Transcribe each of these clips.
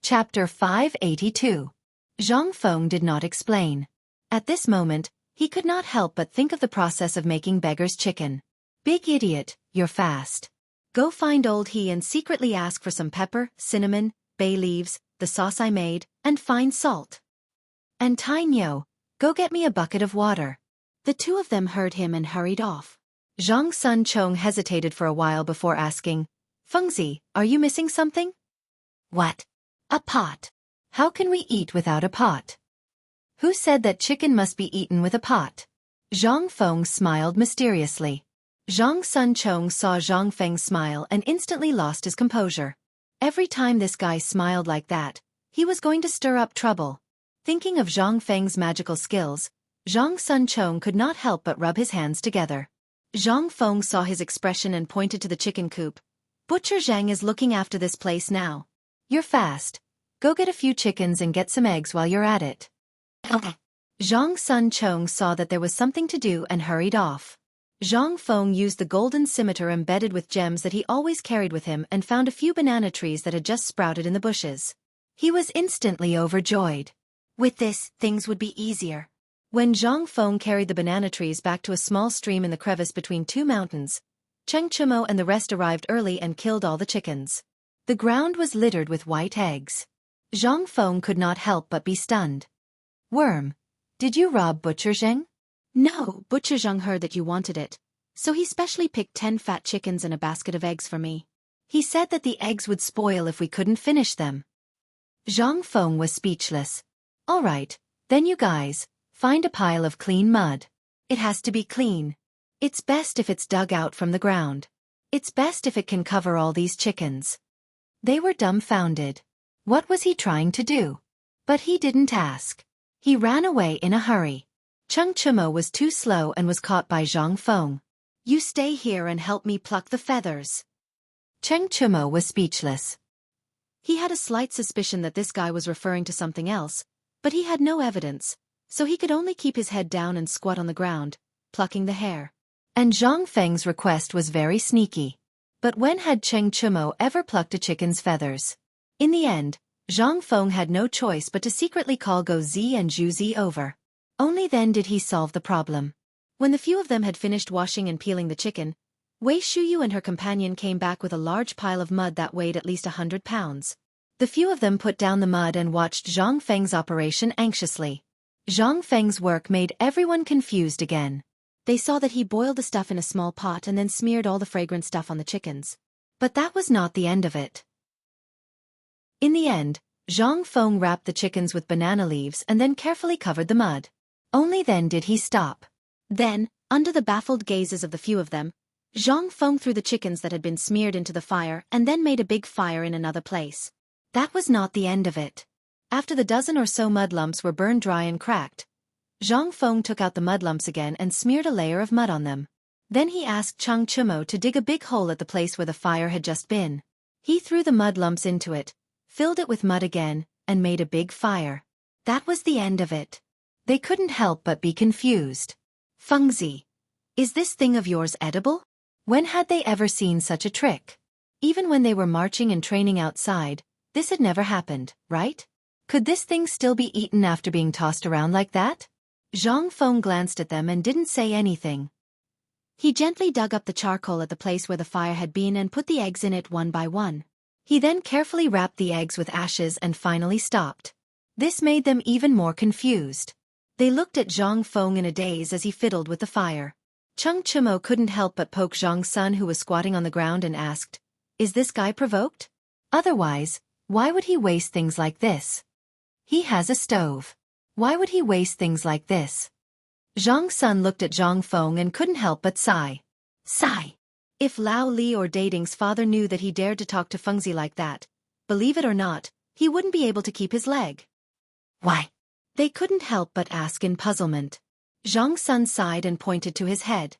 Chapter 582. Zhang Feng did not explain. At this moment, he could not help but think of the process of making beggar's chicken. Big idiot, you're fast. Go find old he and secretly ask for some pepper, cinnamon, bay leaves, the sauce I made, and fine salt. And Tai Nyo, go get me a bucket of water. The two of them heard him and hurried off. Zhang Sun Chong hesitated for a while before asking, Fengzi, are you missing something? What? A pot. How can we eat without a pot? Who said that chicken must be eaten with a pot? Zhang Feng smiled mysteriously. Zhang Sun Chong saw Zhang Feng smile and instantly lost his composure. Every time this guy smiled like that, he was going to stir up trouble. Thinking of Zhang Feng's magical skills, Zhang Sun Chong could not help but rub his hands together. Zhang Feng saw his expression and pointed to the chicken coop. Butcher Zhang is looking after this place now. You're fast. Go get a few chickens and get some eggs while you're at it. Okay. Zhang Sun Chong saw that there was something to do and hurried off. Zhang Feng used the golden scimitar embedded with gems that he always carried with him and found a few banana trees that had just sprouted in the bushes. He was instantly overjoyed. With this, things would be easier. When Zhang Feng carried the banana trees back to a small stream in the crevice between two mountains, Cheng Chumo and the rest arrived early and killed all the chickens. The ground was littered with white eggs. Zhang Feng could not help but be stunned. Worm, did you rob Butcher Zhang? No, Butcher Zhang heard that you wanted it, so he specially picked 10 fat chickens and a basket of eggs for me. He said that the eggs would spoil if we couldn't finish them. Zhang Feng was speechless. All right, then you guys, find a pile of clean mud. It has to be clean. It's best if it's dug out from the ground. It's best if it can cover all these chickens. They were dumbfounded. What was he trying to do? But he didn't ask. He ran away in a hurry. Cheng Chumo was too slow and was caught by Zhang Feng. You stay here and help me pluck the feathers. Cheng Chumo was speechless. He had a slight suspicion that this guy was referring to something else, but he had no evidence, so he could only keep his head down and squat on the ground, plucking the hair. And Zhang Feng's request was very sneaky. But when had Cheng Chumo ever plucked a chicken's feathers? In the end, Zhang Feng had no choice but to secretly call Go Zi and Zhu Zi over. Only then did he solve the problem. When the few of them had finished washing and peeling the chicken, Wei Shuyu and her companion came back with a large pile of mud that weighed at least 100 pounds. The few of them put down the mud and watched Zhang Feng's operation anxiously. Zhang Feng's work made everyone confused again. They saw that he boiled the stuff in a small pot and then smeared all the fragrant stuff on the chickens. But that was not the end of it. In the end, Zhang Feng wrapped the chickens with banana leaves and then carefully covered the mud. Only then did he stop. Then, under the baffled gazes of the few of them, Zhang Feng threw the chickens that had been smeared into the fire and then made a big fire in another place. That was not the end of it. After the dozen or so mud lumps were burned dry and cracked, Zhang Feng took out the mud lumps again and smeared a layer of mud on them. Then he asked Cheng Chumo to dig a big hole at the place where the fire had just been. He threw the mud lumps into it, filled it with mud again, and made a big fire. That was the end of it. They couldn't help but be confused. Fengzi, is this thing of yours edible? When had they ever seen such a trick? Even when they were marching and training outside, this had never happened, right? Could this thing still be eaten after being tossed around like that? Zhang Feng glanced at them and didn't say anything. He gently dug up the charcoal at the place where the fire had been and put the eggs in it one by one. He then carefully wrapped the eggs with ashes and finally stopped. This made them even more confused. They looked at Zhang Feng in a daze as he fiddled with the fire. Cheng Chumo couldn't help but poke Zhang Sun, who was squatting on the ground, and asked, Is this guy provoked? Otherwise, why would he waste things like this? He has a stove. Why would he waste things like this? Zhang Sun looked at Zhang Feng and couldn't help but sigh. Sigh. If Lao Li or Dating's father knew that he dared to talk to Fengzi like that, believe it or not, he wouldn't be able to keep his leg. Why? They couldn't help but ask in puzzlement. Zhang Sun sighed and pointed to his head.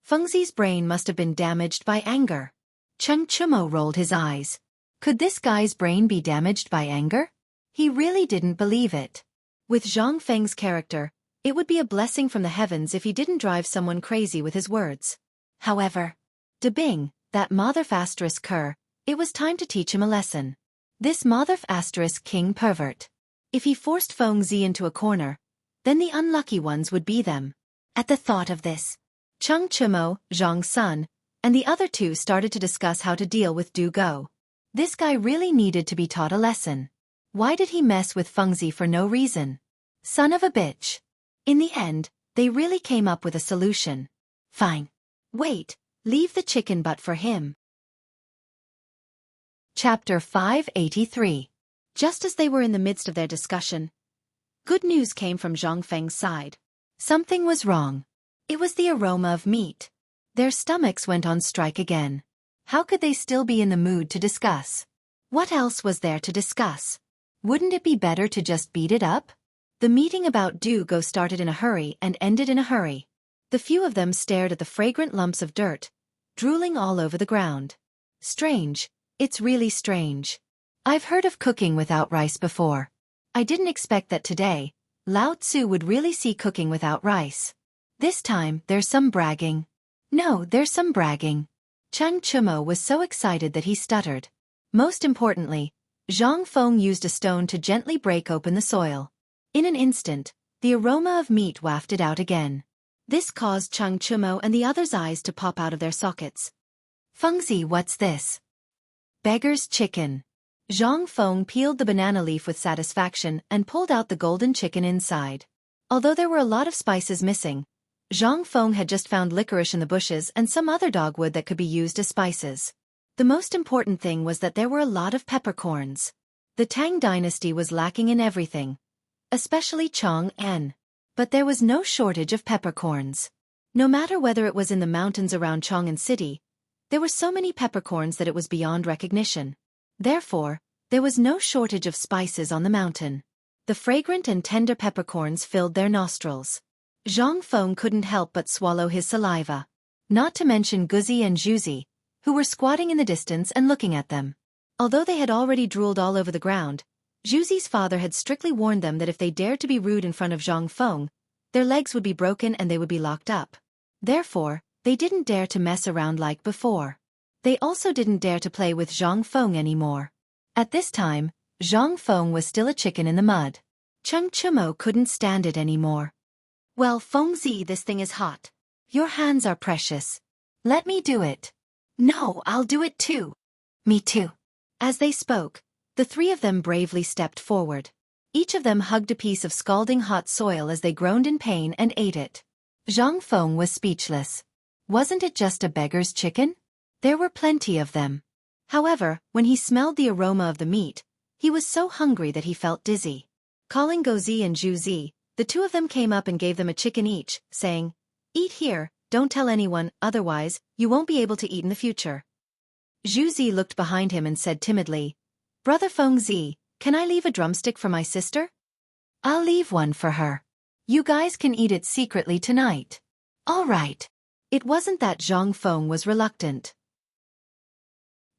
Fengzi's brain must have been damaged by anger. Cheng Chumo rolled his eyes. Could this guy's brain be damaged by anger? He really didn't believe it. With Zhang Feng's character, it would be a blessing from the heavens if he didn't drive someone crazy with his words. However, De Bing, that mother fastress cur, it was time to teach him a lesson. This motherf asterisk king pervert. If he forced Feng Zi into a corner, then the unlucky ones would be them. At the thought of this, Cheng Chimo, Zhang Sun, and the other two started to discuss how to deal with Du Go. This guy really needed to be taught a lesson. Why did he mess with Feng Zi for no reason? Son of a bitch. In the end, they really came up with a solution. Fine. Wait, leave the chicken butt for him. Chapter 583. Just as they were in the midst of their discussion, good news came from Zhang Feng's side. Something was wrong. It was the aroma of meat. Their stomachs went on strike again. How could they still be in the mood to discuss? What else was there to discuss? Wouldn't it be better to just beat it up? The meeting about Du Go started in a hurry and ended in a hurry. The few of them stared at the fragrant lumps of dirt, drooling all over the ground. Strange, it's really strange. I've heard of cooking without rice before. I didn't expect that today, Lao Tzu would really see cooking without rice. This time, there's some bragging. No, there's some bragging. Cheng Chimo was so excited that he stuttered. Most importantly, Zhang Feng used a stone to gently break open the soil. In an instant, the aroma of meat wafted out again. This caused Cheng Chimo and the others' eyes to pop out of their sockets. Feng Zi, what's this? Beggar's chicken. Zhang Feng peeled the banana leaf with satisfaction and pulled out the golden chicken inside. Although there were a lot of spices missing, Zhang Feng had just found licorice in the bushes and some other dogwood that could be used as spices. The most important thing was that there were a lot of peppercorns. The Tang dynasty was lacking in everything, especially Chong'an. But there was no shortage of peppercorns. No matter whether it was in the mountains around Chong'an City, there were so many peppercorns that it was beyond recognition. Therefore, there was no shortage of spices on the mountain. The fragrant and tender peppercorns filled their nostrils. Zhang Feng couldn't help but swallow his saliva. Not to mention Guzi and Zhuzi, who were squatting in the distance and looking at them. Although they had already drooled all over the ground, Zhuzi's father had strictly warned them that if they dared to be rude in front of Zhang Feng, their legs would be broken and they would be locked up. Therefore, they didn't dare to mess around like before. They also didn't dare to play with Zhang Feng anymore. At this time, Zhang Feng was still a chicken in the mud. Cheng Chimo couldn't stand it anymore. Well, Feng Zi, this thing is hot. Your hands are precious. Let me do it. No, I'll do it too. Me too. As they spoke, the three of them bravely stepped forward. Each of them hugged a piece of scalding hot soil as they groaned in pain and ate it. Zhang Feng was speechless. Wasn't it just a beggar's chicken? There were plenty of them. However, when he smelled the aroma of the meat, he was so hungry that he felt dizzy. Calling Gozi and Zhuzi, the two of them came up and gave them a chicken each, saying, "Eat here, don't tell anyone, otherwise, you won't be able to eat in the future." Zhuzi looked behind him and said timidly, "Brother Feng Zi, can I leave a drumstick for my sister?" "I'll leave one for her. You guys can eat it secretly tonight." "All right." It wasn't that Zhang Feng was reluctant.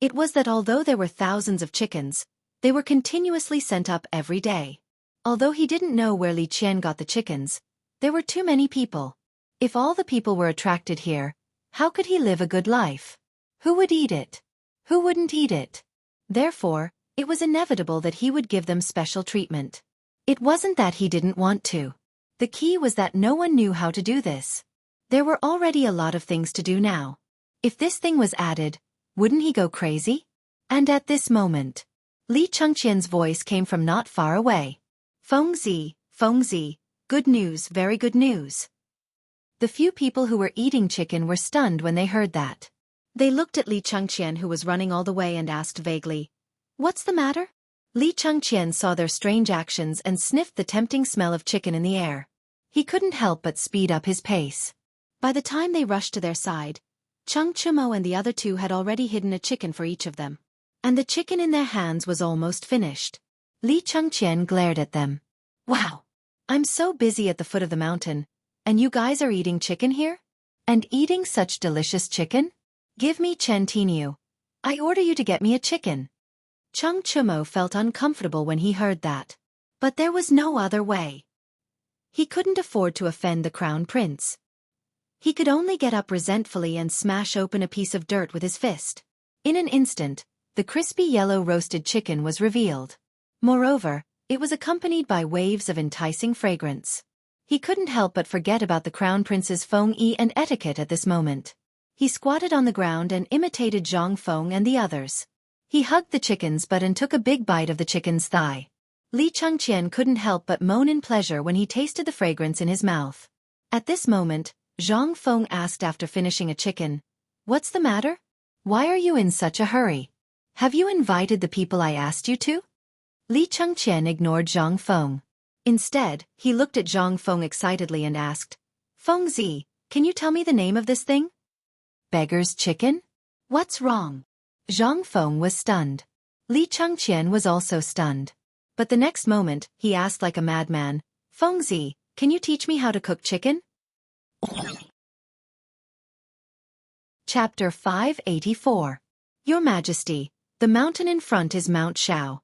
It was that although there were thousands of chickens, they were continuously sent up every day. Although he didn't know where Li Qian got the chickens, there were too many people. If all the people were attracted here, how could he live a good life? Who would eat it? Who wouldn't eat it? Therefore, it was inevitable that he would give them special treatment. It wasn't that he didn't want to. The key was that no one knew how to do this. There were already a lot of things to do now. If this thing was added, wouldn't he go crazy? And at this moment, Li Chengqian's voice came from not far away. Feng Zi, good news, very good news." The few people who were eating chicken were stunned when they heard that. They looked at Li Chengqian, who was running all the way, and asked vaguely, "What's the matter?" Li Chengqian saw their strange actions and sniffed the tempting smell of chicken in the air. He couldn't help but speed up his pace. By the time they rushed to their side, Cheng Chimo and the other two had already hidden a chicken for each of them. And the chicken in their hands was almost finished. Li Chengqian glared at them. "Wow! I'm so busy at the foot of the mountain, and you guys are eating chicken here? And eating such delicious chicken? Give me Chen Tiniu. I order you to get me a chicken." Cheng Chimo felt uncomfortable when he heard that. But there was no other way. He couldn't afford to offend the crown prince. He could only get up resentfully and smash open a piece of dirt with his fist. In an instant, the crispy yellow roasted chicken was revealed. Moreover, it was accompanied by waves of enticing fragrance. He couldn't help but forget about the Crown Prince's feng-yi and etiquette at this moment. He squatted on the ground and imitated Zhang Feng and the others. He hugged the chicken's butt and took a big bite of the chicken's thigh. Li Chengqian couldn't help but moan in pleasure when he tasted the fragrance in his mouth. At this moment, Zhang Feng asked after finishing a chicken, "What's the matter? Why are you in such a hurry? Have you invited the people I asked you to?" Li Chengqian ignored Zhang Feng. Instead, he looked at Zhang Feng excitedly and asked, "Feng Zi, can you tell me the name of this thing?" "Beggar's chicken? What's wrong?" Zhang Feng was stunned. Li Chengqian was also stunned. But the next moment, he asked like a madman, "Feng Zi, can you teach me how to cook chicken?" Chapter 584. Your Majesty, the mountain in front is Mount Shao.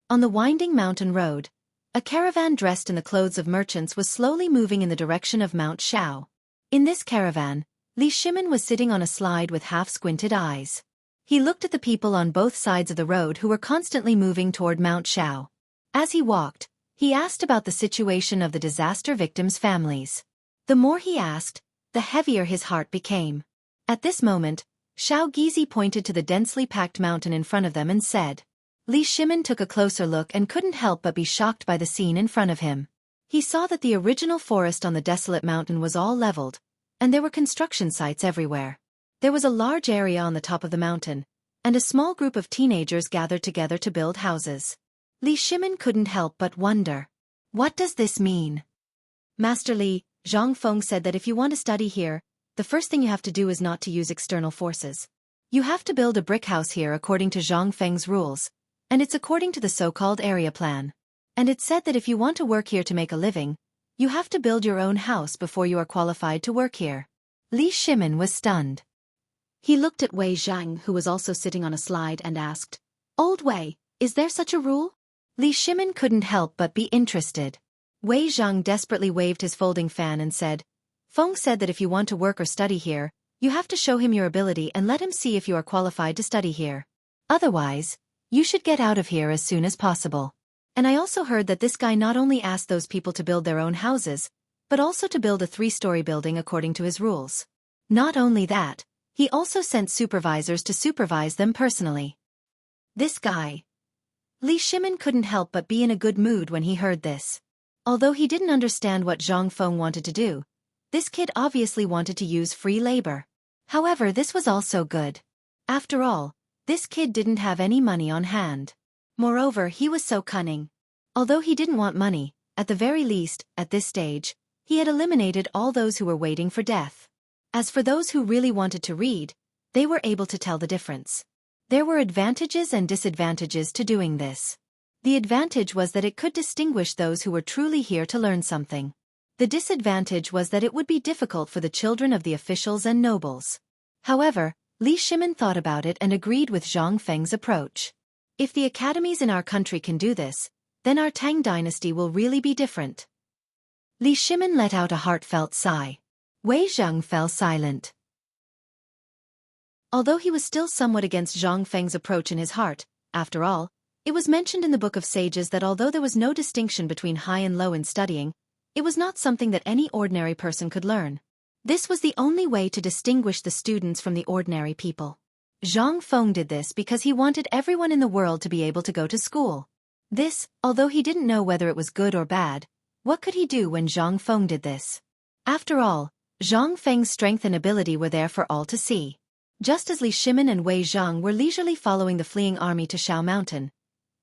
On the winding mountain road, a caravan dressed in the clothes of merchants was slowly moving in the direction of Mount Shao. In this caravan, Li Shimin was sitting on a slide with half-squinted eyes. He looked at the people on both sides of the road who were constantly moving toward Mount Shao. As he walked, he asked about the situation of the disaster victims' families. The more he asked, the heavier his heart became. At this moment, Shao Gizi pointed to the densely packed mountain in front of them and said. Li Shimin took a closer look and couldn't help but be shocked by the scene in front of him. He saw that the original forest on the desolate mountain was all leveled, and there were construction sites everywhere. There was a large area on the top of the mountain, and a small group of teenagers gathered together to build houses. Li Shimin couldn't help but wonder. What does this mean? Master Li, Zhang Feng said that if you want to study here, the first thing you have to do is not to use external forces. You have to build a brick house here according to Zhang Feng's rules, and it's according to the so-called area plan. And it said that if you want to work here to make a living, you have to build your own house before you are qualified to work here. Li Shimin was stunned. He looked at Wei Zhang, who was also sitting on a slide, and asked, "Old Wei, is there such a rule?" Li Shimin couldn't help but be interested. Wei Zhang desperately waved his folding fan and said, "Feng said that if you want to work or study here, you have to show him your ability and let him see if you are qualified to study here. Otherwise, you should get out of here as soon as possible. And I also heard that this guy not only asked those people to build their own houses, but also to build a 3-story building according to his rules. Not only that, he also sent supervisors to supervise them personally." This guy. Li Shimin couldn't help but be in a good mood when he heard this. Although he didn't understand what Zhang Feng wanted to do, this kid obviously wanted to use free labor. However, this was also good. After all, this kid didn't have any money on hand. Moreover, he was so cunning. Although he didn't want money, at the very least, at this stage, he had eliminated all those who were waiting for death. As for those who really wanted to read, they were able to tell the difference. There were advantages and disadvantages to doing this. The advantage was that it could distinguish those who were truly here to learn something. The disadvantage was that it would be difficult for the children of the officials and nobles. However, Li Shimin thought about it and agreed with Zhang Feng's approach. If the academies in our country can do this, then our Tang dynasty will really be different. Li Shimin let out a heartfelt sigh. Wei Zhang fell silent. Although he was still somewhat against Zhang Feng's approach in his heart, after all, it was mentioned in the Book of Sages that although there was no distinction between high and low in studying, it was not something that any ordinary person could learn. This was the only way to distinguish the students from the ordinary people. Zhang Feng did this because he wanted everyone in the world to be able to go to school. This, although he didn't know whether it was good or bad, what could he do when Zhang Feng did this? After all, Zhang Feng's strength and ability were there for all to see. Just as Li Shimin and Wei Zhang were leisurely following the fleeing army to Shao Mountain,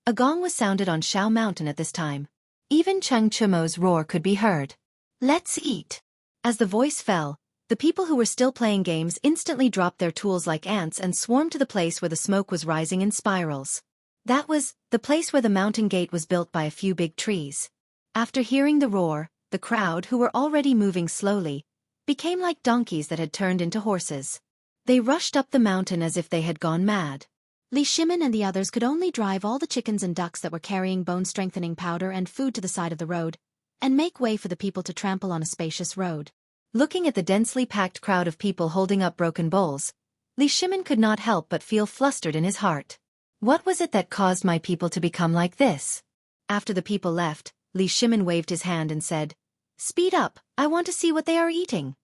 a gong was sounded on Shao Mountain at this time. Even Cheng Chumo's roar could be heard. "Let's eat!" As the voice fell, the people who were still playing games instantly dropped their tools like ants and swarmed to the place where the smoke was rising in spirals. That was the place where the mountain gate was built by a few big trees. After hearing the roar, the crowd, who were already moving slowly, became like donkeys that had turned into horses. They rushed up the mountain as if they had gone mad. Li Shimin and the others could only drive all the chickens and ducks that were carrying bone-strengthening powder and food to the side of the road, and make way for the people to trample on a spacious road. Looking at the densely packed crowd of people holding up broken bowls, Li Shimin could not help but feel flustered in his heart. What was it that caused my people to become like this? After the people left, Li Shimin waved his hand and said, "Speed up, I want to see what they are eating."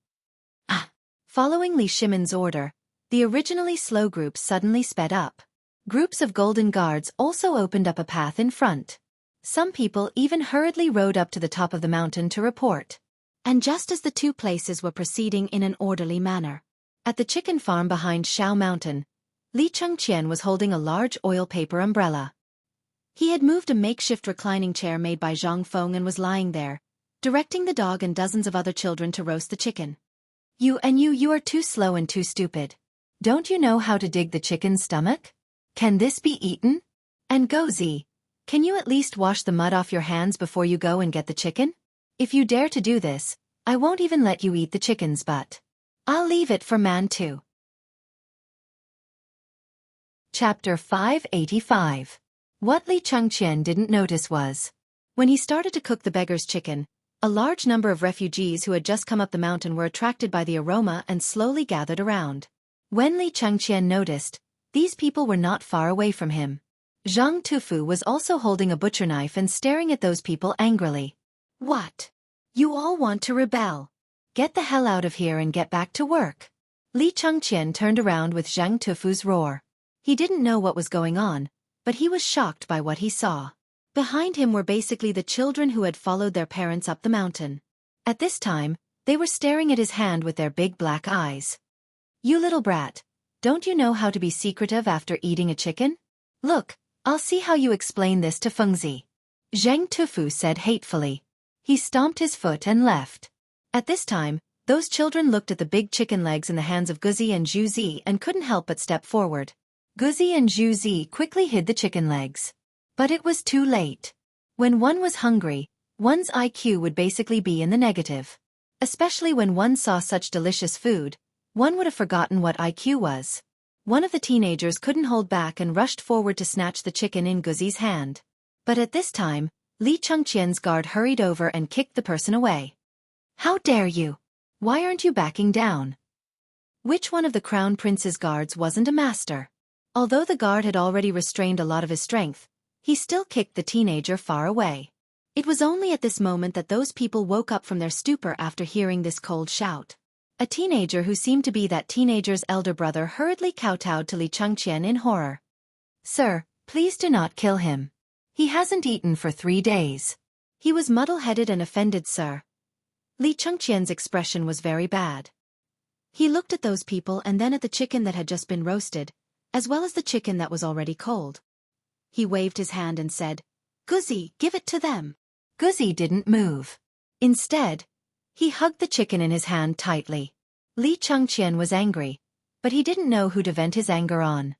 Ah! Following Li Shimin's order, the originally slow groups suddenly sped up. Groups of golden guards also opened up a path in front. Some people even hurriedly rode up to the top of the mountain to report. And just as the two places were proceeding in an orderly manner, at the chicken farm behind Shao Mountain, Li Chengqian was holding a large oil paper umbrella. He had moved a makeshift reclining chair made by Zhang Feng and was lying there, directing the dog and dozens of other children to roast the chicken. You are too slow and too stupid. Don't you know how to dig the chicken's stomach? Can this be eaten? And Gozi, can you at least wash the mud off your hands before you go and get the chicken? If you dare to do this, I won't even let you eat the chicken's butt. I'll leave it for man too. Chapter 585. What Li Chengqian didn't notice was, when he started to cook the beggar's chicken, a large number of refugees who had just come up the mountain were attracted by the aroma and slowly gathered around. When Li Chengqian noticed, these people were not far away from him. Zhang Tufu was also holding a butcher knife and staring at those people angrily. What? You all want to rebel? Get the hell out of here and get back to work. Li Chengqian turned around with Zhang Tufu's roar. He didn't know what was going on, but he was shocked by what he saw. Behind him were basically the children who had followed their parents up the mountain. At this time, they were staring at his hand with their big black eyes. You little brat, don't you know how to be secretive after eating a chicken? Look, I'll see how you explain this to Fengzi. Zhang Tufu said hatefully. He stomped his foot and left. At this time, those children looked at the big chicken legs in the hands of Guzi and Zhuzi and couldn't help but step forward. Guzi and Zhuzi quickly hid the chicken legs. But it was too late. When one was hungry, one's IQ would basically be in the negative. Especially when one saw such delicious food, one would have forgotten what IQ was. One of the teenagers couldn't hold back and rushed forward to snatch the chicken in Guzi's hand. But at this time, Li Chengqian's guard hurried over and kicked the person away. How dare you? Why aren't you backing down? Which one of the crown prince's guards wasn't a master? Although the guard had already restrained a lot of his strength, he still kicked the teenager far away. It was only at this moment that those people woke up from their stupor after hearing this cold shout. A teenager who seemed to be that teenager's elder brother hurriedly kowtowed to Li Chengqian in horror. Sir, please do not kill him. He hasn't eaten for 3 days. He was muddle-headed and offended, sir. Li Chengqian's expression was very bad. He looked at those people and then at the chicken that had just been roasted, as well as the chicken that was already cold. He waved his hand and said, Guzi, give it to them. Guzi didn't move. Instead, he hugged the chicken in his hand tightly. Li Chengqian was angry, but he didn't know who to vent his anger on.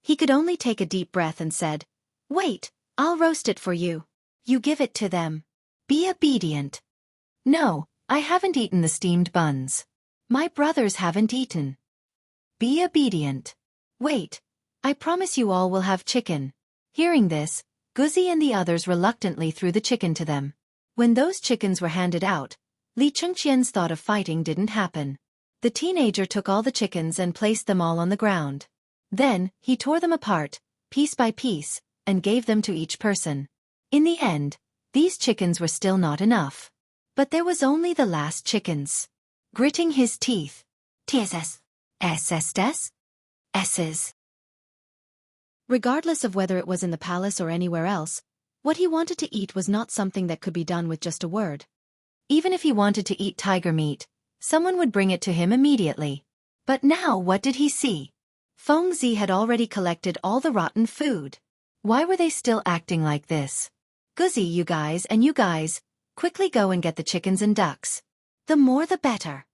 He could only take a deep breath and said, Wait, I'll roast it for you. You give it to them. Be obedient. No, I haven't eaten the steamed buns. My brothers haven't eaten. Be obedient. Wait, I promise you all will have chicken. Hearing this, Guzi and the others reluctantly threw the chicken to them. When those chickens were handed out, Li Chengqian's thought of fighting didn't happen. The teenager took all the chickens and placed them all on the ground. Then, he tore them apart, piece by piece, and gave them to each person. In the end, these chickens were still not enough. But there was only the last chickens. Gritting his teeth. TSS. SSS? S's. Regardless of whether it was in the palace or anywhere else, what he wanted to eat was not something that could be done with just a word. Even if he wanted to eat tiger meat, someone would bring it to him immediately. But now what did he see? Fengzi had already collected all the rotten food. Why were they still acting like this? Guzi, you guys, quickly go and get the chickens and ducks. The more the better.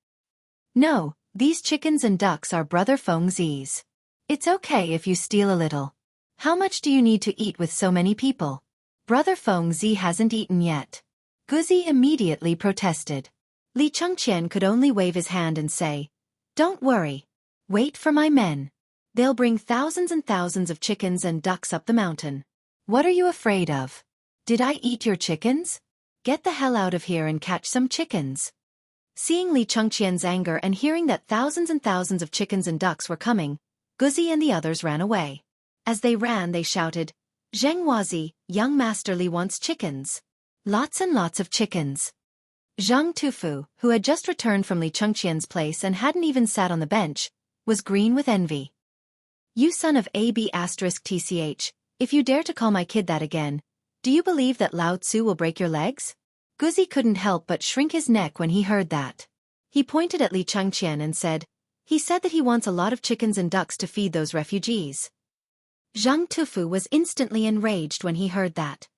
No, these chickens and ducks are Brother Fengzi's. It's okay if you steal a little. How much do you need to eat with so many people? Brother Fengzi hasn't eaten yet. Guzi immediately protested. Li Chengqian could only wave his hand and say, Don't worry. Wait for my men. They'll bring thousands and thousands of chickens and ducks up the mountain. What are you afraid of? Did I eat your chickens? Get the hell out of here and catch some chickens. Seeing Li Chengqian's anger and hearing that thousands and thousands of chickens and ducks were coming, Guzi and the others ran away. As they ran they shouted, "Zheng Huazi, young Master Li wants chickens." Lots and lots of chickens. Zhang Tufu, who had just returned from Li Chengqian's place and hadn't even sat on the bench, was green with envy. "You son of AB*TCH, if you dare to call my kid that again, do you believe that Lao Tzu will break your legs?" Guzi couldn't help but shrink his neck when he heard that. He pointed at Li Chengqian and said, "He said that he wants a lot of chickens and ducks to feed those refugees." Zhang Tufu was instantly enraged when he heard that.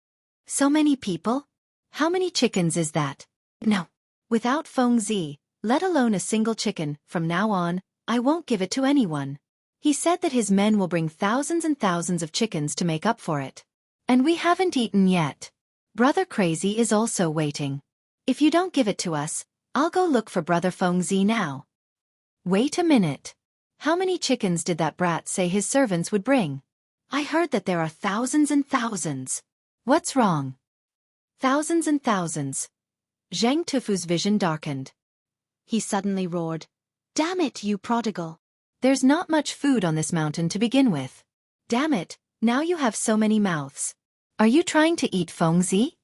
"So many people? How many chickens is that? No. Without Feng Zi, let alone a single chicken, from now on, I won't give it to anyone." He said that his men will bring thousands and thousands of chickens to make up for it. "And we haven't eaten yet. Brother Crazy is also waiting. If you don't give it to us, I'll go look for Brother Feng Zi now." "Wait a minute. How many chickens did that brat say his servants would bring? I heard that there are thousands and thousands. What's wrong?" "Thousands and thousands." Zhang Tufu's vision darkened. He suddenly roared, "Damn it, you prodigal. There's not much food on this mountain to begin with. Damn it, now you have so many mouths. Are you trying to eat Feng Zi?"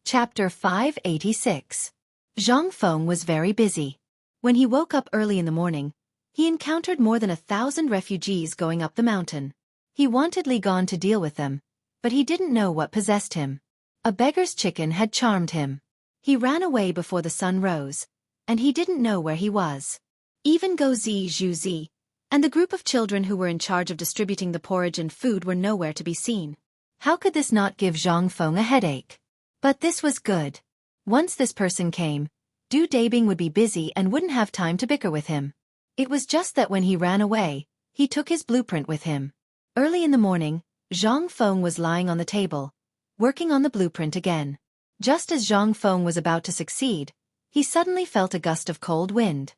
Chapter 586. Zhang Feng was very busy. When he woke up early in the morning, he encountered more than 1,000 refugees going up the mountain. He wanted Li Gan to deal with them, but he didn't know what possessed him. A beggar's chicken had charmed him. He ran away before the sun rose, and he didn't know where he was. Even Go Zi, Zhu Zi, and the group of children who were in charge of distributing the porridge and food were nowhere to be seen. How could this not give Zhang Feng a headache? But this was good. Once this person came, Du Dabing would be busy and wouldn't have time to bicker with him. It was just that when he ran away, he took his blueprint with him. Early in the morning, Zhang Feng was lying on the table, working on the blueprint again. Just as Zhang Feng was about to succeed, he suddenly felt a gust of cold wind.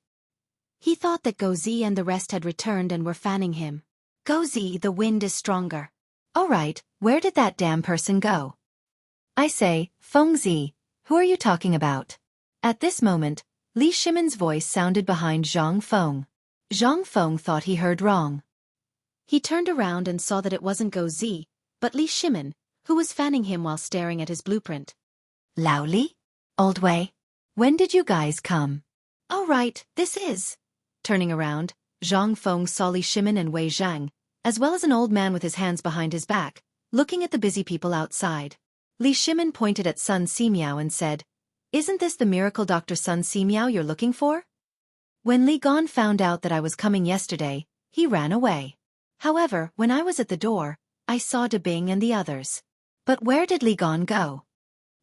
He thought that Go Zi and the rest had returned and were fanning him. "Go Zi, the wind is stronger." "All right, where did that damn person go?" "I say, Feng Zi, who are you talking about?" At this moment, Li Shimen's voice sounded behind Zhang Feng. Zhang Feng thought he heard wrong. He turned around and saw that it wasn't Go Zi, but Li Shimen, who was fanning him while staring at his blueprint. "Lao Li? Old Wei? When did you guys come?" "Oh right, this is." Turning around, Zhang Feng saw Li Shimen and Wei Zhang, as well as an old man with his hands behind his back, looking at the busy people outside. Li Shimen pointed at Sun Simiao and said, "Isn't this the miracle Dr. Sun Simiao you're looking for?" When Li Gan found out that I was coming yesterday, he ran away. However, when I was at the door, I saw De Bing and the others. But where did Li Gan go?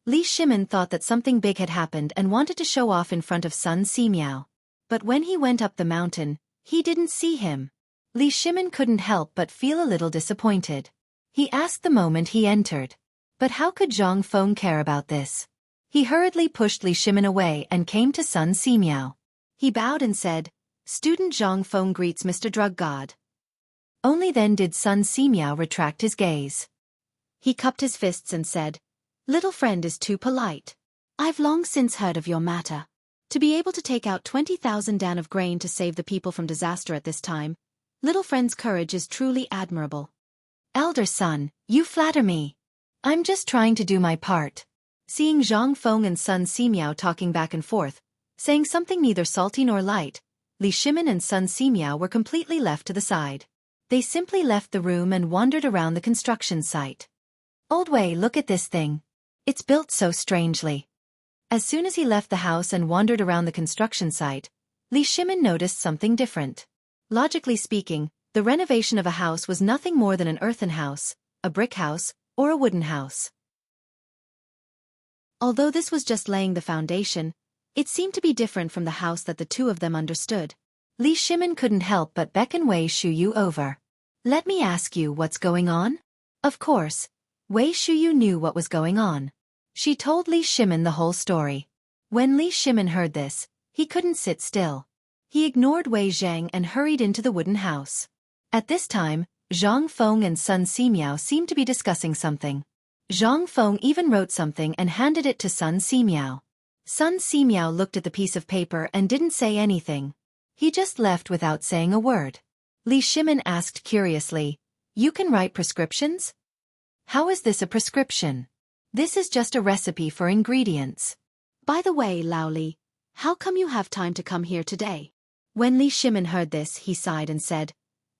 Li Shimen thought that something big had happened and wanted to show off in front of Sun Simiao. But when he went up the mountain, he didn't see him. Li Shimen couldn't help but feel a little disappointed. He asked the moment he entered. But how could Zhang Feng care about this? He hurriedly pushed Li Shimen away and came to Sun Simiao. He bowed and said, "Student Zhang Feng greets Mr. Drug God." Only then did Sun Simiao retract his gaze. He cupped his fists and said, "Little friend is too polite. I've long since heard of your matter. To be able to take out 20,000 dan of grain to save the people from disaster at this time, little friend's courage is truly admirable." "Elder son, you flatter me. I'm just trying to do my part." Seeing Zhang Feng and Sun Simiao talking back and forth, saying something neither salty nor light, Li Shimen and Sun Simiao were completely left to the side. They simply left the room and wandered around the construction site. "Old Wei, look at this thing. It's built so strangely." As soon as he left the house and wandered around the construction site, Li Shimen noticed something different. Logically speaking, the renovation of a house was nothing more than an earthen house, a brick house, or a wooden house. Although this was just laying the foundation, it seemed to be different from the house that the two of them understood. Li Shimen couldn't help but beckon Wei Shuyu over. "Let me ask you what's going on?" Of course, Wei Shuyu knew what was going on. She told Li Shimen the whole story. When Li Shimen heard this, he couldn't sit still. He ignored Wei Zhang and hurried into the wooden house. At this time, Zhang Feng and Sun Simiao seemed to be discussing something. Zhang Feng even wrote something and handed it to Sun Simiao. Sun Simiao looked at the piece of paper and didn't say anything. He just left without saying a word. Li Shimin asked curiously, "You can write prescriptions? How is this a prescription? This is just a recipe for ingredients." By the way, Lao Li, how come you have time to come here today? When Li Shimin heard this, he sighed and said,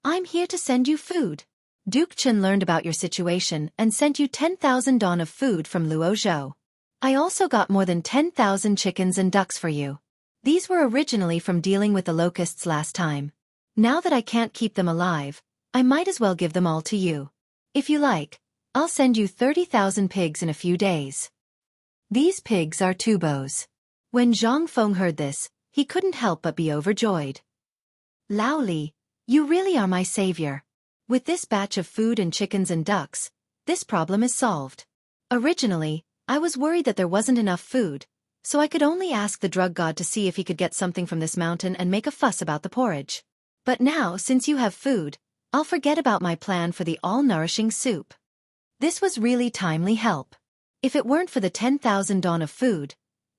"I'm here to send you food. Duke Chen learned about your situation and sent you 10,000 don of food from Luozhou. I also got more than 10,000 chickens and ducks for you. These were originally from dealing with the locusts last time. Now that I can't keep them alive, I might as well give them all to you. If you like, I'll send you 30,000 pigs in a few days." These pigs are tubos. When Zhang Feng heard this, he couldn't help but be overjoyed. "Lao Li, you really are my savior. With this batch of food and chickens and ducks, this problem is solved. Originally, I was worried that there wasn't enough food, so I could only ask the drug god to see if he could get something from this mountain and make a fuss about the porridge. But now, since you have food, I'll forget about my plan for the all-nourishing soup." This was really timely help. If it weren't for the 10,000 don of food,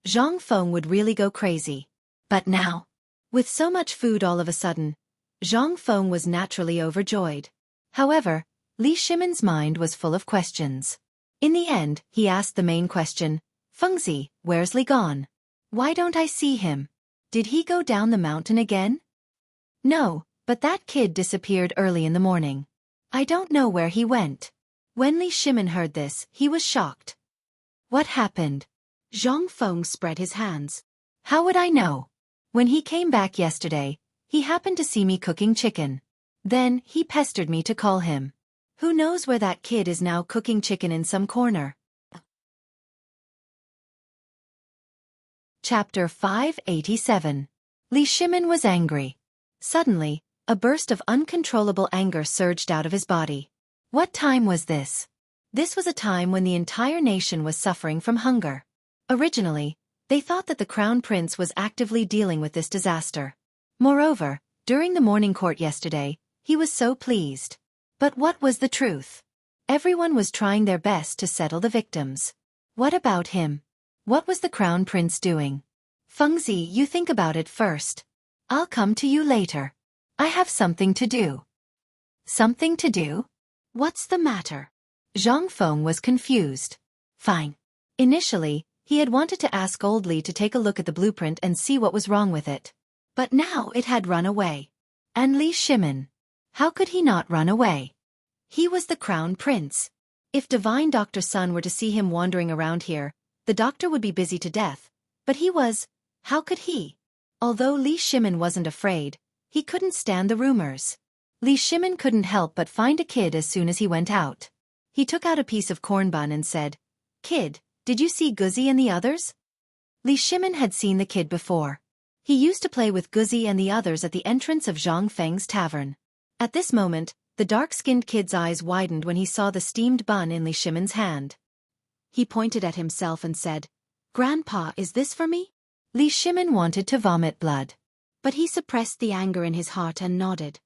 Zhang Feng would really go crazy. But now, with so much food all of a sudden, Zhang Feng was naturally overjoyed. However, Li Shimin's mind was full of questions. In the end, he asked the main question, "Fengzi, where's Li gone? Why don't I see him? Did he go down the mountain again?" "No, but that kid disappeared early in the morning. I don't know where he went." When Li Shimin heard this, he was shocked. "What happened?" Zhang Feng spread his hands. "How would I know? When he came back yesterday, he happened to see me cooking chicken. Then, he pestered me to call him. Who knows where that kid is now, cooking chicken in some corner." Chapter 587. Li Shimin was angry. Suddenly, a burst of uncontrollable anger surged out of his body. What time was this? This was a time when the entire nation was suffering from hunger. Originally, they thought that the crown prince was actively dealing with this disaster. Moreover, during the morning court yesterday, he was so pleased. But what was the truth? Everyone was trying their best to settle the victims. What about him? What was the crown prince doing? "Fengzi, you think about it first. I'll come to you later. I have something to do." "Something to do? What's the matter?" Zhang Feng was confused. Fine. Initially, he had wanted to ask Old Li to take a look at the blueprint and see what was wrong with it. But now it had run away. And Li Shimin? How could he not run away? He was the crown prince. If Divine Dr. Sun were to see him wandering around here, the doctor would be busy to death. But he was. How could he? Although Li Shimin wasn't afraid, he couldn't stand the rumors. Li Shimin couldn't help but find a kid as soon as he went out. He took out a piece of corn bun and said, "Kid, did you see Guzzi and the others?" Li Shimin had seen the kid before. He used to play with Guzzi and the others at the entrance of Zhang Feng's tavern. At this moment, the dark-skinned kid's eyes widened when he saw the steamed bun in Li Shimin's hand. He pointed at himself and said, "Grandpa, is this for me?" Li Shimin wanted to vomit blood. But he suppressed the anger in his heart and nodded.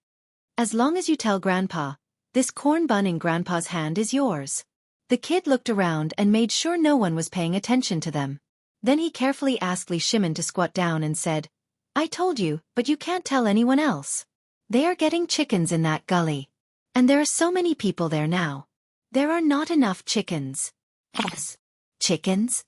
"As long as you tell Grandpa, this corn bun in Grandpa's hand is yours." The kid looked around and made sure no one was paying attention to them. Then he carefully asked Li Shimin to squat down and said, "I told you, but you can't tell anyone else. They are getting chickens in that gully. And there are so many people there now. There are not enough chickens." "Yes. Chickens?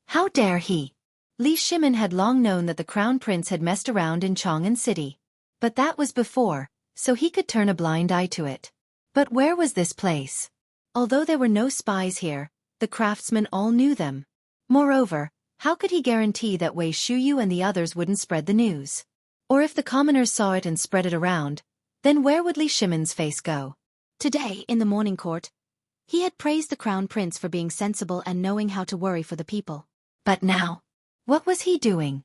How dare he?" Li Shimin had long known that the crown prince had messed around in Chang'an City. But that was before, so he could turn a blind eye to it. But where was this place? Although there were no spies here, the craftsmen all knew them. Moreover, how could he guarantee that Wei Shuyu and the others wouldn't spread the news? Or if the commoners saw it and spread it around, then where would Li Shimin's face go? Today, in the morning court, he had praised the crown prince for being sensible and knowing how to worry for the people. But now, what was he doing?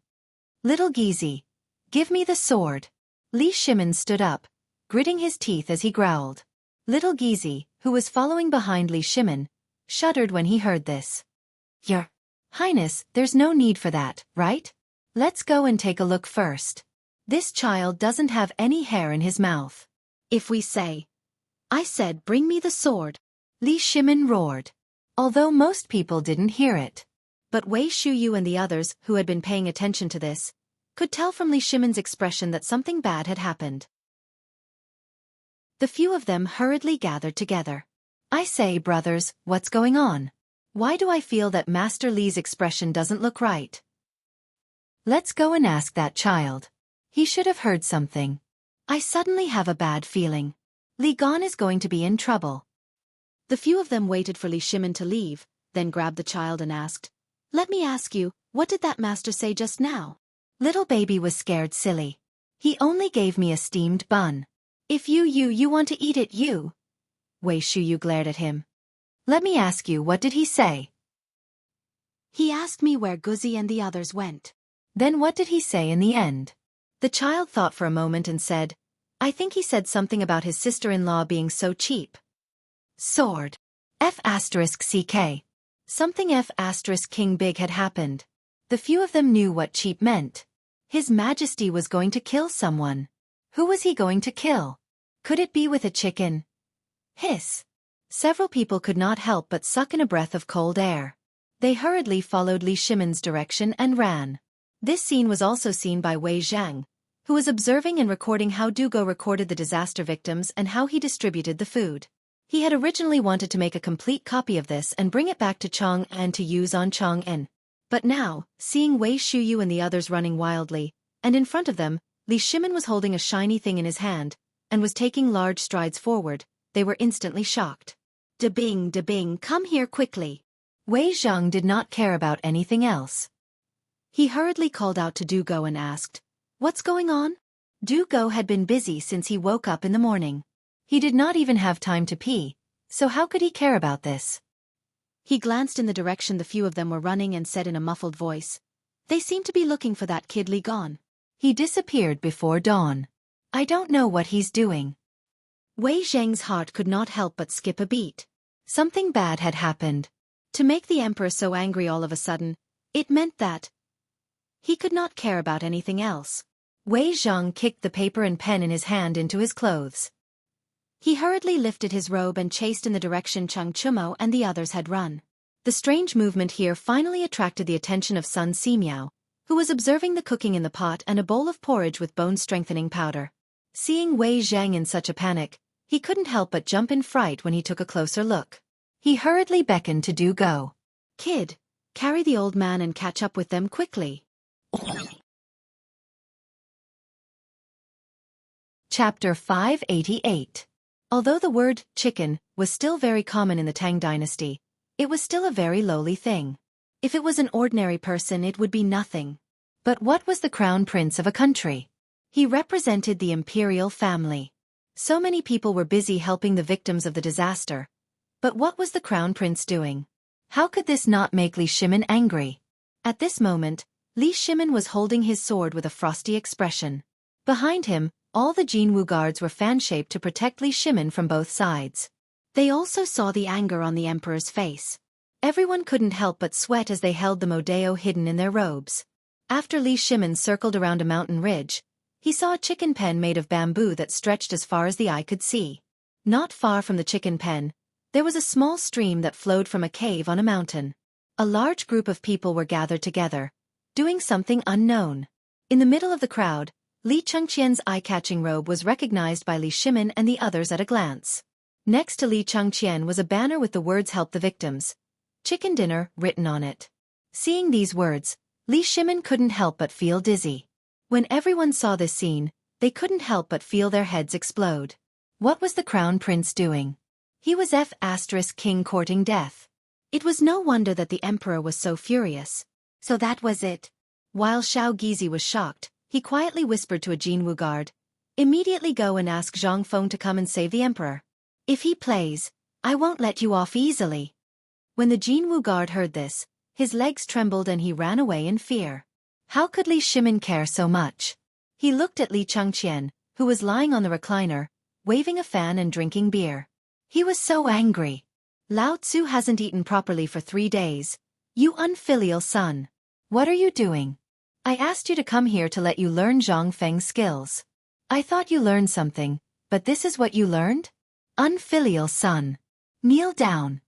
"Little Gizi, give me the sword." Li Shimin stood up, gritting his teeth as he growled. Little Gizi, who was following behind Li Shimin, shuddered when he heard this. "Your Highness, there's no need for that, right? Let's go and take a look first. This child doesn't have any hair in his mouth. If we say, 'I said bring me the sword,'" Li Shimin roared. Although most people didn't hear it. But Wei Shuyu and the others who had been paying attention to this could tell from Li Shimon's expression that something bad had happened. The few of them hurriedly gathered together. I say, brothers, what's going on? Why do I feel that Master Li's expression doesn't look right? Let's go and ask that child. He should have heard something. I suddenly have a bad feeling. Li Gan is going to be in trouble. The few of them waited for Li Shimon to leave, then grabbed the child and asked, "Let me ask you, what did that master say just now?" Little baby was scared silly. He only gave me a steamed bun. If you want to eat it, you. Wei Shuyu glared at him. Let me ask you, what did he say? He asked me where Guzi and the others went. Then what did he say in the end? The child thought for a moment and said, I think he said something about his sister-in-law being so cheap. Sword. F***CK. Something F***King Big had happened. The few of them knew what cheap meant. His Majesty was going to kill someone. Who was he going to kill? Could it be with a chicken? Hiss. Several people could not help but suck in a breath of cold air. They hurriedly followed Li Shimon's direction and ran. This scene was also seen by Wei Zhang, who was observing and recording how Dugo recorded the disaster victims and how he distributed the food. He had originally wanted to make a complete copy of this and bring it back to Chang'an to use on Chang'an. But now, seeing Wei Shuyu and the others running wildly, and in front of them, Li Shimon was holding a shiny thing in his hand, and was taking large strides forward, they were instantly shocked. Da-bing, come here quickly. Wei Zhang did not care about anything else. He hurriedly called out to Dugo and asked, What's going on? Dugo had been busy since he woke up in the morning. He did not even have time to pee, so how could he care about this? He glanced in the direction the few of them were running and said in a muffled voice, They seem to be looking for that kid Li Gan. He disappeared before dawn. I don't know what he's doing. Wei Zhang's heart could not help but skip a beat. Something bad had happened. To make the emperor so angry all of a sudden, it meant that he could not care about anything else. Wei Zhang kicked the paper and pen in his hand into his clothes. He hurriedly lifted his robe and chased in the direction Cheng Chumo and the others had run. The strange movement here finally attracted the attention of Sun Simiao, who was observing the cooking in the pot and a bowl of porridge with bone-strengthening powder. Seeing Wei Zhang in such a panic, he couldn't help but jump in fright when he took a closer look. He hurriedly beckoned to Dugo. Kid, carry the old man and catch up with them quickly. Chapter 588. Although the word chicken was still very common in the Tang dynasty, it was still a very lowly thing. If it was an ordinary person, it would be nothing. But what was the crown prince of a country? He represented the imperial family. So many people were busy helping the victims of the disaster. But what was the crown prince doing? How could this not make Li Shimon angry? At this moment, Li Shimon was holding his sword with a frosty expression. Behind him, all the Jinwu guards were fan-shaped to protect Li Shimon from both sides. They also saw the anger on the emperor's face. Everyone couldn't help but sweat as they held the Modeo hidden in their robes. After Li Shimon circled around a mountain ridge, he saw a chicken pen made of bamboo that stretched as far as the eye could see. Not far from the chicken pen, there was a small stream that flowed from a cave on a mountain. A large group of people were gathered together, doing something unknown. In the middle of the crowd, Li Chengqian's eye-catching robe was recognized by Li Shimon and the others at a glance. Next to Li Chengqian was a banner with the words "Help the Victims. Chicken Dinner" written on it. Seeing these words, Li Shimon couldn't help but feel dizzy. When everyone saw this scene, they couldn't help but feel their heads explode. What was the crown prince doing? He was F***king courting death. It was no wonder that the emperor was so furious. So that was it. While Xiao Gizi was shocked, he quietly whispered to a Jinwu guard, "Immediately go and ask Zhang Feng to come and save the emperor. If he plays, I won't let you off easily." When the Jinwu guard heard this, his legs trembled and he ran away in fear. How could Li Shimon care so much? He looked at Li Chengqian, who was lying on the recliner, waving a fan and drinking beer. He was so angry. Lao Tzu hasn't eaten properly for 3 days. You unfilial son. What are you doing? I asked you to come here to let you learn Zhang Feng's skills. I thought you learned something, but this is what you learned? Unfilial son. Kneel down.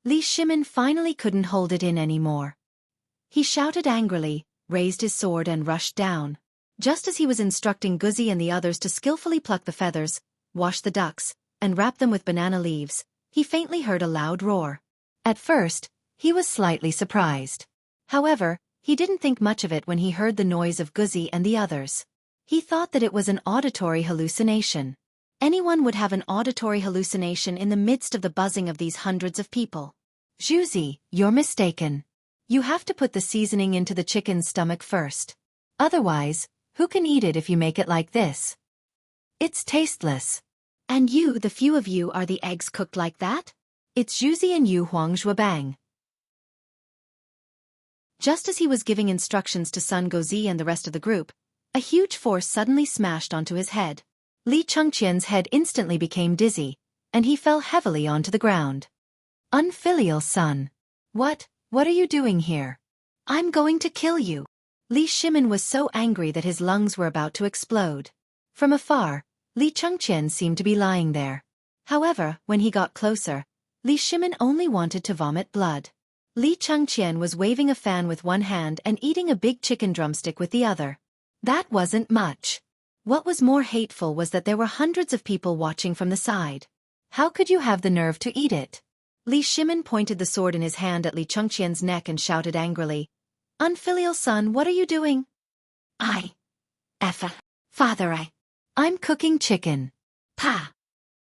Li Shimon finally couldn't hold it in anymore. He shouted angrily, raised his sword and rushed down. Just as he was instructing Guzzi and the others to skillfully pluck the feathers, wash the ducks, and wrap them with banana leaves, he faintly heard a loud roar. At first, he was slightly surprised. However, he didn't think much of it when he heard the noise of Guzzi and the others. He thought that it was an auditory hallucination. Anyone would have an auditory hallucination in the midst of the buzzing of these hundreds of people. Juicy, you're mistaken. You have to put the seasoning into the chicken's stomach first. Otherwise, who can eat it if you make it like this? It's tasteless. And you, the few of you, are the eggs cooked like that? It's Juicy and Yu Huang Zhuabang. Just as he was giving instructions to Sun Gozi and the rest of the group, a huge force suddenly smashed onto his head. Li Chengqian's head instantly became dizzy, and he fell heavily onto the ground. Unfilial son. What are you doing here? I'm going to kill you. Li Shimin was so angry that his lungs were about to explode. From afar, Li Chengqian seemed to be lying there. However, when he got closer, Li Shimin only wanted to vomit blood. Li Chengqian was waving a fan with one hand and eating a big chicken drumstick with the other. That wasn't much. What was more hateful was that there were hundreds of people watching from the side. How could you have the nerve to eat it? Li Shimin pointed the sword in his hand at Li Chengqian's neck and shouted angrily, "Unfilial son, what are you doing?" Father, I'm cooking chicken." Pa.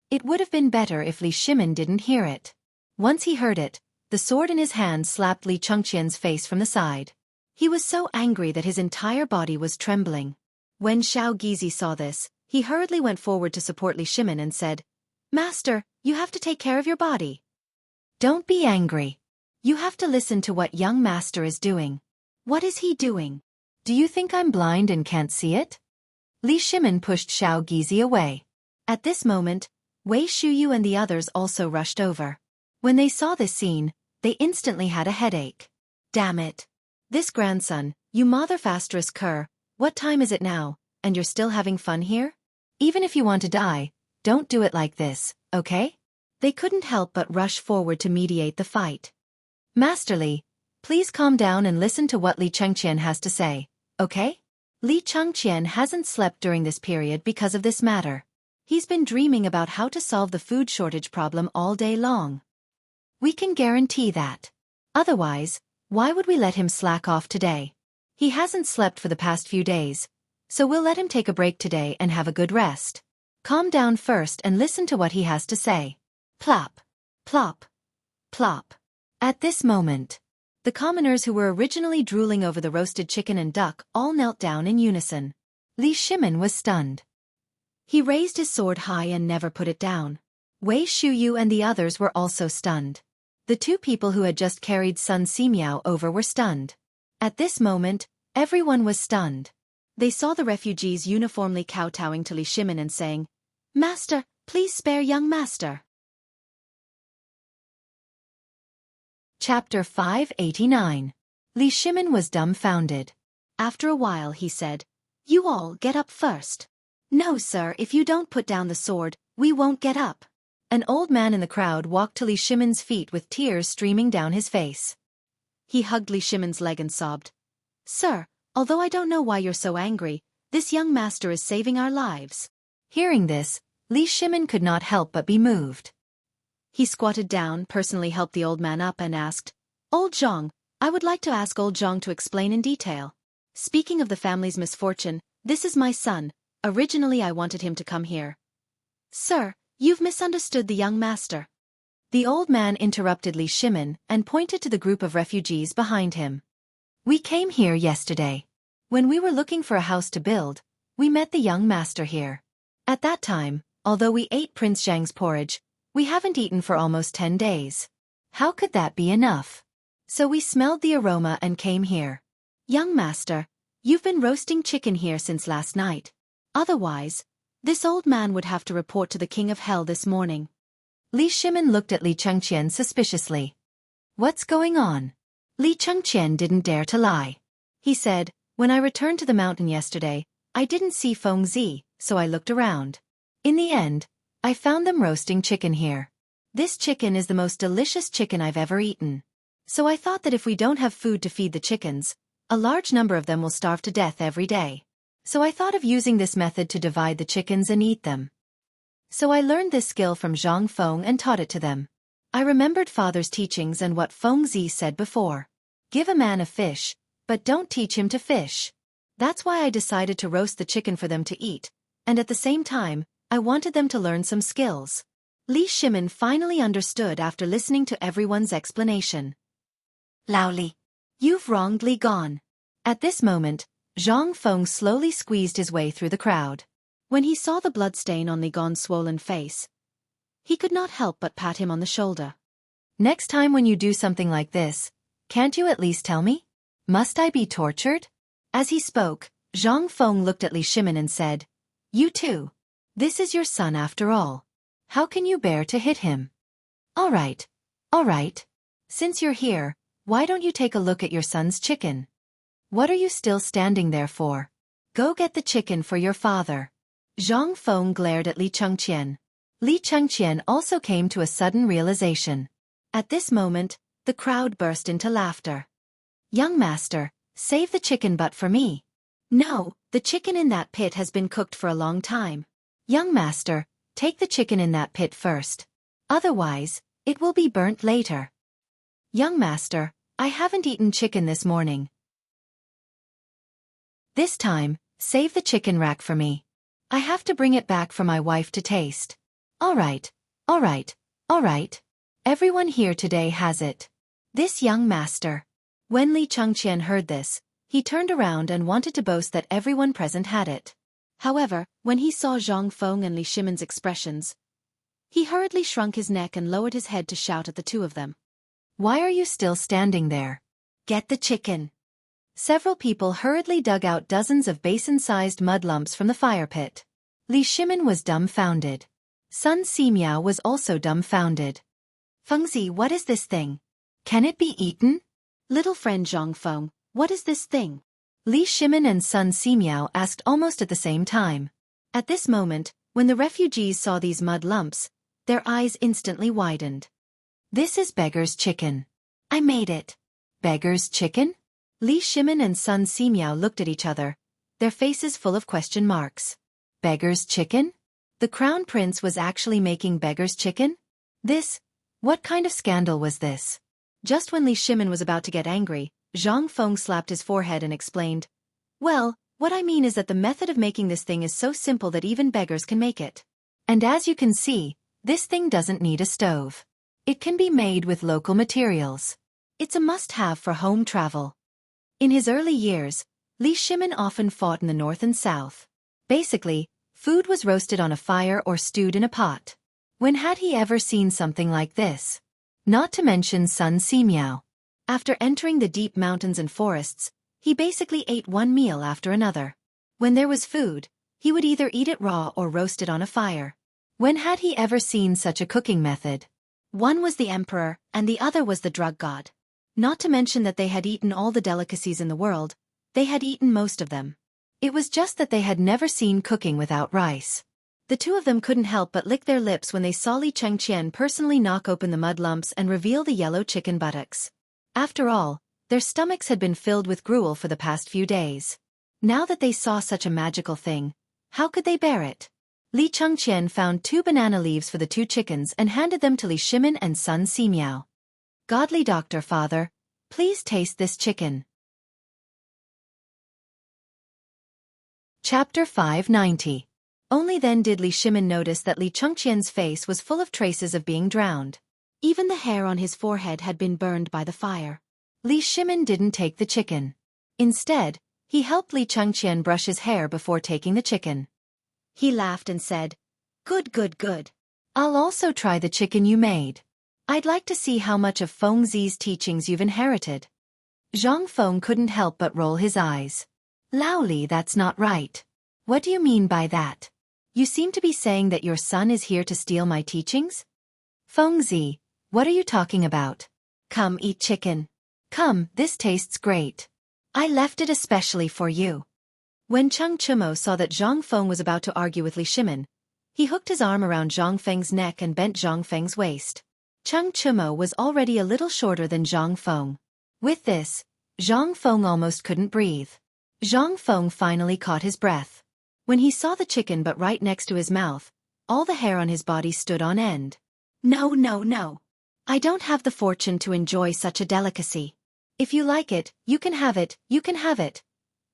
It would have been better if Li Shimin didn't hear it. Once he heard it, the sword in his hand slapped Li Chengqian's face from the side. He was so angry that his entire body was trembling. When Xiao Gizi saw this, he hurriedly went forward to support Li Shimin and said, "Master, you have to take care of your body. Don't be angry. You have to listen to what young master is doing." What is he doing? Do you think I'm blind and can't see it? Li Shimin pushed Xiao Gizi away. At this moment, Wei Shuyu and the others also rushed over. When they saw this scene, they instantly had a headache. Damn it. This grandson, you motherfastrous cur, what time is it now, and you're still having fun here? Even if you want to die, don't do it like this, okay? They couldn't help but rush forward to mediate the fight. Master Li, please calm down and listen to what Li Chengqian has to say, okay? Li Chengqian hasn't slept during this period because of this matter. He's been dreaming about how to solve the food shortage problem all day long. We can guarantee that. Otherwise, why would we let him slack off today? He hasn't slept for the past few days, so we'll let him take a break today and have a good rest. Calm down first and listen to what he has to say. Plop, plop, plop. At this moment, the commoners who were originally drooling over the roasted chicken and duck all knelt down in unison. Li Shimin was stunned. He raised his sword high and never put it down. Wei Shuyu and the others were also stunned. The two people who had just carried Sun Simiao over were stunned. At this moment, everyone was stunned. They saw the refugees uniformly kowtowing to Li Shimin and saying, "Master, please spare young master." Chapter 589. Li Shimin was dumbfounded. After a while he said, "You all get up first." "No sir, if you don't put down the sword, we won't get up." An old man in the crowd walked to Li Shimin's feet with tears streaming down his face. He hugged Li Shimin's leg and sobbed, "Sir, although I don't know why you're so angry, this young master is saving our lives." Hearing this, Li Shimin could not help but be moved. He squatted down, personally helped the old man up and asked, "Old Zhang, I would like to ask old Zhang to explain in detail. Speaking of the family's misfortune, this is my son. Originally I wanted him to come here." "Sir, you've misunderstood the young master." The old man interrupted Li Shimin and pointed to the group of refugees behind him. "We came here yesterday. When we were looking for a house to build, we met the young master here. At that time, although we ate Prince Zhang's porridge, we haven't eaten for almost 10 days. How could that be enough? So we smelled the aroma and came here. Young master, you've been roasting chicken here since last night. Otherwise, this old man would have to report to the King of Hell this morning." Li Shimin looked at Li Chengqian suspiciously. "What's going on?" Li Chengqian didn't dare to lie. He said, "When I returned to the mountain yesterday, I didn't see Feng Zi, so I looked around. In the end, I found them roasting chicken here. This chicken is the most delicious chicken I've ever eaten. So I thought that if we don't have food to feed the chickens, a large number of them will starve to death every day. So I thought of using this method to divide the chickens and eat them. So I learned this skill from Zhang Feng and taught it to them. I remembered father's teachings and what Feng Zi said before. Give a man a fish, but don't teach him to fish. That's why I decided to roast the chicken for them to eat, and at the same time, I wanted them to learn some skills. Li Shimin finally understood after listening to everyone's explanation. Lao Li, you've wronged Li Gone. At this moment, Zhang Feng slowly squeezed his way through the crowd. When he saw the bloodstain on Li Gon's swollen face, he could not help but pat him on the shoulder. Next time when you do something like this, can't you at least tell me? Must I be tortured? As he spoke, Zhang Feng looked at Li Shimin and said, You too. This is your son after all. How can you bear to hit him? All right. Since you're here, why don't you take a look at your son's chicken? What are you still standing there for? Go get the chicken for your father. Zhang Feng glared at Li Chengqian. Li Chengqian also came to a sudden realization. At this moment, the crowd burst into laughter. Young master, save the chicken butt for me. No, the chicken in that pit has been cooked for a long time. Young master, take the chicken in that pit first. Otherwise, it will be burnt later. Young master, I haven't eaten chicken this morning. This time, save the chicken rack for me. I have to bring it back for my wife to taste. All right. Everyone here today has it. This young master. When Li Chengqian heard this, he turned around and wanted to boast that everyone present had it. However, when he saw Zhang Feng and Li Shimin's expressions, he hurriedly shrunk his neck and lowered his head to shout at the two of them. Why are you still standing there? Get the chicken. Several people hurriedly dug out dozens of basin-sized mud lumps from the fire pit. Li Shimin was dumbfounded. Sun Simiao was also dumbfounded. Fengzi, what is this thing? Can it be eaten? Little friend Zhang Feng, what is this thing? Li Shimin and Sun Simiao asked almost at the same time. At this moment, when the refugees saw these mud lumps, their eyes instantly widened. This is beggar's chicken. I made it. Beggar's chicken? Li Shimin and Sun Simiao looked at each other, their faces full of question marks. Beggar's chicken? The crown prince was actually making beggar's chicken? What kind of scandal was this? Just when Li Shimin was about to get angry, Zhang Feng slapped his forehead and explained, Well, what I mean is that the method of making this thing is so simple that even beggars can make it. And as you can see, this thing doesn't need a stove. It can be made with local materials. It's a must-have for home travel. In his early years, Li Shimin often fought in the north and south. Basically, food was roasted on a fire or stewed in a pot. When had he ever seen something like this? Not to mention Sun Simiao. After entering the deep mountains and forests, he basically ate one meal after another. When there was food, he would either eat it raw or roast it on a fire. When had he ever seen such a cooking method? One was the emperor, and the other was the drug god. Not to mention that they had eaten all the delicacies in the world, they had eaten most of them. It was just that they had never seen cooking without rice. The two of them couldn't help but lick their lips when they saw Li Chengqian personally knock open the mud lumps and reveal the yellow chicken buttocks. After all, their stomachs had been filled with gruel for the past few days. Now that they saw such a magical thing, how could they bear it? Li Chengqian found 2 banana leaves for the 2 chickens and handed them to Li Shimin and Sun Simiao. Godly doctor father, please taste this chicken. Chapter 590. Only then did Li Shimin notice that Li Chengqian's face was full of traces of being drowned. Even the hair on his forehead had been burned by the fire. Li Shimin didn't take the chicken. Instead, he helped Li Chengqian brush his hair before taking the chicken. He laughed and said, Good. I'll also try the chicken you made. I'd like to see how much of Feng Zi's teachings you've inherited. Zhang Feng couldn't help but roll his eyes. Lao Li, that's not right. What do you mean by that? You seem to be saying that your son is here to steal my teachings? Feng Zi, what are you talking about? Come eat chicken. Come, this tastes great. I left it especially for you. When Cheng Chumo saw that Zhang Feng was about to argue with Li Shimin, he hooked his arm around Zhang Feng's neck and bent Zhang Feng's waist. Cheng Chumo was already a little shorter than Zhang Feng. With this, Zhang Feng almost couldn't breathe. Zhang Feng finally caught his breath. When he saw the chicken but right next to his mouth, all the hair on his body stood on end. No, no, no. I don't have the fortune to enjoy such a delicacy. If you like it, you can have it, you can have it.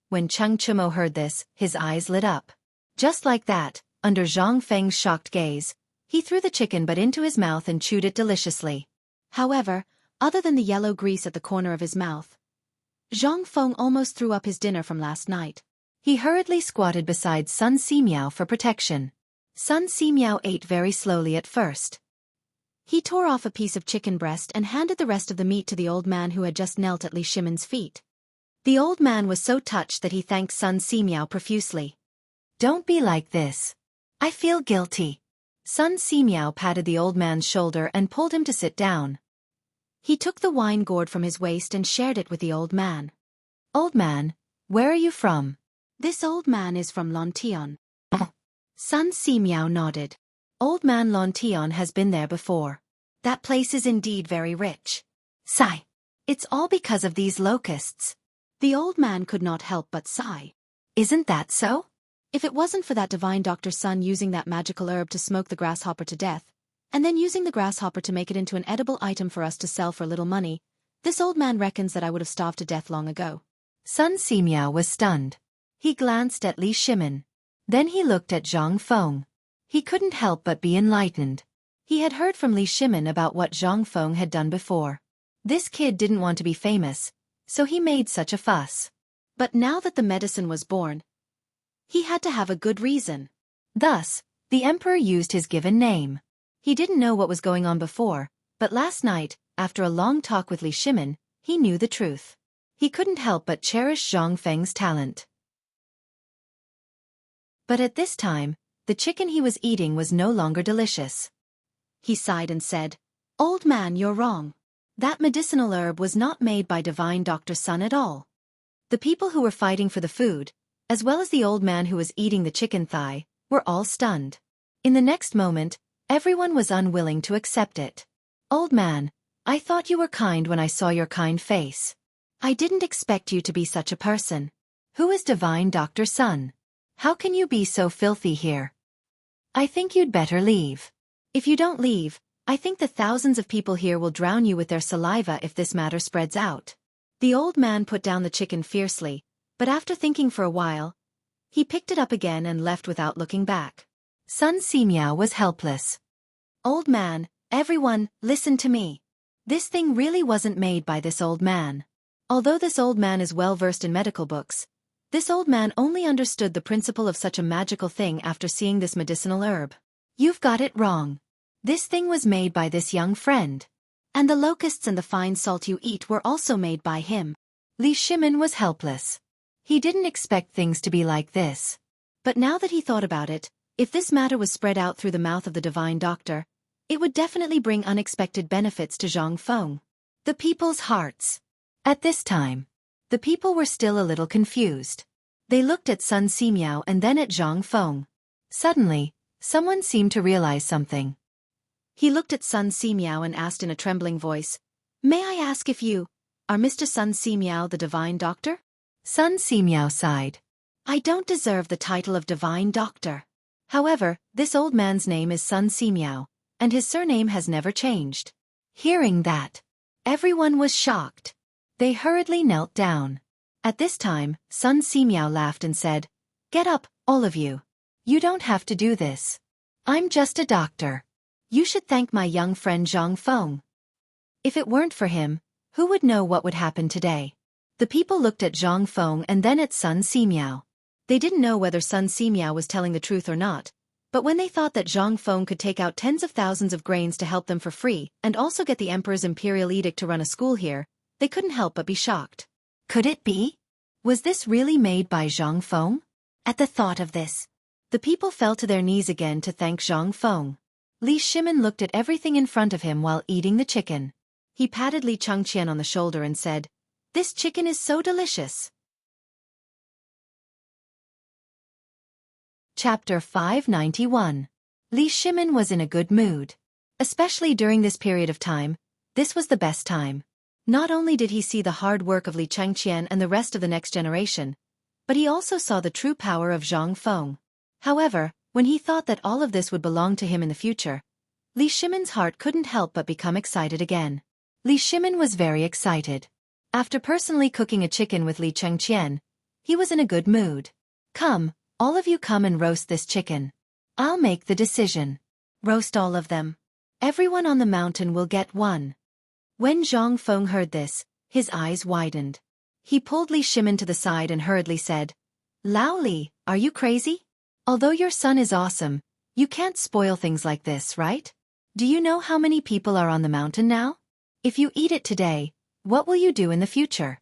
When Cheng Chumo heard this, his eyes lit up. Just like that, under Zhang Feng's shocked gaze, he threw the chicken butt into his mouth and chewed it deliciously. However, other than the yellow grease at the corner of his mouth, Zhang Feng almost threw up his dinner from last night. He hurriedly squatted beside Sun Simiao for protection. Sun Simiao ate very slowly at first. He tore off a piece of chicken breast and handed the rest of the meat to the old man who had just knelt at Li Shimen's feet. The old man was so touched that he thanked Sun Simiao profusely. Don't be like this. I feel guilty. Sun Simiao patted the old man's shoulder and pulled him to sit down. He took the wine gourd from his waist and shared it with the old man. Old man, where are you from? This old man is from Lontion. Sun Simiao nodded. Old man Lontion has been there before. That place is indeed very rich. Sigh. It's all because of these locusts. The old man could not help but sigh. Isn't that so? If it wasn't for that divine Dr. Sun using that magical herb to smoke the grasshopper to death, and then using the grasshopper to make it into an edible item for us to sell for little money, this old man reckons that I would have starved to death long ago. Sun Simiao was stunned. He glanced at Li Shimen. Then he looked at Zhang Feng. He couldn't help but be enlightened. He had heard from Li Shimen about what Zhang Feng had done before. This kid didn't want to be famous, so he made such a fuss. But now that the medicine was born, he had to have a good reason. Thus, the emperor used his given name. He didn't know what was going on before, but last night, after a long talk with Li Shimen, he knew the truth. He couldn't help but cherish Zhang Feng's talent. But at this time, the chicken he was eating was no longer delicious. He sighed and said, Old man, you're wrong. That medicinal herb was not made by divine Dr. Sun at all. The people who were fighting for the food, as well as the old man who was eating the chicken thigh, were all stunned. In the next moment, everyone was unwilling to accept it. Old man, I thought you were kind when I saw your kind face. I didn't expect you to be such a person. Who is divine Dr. Sun? How can you be so filthy here? I think you'd better leave. If you don't leave, I think the thousands of people here will drown you with their saliva if this matter spreads out. The old man put down the chicken fiercely, but after thinking for a while, he picked it up again and left without looking back. Sun Simiao was helpless. Old man, everyone, listen to me. This thing really wasn't made by this old man. Although this old man is well versed in medical books, this old man only understood the principle of such a magical thing after seeing this medicinal herb. You've got it wrong. This thing was made by this young friend. And the locusts and the fine salt you eat were also made by him. Li Shimen was helpless. He didn't expect things to be like this. But now that he thought about it, if this matter was spread out through the mouth of the divine doctor, it would definitely bring unexpected benefits to Zhang Feng. The people's hearts. At this time, the people were still a little confused. They looked at Sun Simiao and then at Zhang Feng. Suddenly, someone seemed to realize something. He looked at Sun Simiao and asked in a trembling voice, May I ask if you are Mr. Sun Simiao, the divine doctor? Sun Simiao sighed. I don't deserve the title of divine doctor. However, this old man's name is Sun Simiao, and his surname has never changed. Hearing that, everyone was shocked. They hurriedly knelt down. At this time, Sun Simiao laughed and said, Get up, all of you. You don't have to do this. I'm just a doctor. You should thank my young friend Zhang Feng. If it weren't for him, who would know what would happen today? The people looked at Zhang Feng and then at Sun Simiao. They didn't know whether Sun Simiao was telling the truth or not, but when they thought that Zhang Feng could take out tens of thousands of grains to help them for free and also get the emperor's imperial edict to run a school here, they couldn't help but be shocked. Could it be? Was this really made by Zhang Feng? At the thought of this, the people fell to their knees again to thank Zhang Feng. Li Shimen looked at everything in front of him while eating the chicken. He patted Li Chengqian on the shoulder and said, This chicken is so delicious. Chapter 591. Li Shimen was in a good mood. Especially during this period of time, this was the best time. Not only did he see the hard work of Li Chengqian and the rest of the next generation, but he also saw the true power of Zhang Feng. However, when he thought that all of this would belong to him in the future, Li Shimin's heart couldn't help but become excited again. Li Shimin was very excited. After personally cooking a chicken with Li Chengqian, he was in a good mood. Come, all of you come and roast this chicken. I'll make the decision. Roast all of them. Everyone on the mountain will get one. When Zhang Feng heard this, his eyes widened. He pulled Li Shimin to the side and hurriedly said, Lao Li, are you crazy? Although your son is awesome, you can't spoil things like this, right? Do you know how many people are on the mountain now? If you eat it today, what will you do in the future?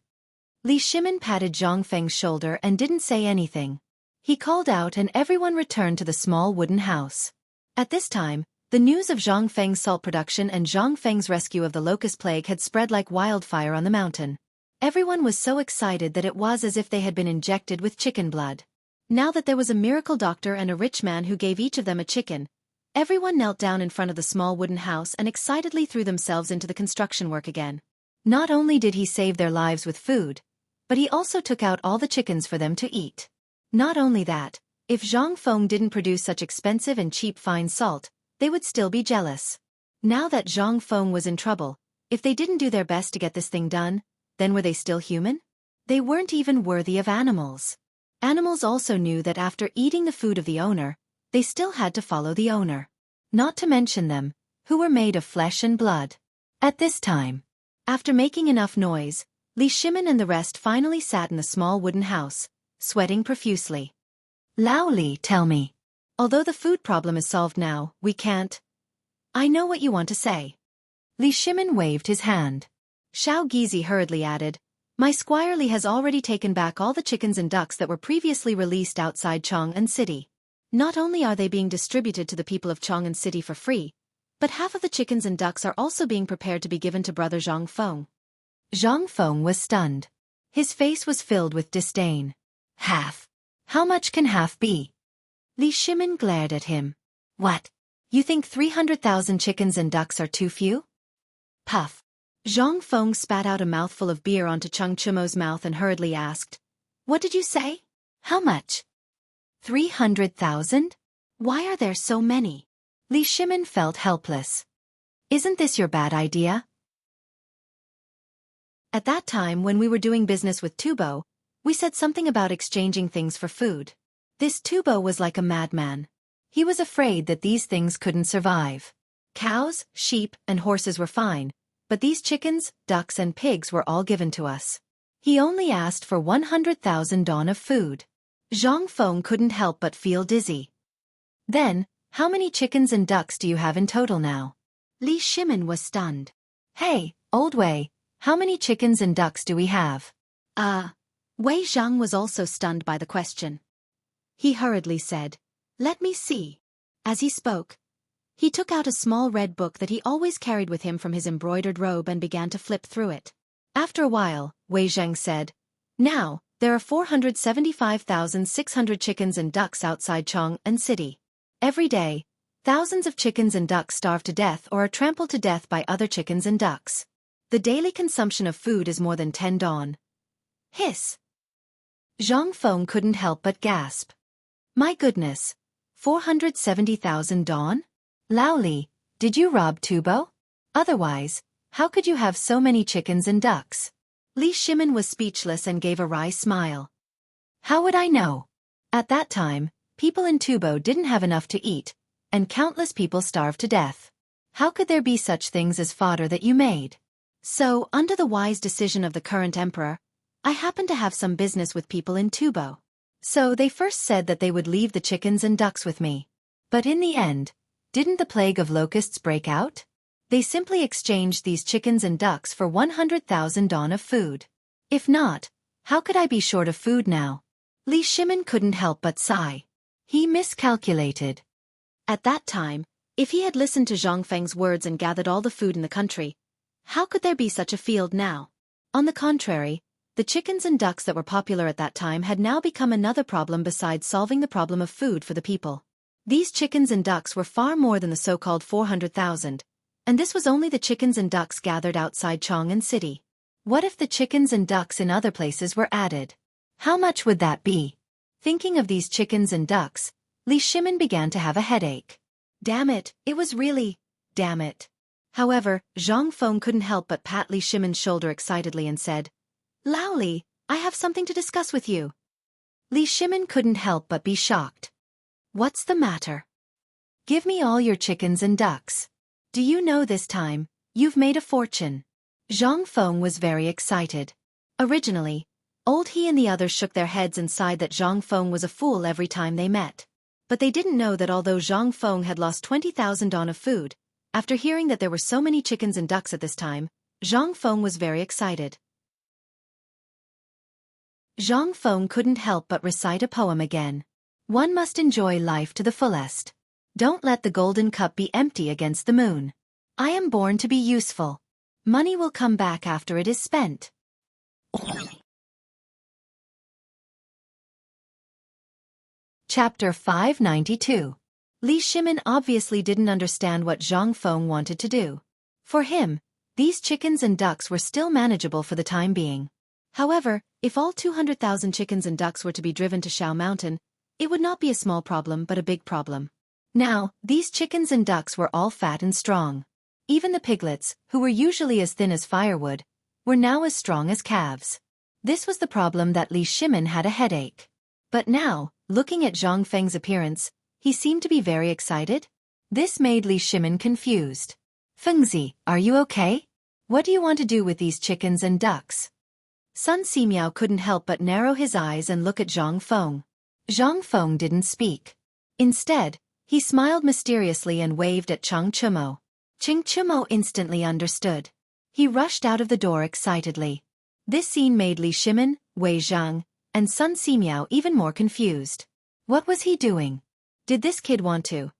Li Shimin patted Zhang Feng's shoulder and didn't say anything. He called out and everyone returned to the small wooden house. At this time, the news of Zhang Feng's salt production and Zhang Feng's rescue of the locust plague had spread like wildfire on the mountain. Everyone was so excited that it was as if they had been injected with chicken blood. Now that there was a miracle doctor and a rich man who gave each of them a chicken, everyone knelt down in front of the small wooden house and excitedly threw themselves into the construction work again. Not only did he save their lives with food, but he also took out all the chickens for them to eat. Not only that, if Zhang Feng didn't produce such expensive and cheap fine salt, they would still be jealous. Now that Zhang Feng was in trouble, if they didn't do their best to get this thing done, then were they still human? They weren't even worthy of animals. Animals also knew that after eating the food of the owner, they still had to follow the owner. Not to mention them, who were made of flesh and blood. At this time, after making enough noise, Li Shimin and the rest finally sat in the small wooden house, sweating profusely. Lao Li, tell me. Although the food problem is solved now, we can't. I know what you want to say. Li Shimin waved his hand. Xiao Gizi hurriedly added, My squire Li has already taken back all the chickens and ducks that were previously released outside Chang'an City. Not only are they being distributed to the people of Chang'an City for free, but half of the chickens and ducks are also being prepared to be given to brother Zhang Feng. Zhang Feng was stunned. His face was filled with disdain. Half? How much can half be? Li Shimin glared at him. What? You think 300,000 chickens and ducks are too few? Puff. Zhang Feng spat out a mouthful of beer onto Cheng Chumo's mouth and hurriedly asked, What did you say? How much? 300,000? Why are there so many? Li Shimin felt helpless. Isn't this your bad idea? At that time when we were doing business with Tubo, we said something about exchanging things for food. This Tubo was like a madman. He was afraid that these things couldn't survive. Cows, sheep, and horses were fine, but these chickens, ducks and pigs were all given to us. He only asked for 100,000 don of food. Zhang Feng couldn't help but feel dizzy. Then, how many chickens and ducks do you have in total now? Li Shimin was stunned. Hey, old Wei, how many chickens and ducks do we have? Wei Zhang was also stunned by the question. He hurriedly said, Let me see. As he spoke, he took out a small red book that he always carried with him from his embroidered robe and began to flip through it. After a while, Wei Zhang said, Now, there are 475,600 chickens and ducks outside Chang'an City. Every day, thousands of chickens and ducks starve to death or are trampled to death by other chickens and ducks. The daily consumption of food is more than 10 don. Hiss. Zhang Feng couldn't help but gasp. My goodness, 470,000 don? Lao Li, did you rob Tubo? Otherwise, how could you have so many chickens and ducks? Li Shimin was speechless and gave a wry smile. How would I know? At that time, people in Tubo didn't have enough to eat, and countless people starved to death. How could there be such things as fodder that you made? So, under the wise decision of the current emperor, I happened to have some business with people in Tubo. So they first said that they would leave the chickens and ducks with me. But in the end, didn't the plague of locusts break out? They simply exchanged these chickens and ducks for 100,000 don of food. If not, how could I be short of food now? Li Shimin couldn't help but sigh. He miscalculated. At that time, if he had listened to Zhang Feng's words and gathered all the food in the country, how could there be such a field now? On the contrary, the chickens and ducks that were popular at that time had now become another problem besides solving the problem of food for the people. These chickens and ducks were far more than the so-called 400,000, and this was only the chickens and ducks gathered outside Chang'an City. What if the chickens and ducks in other places were added? How much would that be? Thinking of these chickens and ducks, Li Shimin began to have a headache. Damn it, damn it. However, Zhang Feng couldn't help but pat Li Shimin's shoulder excitedly and said, Lao Li, I have something to discuss with you. Li Shimin couldn't help but be shocked. What's the matter? Give me all your chickens and ducks. Do you know this time, you've made a fortune? Zhang Feng was very excited. Originally, Old He and the others shook their heads and sighed that Zhang Feng was a fool every time they met. But they didn't know that although Zhang Feng had lost 20,000 on of food, after hearing that there were so many chickens and ducks at this time, Zhang Feng was very excited. Zhang Feng couldn't help but recite a poem again. One must enjoy life to the fullest. Don't let the golden cup be empty against the moon. I am born to be useful. Money will come back after it is spent. Chapter 592. Li Shimin obviously didn't understand what Zhang Feng wanted to do. For him, these chickens and ducks were still manageable for the time being. However, if all 200,000 chickens and ducks were to be driven to Shao Mountain, it would not be a small problem but a big problem. Now, these chickens and ducks were all fat and strong. Even the piglets, who were usually as thin as firewood, were now as strong as calves. This was the problem that Li Shimin had a headache. But now, looking at Zhang Feng's appearance, he seemed to be very excited. This made Li Shimin confused. Fengzi, are you okay? What do you want to do with these chickens and ducks? Sun Simiao couldn't help but narrow his eyes and look at Zhang Feng. Zhang Feng didn't speak. Instead, he smiled mysteriously and waved at Cheng Chumo. Cheng Chumo instantly understood. He rushed out of the door excitedly. This scene made Li Shimin, Wei Zhang, and Sun Simiao even more confused. What was he doing? Did this kid want to?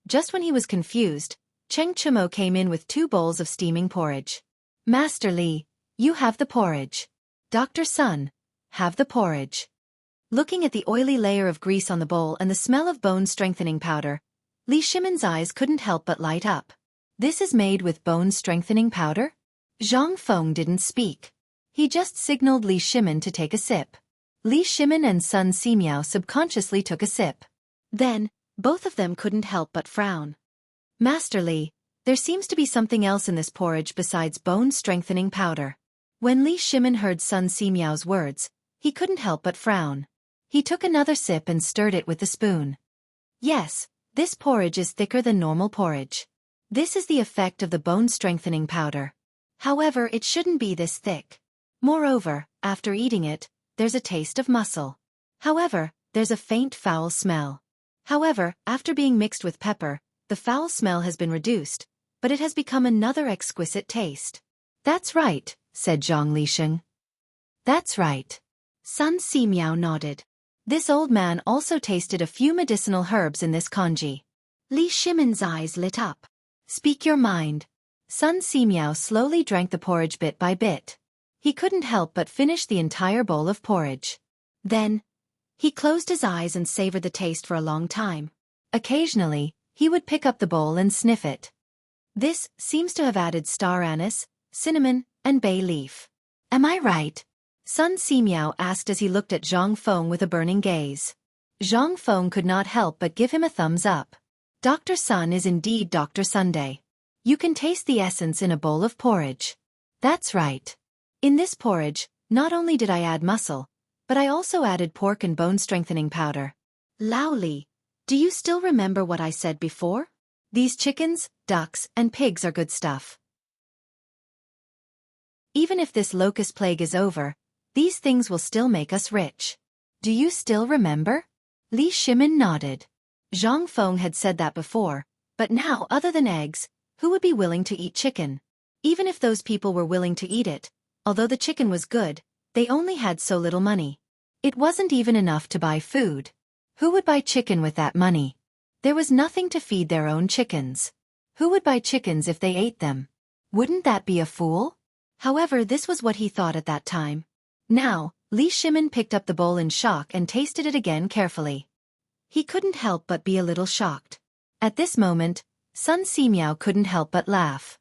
Just when he was confused, Cheng Chumo came in with 2 bowls of steaming porridge. Master Li, you have the porridge. Dr. Sun, have the porridge. Looking at the oily layer of grease on the bowl and the smell of bone-strengthening powder, Li Shimin's eyes couldn't help but light up. This is made with bone-strengthening powder? Zhang Feng didn't speak. He just signaled Li Shimin to take a sip. Li Shimin and Sun Simiao subconsciously took a sip. Then, both of them couldn't help but frown. Master Li, there seems to be something else in this porridge besides bone-strengthening powder. When Li Shimin heard Sun Simiao's words, he couldn't help but frown. He took another sip and stirred it with the spoon. Yes, this porridge is thicker than normal porridge. This is the effect of the bone-strengthening powder. However, it shouldn't be this thick. Moreover, after eating it, there's a taste of muscle. However, there's a faint foul smell. However, after being mixed with pepper, the foul smell has been reduced, but it has become another exquisite taste. That's right, said Zhang Lisheng. That's right. Sun Simiao nodded. This old man also tasted a few medicinal herbs in this congee. Li Shimin's eyes lit up. Speak your mind. Sun Simiao slowly drank the porridge bit by bit. He couldn't help but finish the entire bowl of porridge. Then, he closed his eyes and savored the taste for a long time. Occasionally, he would pick up the bowl and sniff it. This seems to have added star anise, cinnamon, and bay leaf. Am I right? Sun Simiao asked as he looked at Zhang Feng with a burning gaze. Zhang Feng could not help but give him a thumbs up. Dr. Sun is indeed Dr. Sunday. You can taste the essence in a bowl of porridge. That's right. In this porridge, not only did I add muscle, but I also added pork and bone-strengthening powder. Lao Li, do you still remember what I said before? These chickens, ducks, and pigs are good stuff. Even if this locust plague is over, these things will still make us rich. Do you still remember? Li Shimin nodded. Zhang Feng had said that before, but now other than eggs, who would be willing to eat chicken? Even if those people were willing to eat it, although the chicken was good, they only had so little money. It wasn't even enough to buy food. Who would buy chicken with that money? There was nothing to feed their own chickens. Who would buy chickens if they ate them? Wouldn't that be a fool? However, this was what he thought at that time. Now, Li Shimin picked up the bowl in shock and tasted it again carefully. He couldn't help but be a little shocked. At this moment, Sun Simiao couldn't help but laugh.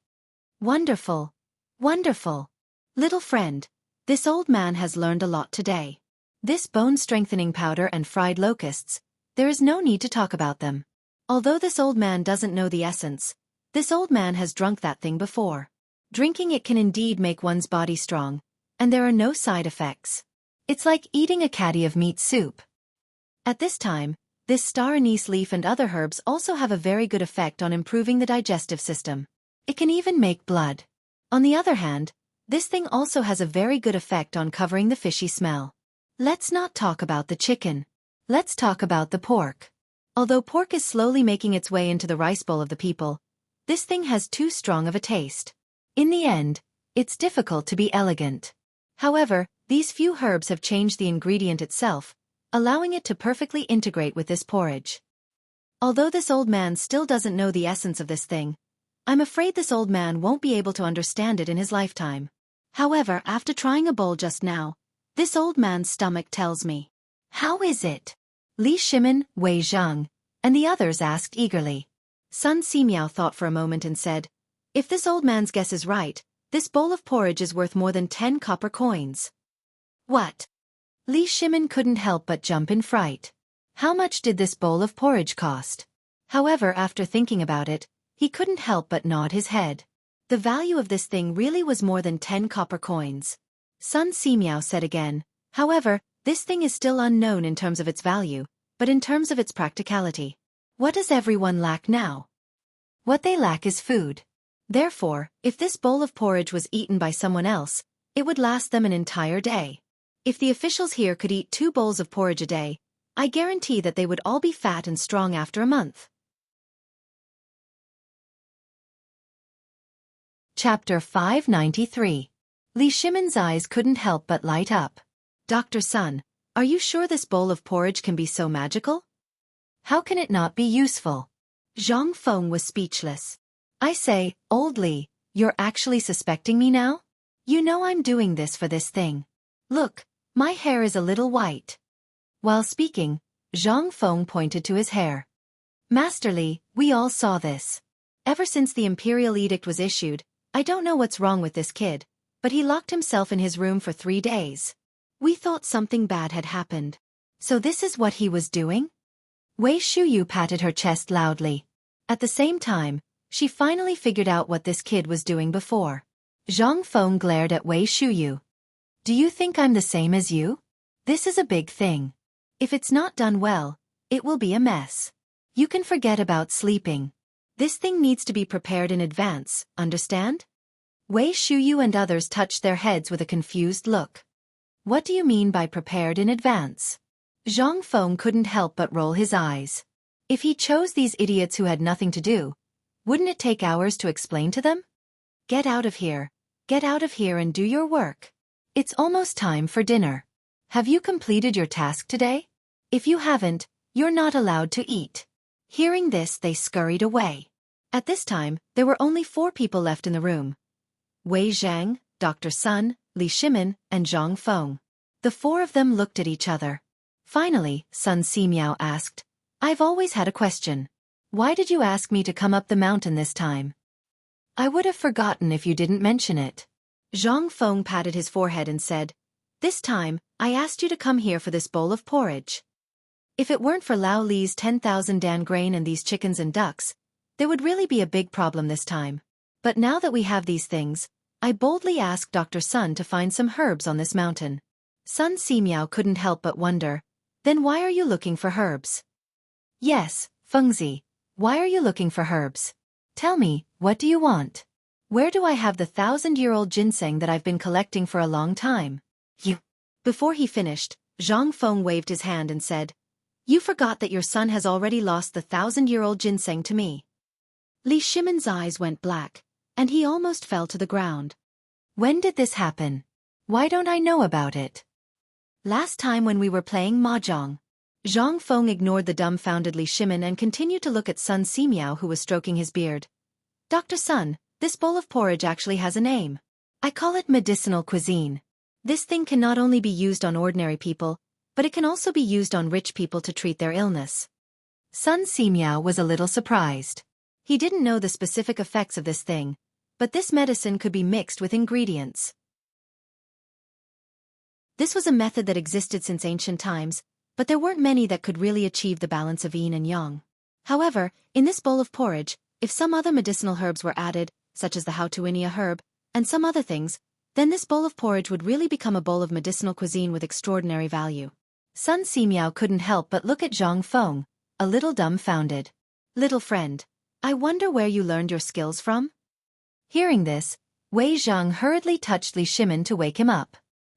Wonderful. Wonderful. Little friend, this old man has learned a lot today. This bone-strengthening powder and fried locusts, there is no need to talk about them. Although this old man doesn't know the essence, this old man has drunk that thing before. Drinking it can indeed make one's body strong, and there are no side effects. It's like eating a caddy of meat soup. At this time, this star anise leaf and other herbs also have a very good effect on improving the digestive system. It can even make blood. On the other hand, this thing also has a very good effect on covering the fishy smell. Let's not talk about the chicken. Let's talk about the pork. Although pork is slowly making its way into the rice bowl of the people, this thing has too strong of a taste. In the end, it's difficult to be elegant. However, these few herbs have changed the ingredient itself, allowing it to perfectly integrate with this porridge. Although this old man still doesn't know the essence of this thing, I'm afraid this old man won't be able to understand it in his lifetime. However, after trying a bowl just now, this old man's stomach tells me. How is it? Li Shimin, Wei Zhang, and the others asked eagerly. Sun Simiao thought for a moment and said, if this old man's guess is right, this bowl of porridge is worth more than 10 copper coins. What? Li Shimin couldn't help but jump in fright. How much did this bowl of porridge cost? However, after thinking about it, he couldn't help but nod his head. The value of this thing really was more than 10 copper coins. Sun Simiao said again, however, this thing is still unknown in terms of its value, but in terms of its practicality. What does everyone lack now? What they lack is food. Therefore, if this bowl of porridge was eaten by someone else, it would last them an entire day. If the officials here could eat 2 bowls of porridge a day, I guarantee that they would all be fat and strong after a month. Chapter 593. Li Shimin's eyes couldn't help but light up. Dr. Sun, are you sure this bowl of porridge can be so magical? How can it not be useful? Zhang Feng was speechless. I say, old Li, you're actually suspecting me now? You know I'm doing this for this thing. Look, my hair is a little white. While speaking, Zhang Feng pointed to his hair. Master Li, we all saw this. Ever since the imperial edict was issued, I don't know what's wrong with this kid, but he locked himself in his room for 3 days. We thought something bad had happened. So this is what he was doing? Wei Shuyu patted her chest loudly. At the same time, she finally figured out what this kid was doing before. Zhang Feng glared at Wei Shuyu. Do you think I'm the same as you? This is a big thing. If it's not done well, it will be a mess. You can forget about sleeping. This thing needs to be prepared in advance, understand? Wei Shuyu and others touched their heads with a confused look. What do you mean by prepared in advance? Zhang Feng couldn't help but roll his eyes. If he chose these idiots who had nothing to do, wouldn't it take hours to explain to them? Get out of here and do your work. It's almost time for dinner. Have you completed your task today? If you haven't, you're not allowed to eat. Hearing this, they scurried away. At this time, there were only 4 people left in the room. Wei Zhang, Dr. Sun, Li Shimin, and Zhang Feng. The 4 of them looked at each other. Finally, Sun Simiao asked, I've always had a question. Why did you ask me to come up the mountain this time? I would have forgotten if you didn't mention it. Zhang Feng patted his forehead and said, This time, I asked you to come here for this bowl of porridge. If it weren't for Lao Li's 10,000 dan grain and these chickens and ducks, there would really be a big problem this time. But now that we have these things, I boldly asked Dr. Sun to find some herbs on this mountain. Sun Simiao couldn't help but wonder, then why are you looking for herbs? Yes, Fengzi, why are you looking for herbs? Tell me, what do you want? Where do I have the 1,000-year-old ginseng that I've been collecting for a long time? You. Before he finished, Zhang Feng waved his hand and said, You forgot that your son has already lost the 1,000-year-old ginseng to me. Li Shimin's eyes went black, and he almost fell to the ground. When did this happen? Why don't I know about it? Last time when we were playing mahjong. Zhang Feng ignored the dumbfounded Li Shimin and continued to look at Sun Simiao, who was stroking his beard. Dr. Sun, this bowl of porridge actually has a name. I call it medicinal cuisine. This thing can not only be used on ordinary people, but it can also be used on rich people to treat their illness. Sun Simiao was a little surprised. He didn't know the specific effects of this thing, but this medicine could be mixed with ingredients. This was a method that existed since ancient times, but there weren't many that could really achieve the balance of yin and yang. However, in this bowl of porridge, if some other medicinal herbs were added, such as the Heartwarming herb, and some other things, then this bowl of porridge would really become a bowl of medicinal cuisine with extraordinary value. Sun Simiao couldn't help but look at Zhang Feng, a little dumbfounded. Little friend, I wonder where you learned your skills from? Hearing this, Wei Zhang hurriedly touched Li Shimin to wake him up.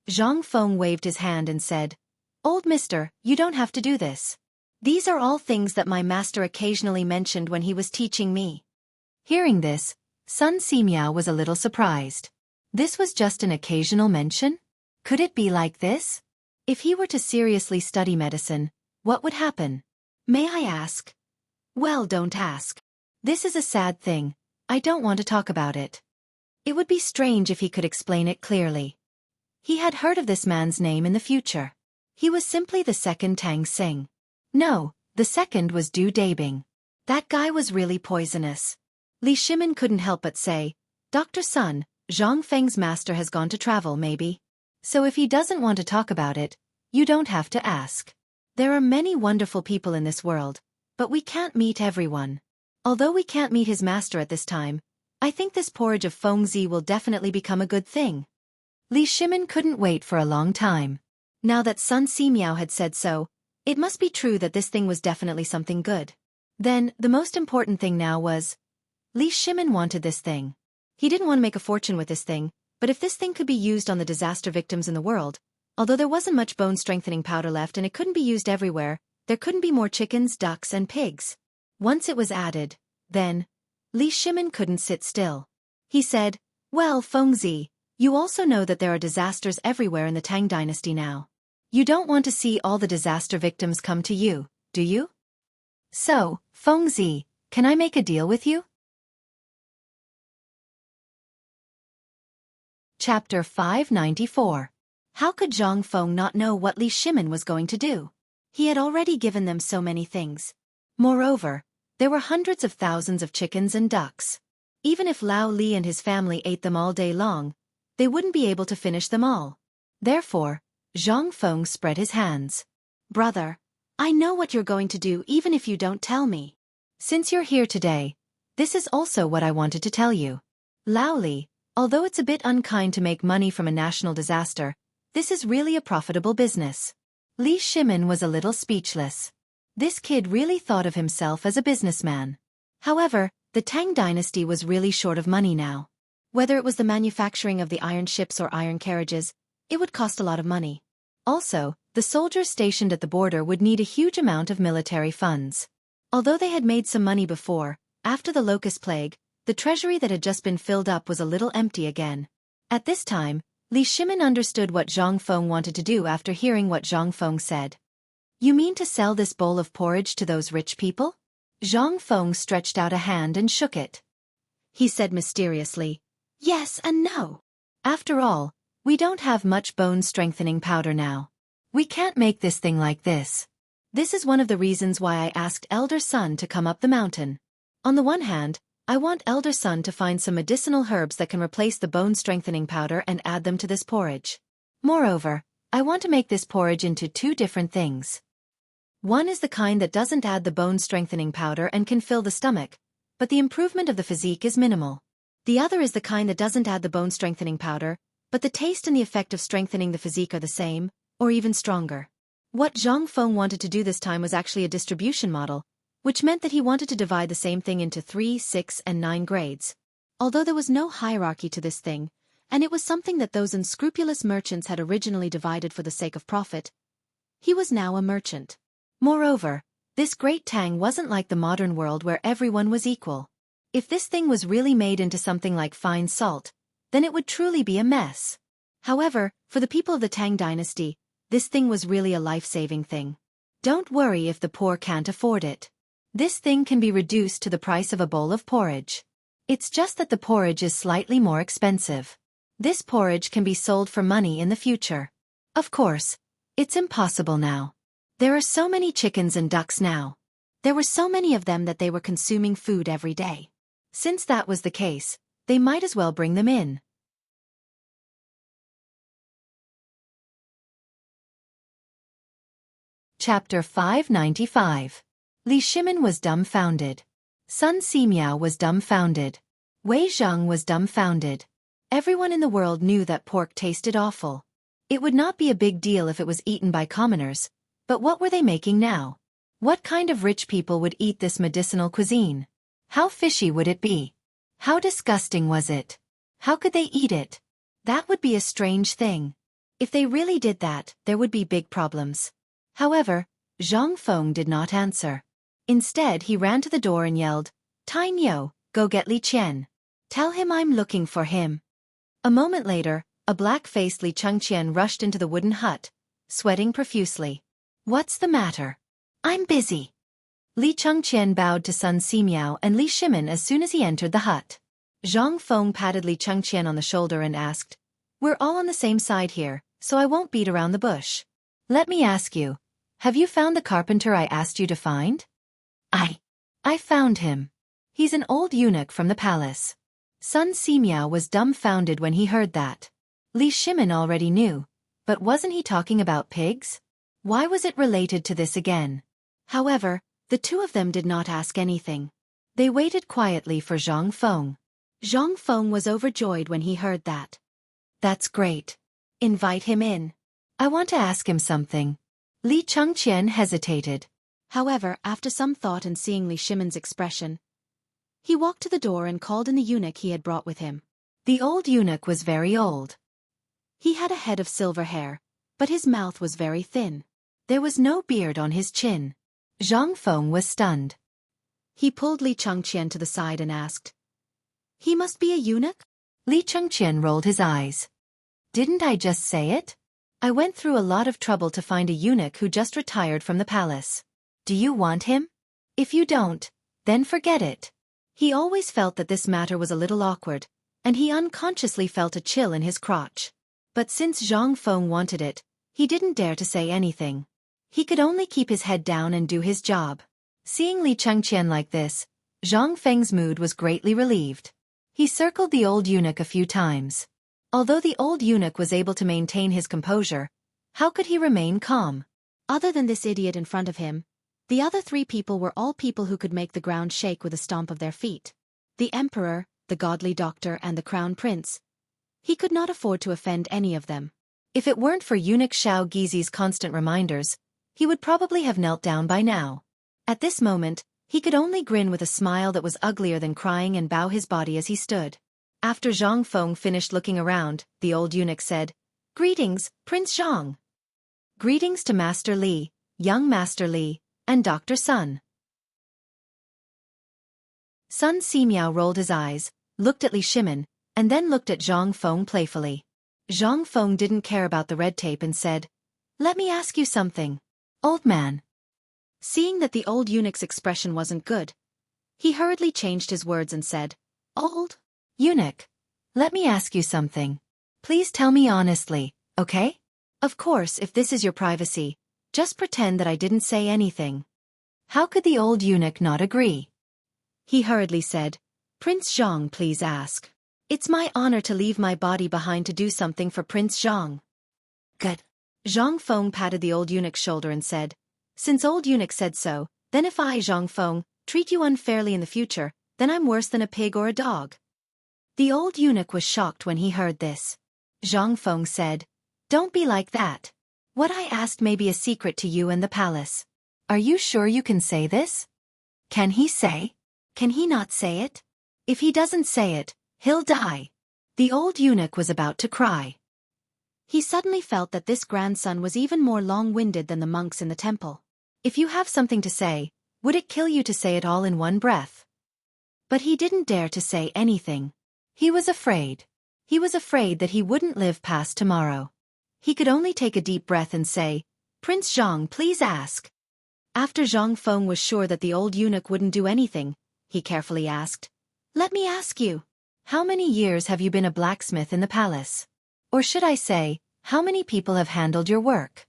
Zhang Feng waved his hand and said, "Old mister, you don't have to do this. These are all things that my master occasionally mentioned when he was teaching me." Hearing this, Sun Simiao was a little surprised. This was just an occasional mention? Could it be like this? If he were to seriously study medicine, what would happen? May I ask? Well, don't ask. This is a sad thing. I don't want to talk about it. It would be strange if he could explain it clearly. He had heard of this man's name in the future. He was simply the second Tang Xing. No, the second was Du Dabing. That guy was really poisonous. Li Shimin couldn't help but say, "Dr. Sun, Zhang Feng's master has gone to travel maybe. So if he doesn't want to talk about it, you don't have to ask. There are many wonderful people in this world, but we can't meet everyone. Although we can't meet his master at this time, I think this porridge of Feng Zi will definitely become a good thing." Li Shimin couldn't wait for a long time. Now that Sun Simiao had said so, it must be true that this thing was definitely something good. Then, the most important thing now was, Li Shimin wanted this thing. He didn't want to make a fortune with this thing, but if this thing could be used on the disaster victims in the world, although there wasn't much bone-strengthening powder left and it couldn't be used everywhere, there couldn't be more chickens, ducks, and pigs. Once it was added, then, Li Shimin couldn't sit still. He said, "Well, Feng Zi, you also know that there are disasters everywhere in the Tang dynasty now. You don't want to see all the disaster victims come to you, do you? So, Feng Zi, can I make a deal with you?" Chapter 594. How could Zhang Feng not know what Li Shimin was going to do? He had already given them so many things. Moreover, there were hundreds of thousands of chickens and ducks. Even if Lao Li and his family ate them all day long, they wouldn't be able to finish them all. Therefore, Zhang Feng spread his hands. "Brother, I know what you're going to do even if you don't tell me. Since you're here today, this is also what I wanted to tell you. Lao Li, although it's a bit unkind to make money from a national disaster, this is really a profitable business." Li Shimin was a little speechless. This kid really thought of himself as a businessman. However, the Tang dynasty was really short of money now. Whether it was the manufacturing of the iron ships or iron carriages, it would cost a lot of money. Also, the soldiers stationed at the border would need a huge amount of military funds. Although they had made some money before, after the locust plague, the treasury that had just been filled up was a little empty again. At this time, Li Shimin understood what Zhang Feng wanted to do after hearing what Zhang Feng said. "You mean to sell this bowl of porridge to those rich people?" Zhang Feng stretched out a hand and shook it. He said mysteriously, "Yes and no. After all, we don't have much bone-strengthening powder now. We can't make this thing like this. This is one of the reasons why I asked Elder Sun to come up the mountain. On the one hand, I want Elder Sun to find some medicinal herbs that can replace the bone-strengthening powder and add them to this porridge. Moreover, I want to make this porridge into two different things. One is the kind that doesn't add the bone-strengthening powder and can fill the stomach, but the improvement of the physique is minimal. The other is the kind that doesn't add the bone-strengthening powder, but the taste and the effect of strengthening the physique are the same, or even stronger." What Zhang Feng wanted to do this time was actually a distribution model, which meant that he wanted to divide the same thing into 3, 6, and 9 grades. Although there was no hierarchy to this thing, and it was something that those unscrupulous merchants had originally divided for the sake of profit, he was now a merchant. Moreover, this great Tang wasn't like the modern world where everyone was equal. If this thing was really made into something like fine salt, then it would truly be a mess. However, for the people of the Tang dynasty, this thing was really a life-saving thing. Don't worry if the poor can't afford it. This thing can be reduced to the price of a bowl of porridge. It's just that the porridge is slightly more expensive. This porridge can be sold for money in the future. Of course, it's impossible now. There are so many chickens and ducks now. There were so many of them that they were consuming food every day. Since that was the case, they might as well bring them in. Chapter 595. Li Shimin was dumbfounded. Sun Simiao was dumbfounded. Wei Zheng was dumbfounded. Everyone in the world knew that pork tasted awful. It would not be a big deal if it was eaten by commoners, but what were they making now? What kind of rich people would eat this medicinal cuisine? How fishy would it be? How disgusting was it? How could they eat it? That would be a strange thing. If they really did that, there would be big problems. However, Zhang Feng did not answer. Instead, he ran to the door and yelled, "Tai Niu, go get Li Qian. Tell him I'm looking for him." A moment later, a black-faced Li Chengqian rushed into the wooden hut, sweating profusely. "What's the matter?" "I'm busy." Li Chengqian bowed to Sun Simiao and Li Shimin as soon as he entered the hut. Zhang Feng patted Li Chengqian on the shoulder and asked, "We're all on the same side here, so I won't beat around the bush. Let me ask you, have you found the carpenter I asked you to find?" I found him. He's an old eunuch from the palace." Sun Simiao was dumbfounded when he heard that. Li Shimin already knew, but wasn't he talking about pigs? Why was it related to this again? However, the two of them did not ask anything. They waited quietly for Zhang Feng. Zhang Feng was overjoyed when he heard that. "That's great. Invite him in. I want to ask him something." Li Chengqian hesitated. However, after some thought and seeing Li Shimin's expression, he walked to the door and called in the eunuch he had brought with him. The old eunuch was very old. He had a head of silver hair, but his mouth was very thin. There was no beard on his chin. Zhang Feng was stunned. He pulled Li Chengqian to the side and asked, "He must be a eunuch?" Li Chengqian rolled his eyes. "Didn't I just say it? I went through a lot of trouble to find a eunuch who just retired from the palace. Do you want him? If you don't, then forget it." He always felt that this matter was a little awkward, and he unconsciously felt a chill in his crotch. But since Zhang Feng wanted it, he didn't dare to say anything. He could only keep his head down and do his job. Seeing Li Chengqian like this, Zhang Feng's mood was greatly relieved. He circled the old eunuch a few times. Although the old eunuch was able to maintain his composure, how could he remain calm? Other than this idiot in front of him, the other three people were all people who could make the ground shake with a stomp of their feet. The emperor, the godly doctor, and the crown prince. He could not afford to offend any of them. If it weren't for eunuch Shao Gizi's constant reminders, he would probably have knelt down by now. At this moment, he could only grin with a smile that was uglier than crying and bow his body as he stood. After Zhang Feng finished looking around, the old eunuch said, "Greetings, Prince Zhang. Greetings to Master Li, young Master Li, and Dr. Sun." Sun Simiao rolled his eyes, looked at Li Shimin, and then looked at Zhang Feng playfully. Zhang Feng didn't care about the red tape and said, "Let me ask you something, old man." Seeing that the old eunuch's expression wasn't good, he hurriedly changed his words and said, "Old eunuch, let me ask you something. Please tell me honestly, okay? Of course, if this is your privacy, just pretend that I didn't say anything." How could the old eunuch not agree? He hurriedly said, "Prince Zhang, please ask. It's my honor to leave my body behind to do something for Prince Zhang." "Good." Zhang Feng patted the old eunuch's shoulder and said, "Since old eunuch said so, then if I, Zhang Feng, treat you unfairly in the future, then I'm worse than a pig or a dog." The old eunuch was shocked when he heard this. Zhang Feng said, "Don't be like that. What I asked may be a secret to you and the palace. Are you sure you can say this?" "Can he say? Can he not say it? If he doesn't say it, he'll die." The old eunuch was about to cry. He suddenly felt that this grandson was even more long-winded than the monks in the temple. If you have something to say, would it kill you to say it all in one breath? But he didn't dare to say anything. He was afraid. He was afraid that he wouldn't live past tomorrow. He could only take a deep breath and say, "Prince Zhang, please ask." After Zhang Feng was sure that the old eunuch wouldn't do anything, he carefully asked, "Let me ask you, how many years have you been a blacksmith in the palace? Or should I say, how many people have handled your work?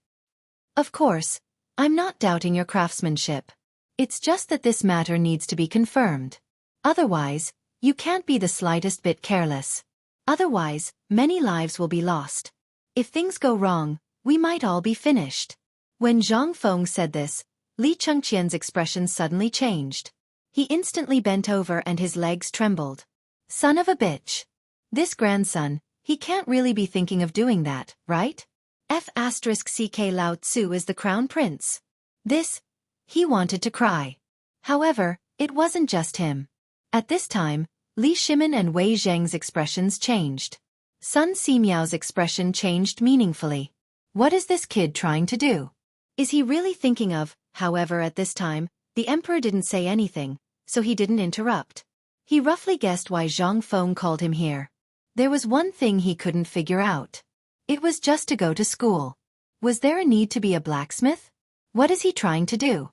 Of course, I'm not doubting your craftsmanship. It's just that this matter needs to be confirmed. Otherwise, you can't be the slightest bit careless. Otherwise, many lives will be lost. If things go wrong, we might all be finished. When Zhang Feng said this, Li Chengqian's expression suddenly changed. He instantly bent over and his legs trembled. Son of a bitch. This grandson, he can't really be thinking of doing that, right? F***ck Lao Tzu is the crown prince. He wanted to cry. However, it wasn't just him. At this time, Li Shimin and Wei Zheng's expressions changed. Sun Simiao's expression changed meaningfully. What is this kid trying to do? Is he really thinking of? However, at this time, the emperor didn't say anything, so he didn't interrupt. He roughly guessed why Zhang Feng called him here. There was one thing he couldn't figure out. It was just to go to school. Was there a need to be a blacksmith? What is he trying to do?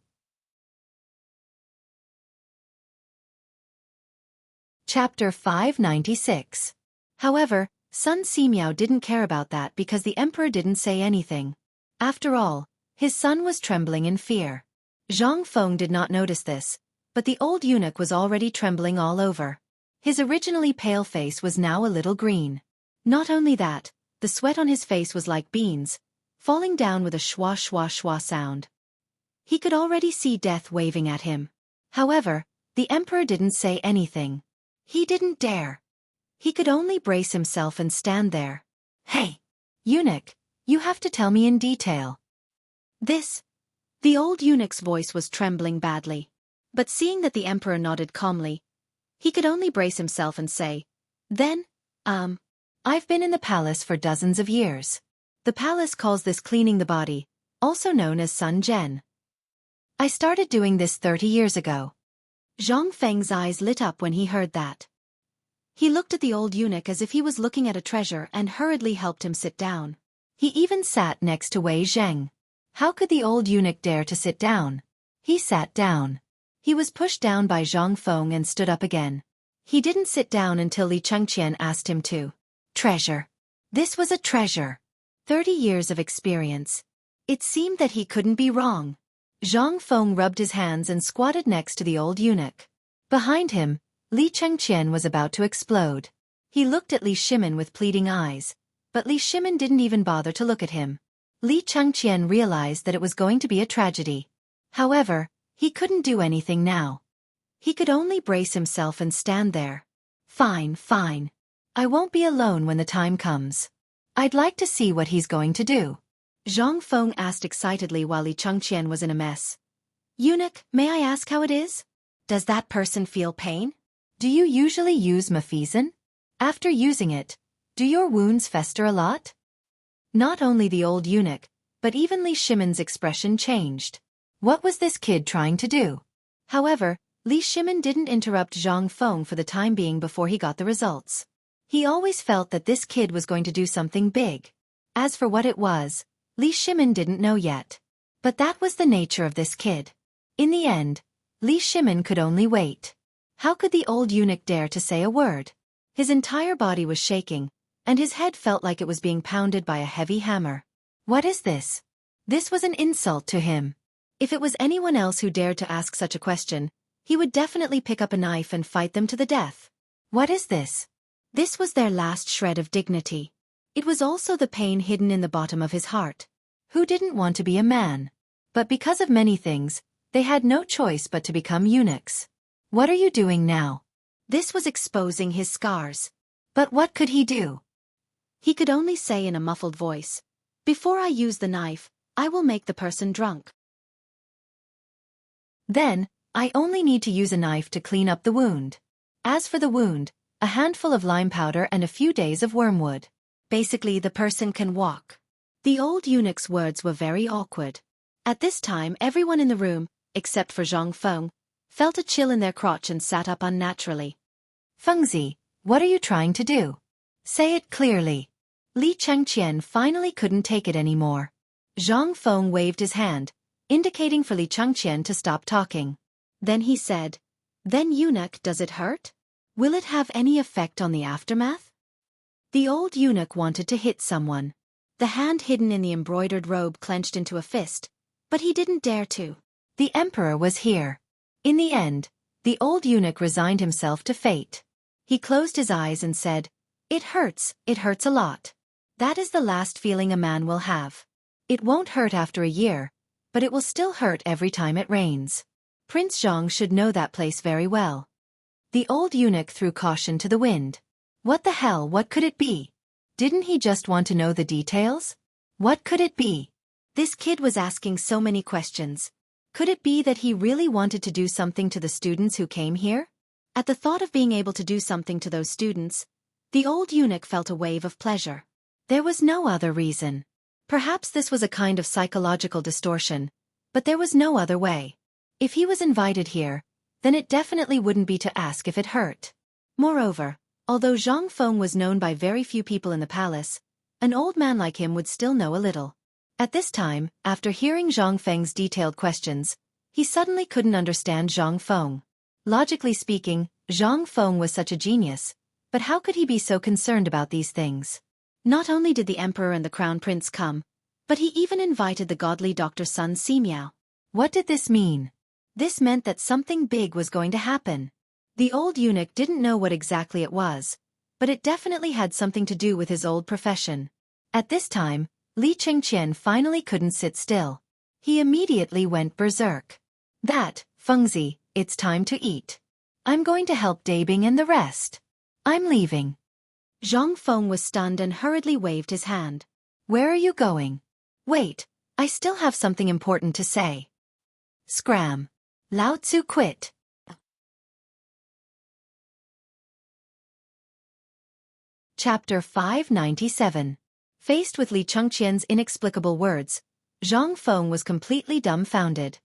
Chapter 596. However, Sun Simiao didn't care about that because the emperor didn't say anything. After all, his son was trembling in fear. Zhang Feng did not notice this, but the old eunuch was already trembling all over. His originally pale face was now a little green. Not only that, the sweat on his face was like beans, falling down with a schwa schwa schwa sound. He could already see death waving at him. However, the emperor didn't say anything. He didn't dare. He could only brace himself and stand there. Hey! Eunuch, you have to tell me in detail. The old eunuch's voice was trembling badly. But seeing that the emperor nodded calmly, he could only brace himself and say, I've been in the palace for dozens of years. The palace calls this cleaning the body, also known as Sun Zhen. I started doing this 30 years ago. Zhang Feng's eyes lit up when he heard that. He looked at the old eunuch as if he was looking at a treasure and hurriedly helped him sit down. He even sat next to Wei Zheng. How could the old eunuch dare to sit down? He sat down. He was pushed down by Zhang Feng and stood up again. He didn't sit down until Li Chengqian asked him to. Treasure. This was a treasure. 30 years of experience. It seemed that he couldn't be wrong. Zhang Feng rubbed his hands and squatted next to the old eunuch. Behind him, Li Chengqian was about to explode. He looked at Li Shimin with pleading eyes, but Li Shimin didn't even bother to look at him. Li Chengqian realized that it was going to be a tragedy. However, he couldn't do anything now. He could only brace himself and stand there. Fine. I won't be alone when the time comes. I'd like to see what he's going to do. Zhang Feng asked excitedly while Li Chengqian was in a mess. Eunuch, may I ask how it is? Does that person feel pain? Do you usually use mafesin? After using it, do your wounds fester a lot? Not only the old eunuch, but even Li Shimin's expression changed. What was this kid trying to do? However, Li Shimin didn't interrupt Zhang Feng for the time being before he got the results. He always felt that this kid was going to do something big. As for what it was, Li Shimin didn't know yet. But that was the nature of this kid. In the end, Li Shimin could only wait. How could the old eunuch dare to say a word? His entire body was shaking, and his head felt like it was being pounded by a heavy hammer. What is this? This was an insult to him. If it was anyone else who dared to ask such a question, he would definitely pick up a knife and fight them to the death. What is this? This was their last shred of dignity. It was also the pain hidden in the bottom of his heart. Who didn't want to be a man? But because of many things, they had no choice but to become eunuchs. What are you doing now? This was exposing his scars. But what could he do? He could only say in a muffled voice, "Before I use the knife, I will make the person drunk. Then, I only need to use a knife to clean up the wound. As for the wound, a handful of lime powder and a few days of wormwood. Basically, the person can walk." The old eunuch's words were very awkward. At this time, everyone in the room, except for Zhang Feng, felt a chill in their crotch and sat up unnaturally. Fengzi, what are you trying to do? Say it clearly. Li Chengqian finally couldn't take it anymore. Zhang Feng waved his hand, indicating for Li Chengqian to stop talking. Then he said, "Then eunuch, does it hurt? Will it have any effect on the aftermath?" The old eunuch wanted to hit someone. The hand hidden in the embroidered robe clenched into a fist, but he didn't dare to. The emperor was here. In the end, the old eunuch resigned himself to fate. He closed his eyes and said, it hurts a lot. That is the last feeling a man will have. It won't hurt after a year, but it will still hurt every time it rains. Prince Zhang should know that place very well. The old eunuch threw caution to the wind. What the hell, what could it be? Didn't he just want to know the details? What could it be? This kid was asking so many questions. Could it be that he really wanted to do something to the students who came here? At the thought of being able to do something to those students, the old eunuch felt a wave of pleasure. There was no other reason. Perhaps this was a kind of psychological distortion, but there was no other way. If he was invited here, then it definitely wouldn't be to ask if it hurt. Moreover, although Zhang Feng was known by very few people in the palace, an old man like him would still know a little. At this time, after hearing Zhang Feng's detailed questions, he suddenly couldn't understand Zhang Feng. Logically speaking, Zhang Feng was such a genius, but how could he be so concerned about these things? Not only did the emperor and the crown prince come, but he even invited the godly Dr. Sun Simiao. What did this mean? This meant that something big was going to happen. The old eunuch didn't know what exactly it was, but it definitely had something to do with his old profession. At this time, Li Chengqian finally couldn't sit still. He immediately went berserk. That, Fengzi, it's time to eat. I'm going to help Dabing and the rest. I'm leaving. Zhang Feng was stunned and hurriedly waved his hand. Where are you going? Wait, I still have something important to say. Scram. Lao Tzu quit. Chapter 597. Faced with Li Chengqian's inexplicable words, Zhang Feng was completely dumbfounded.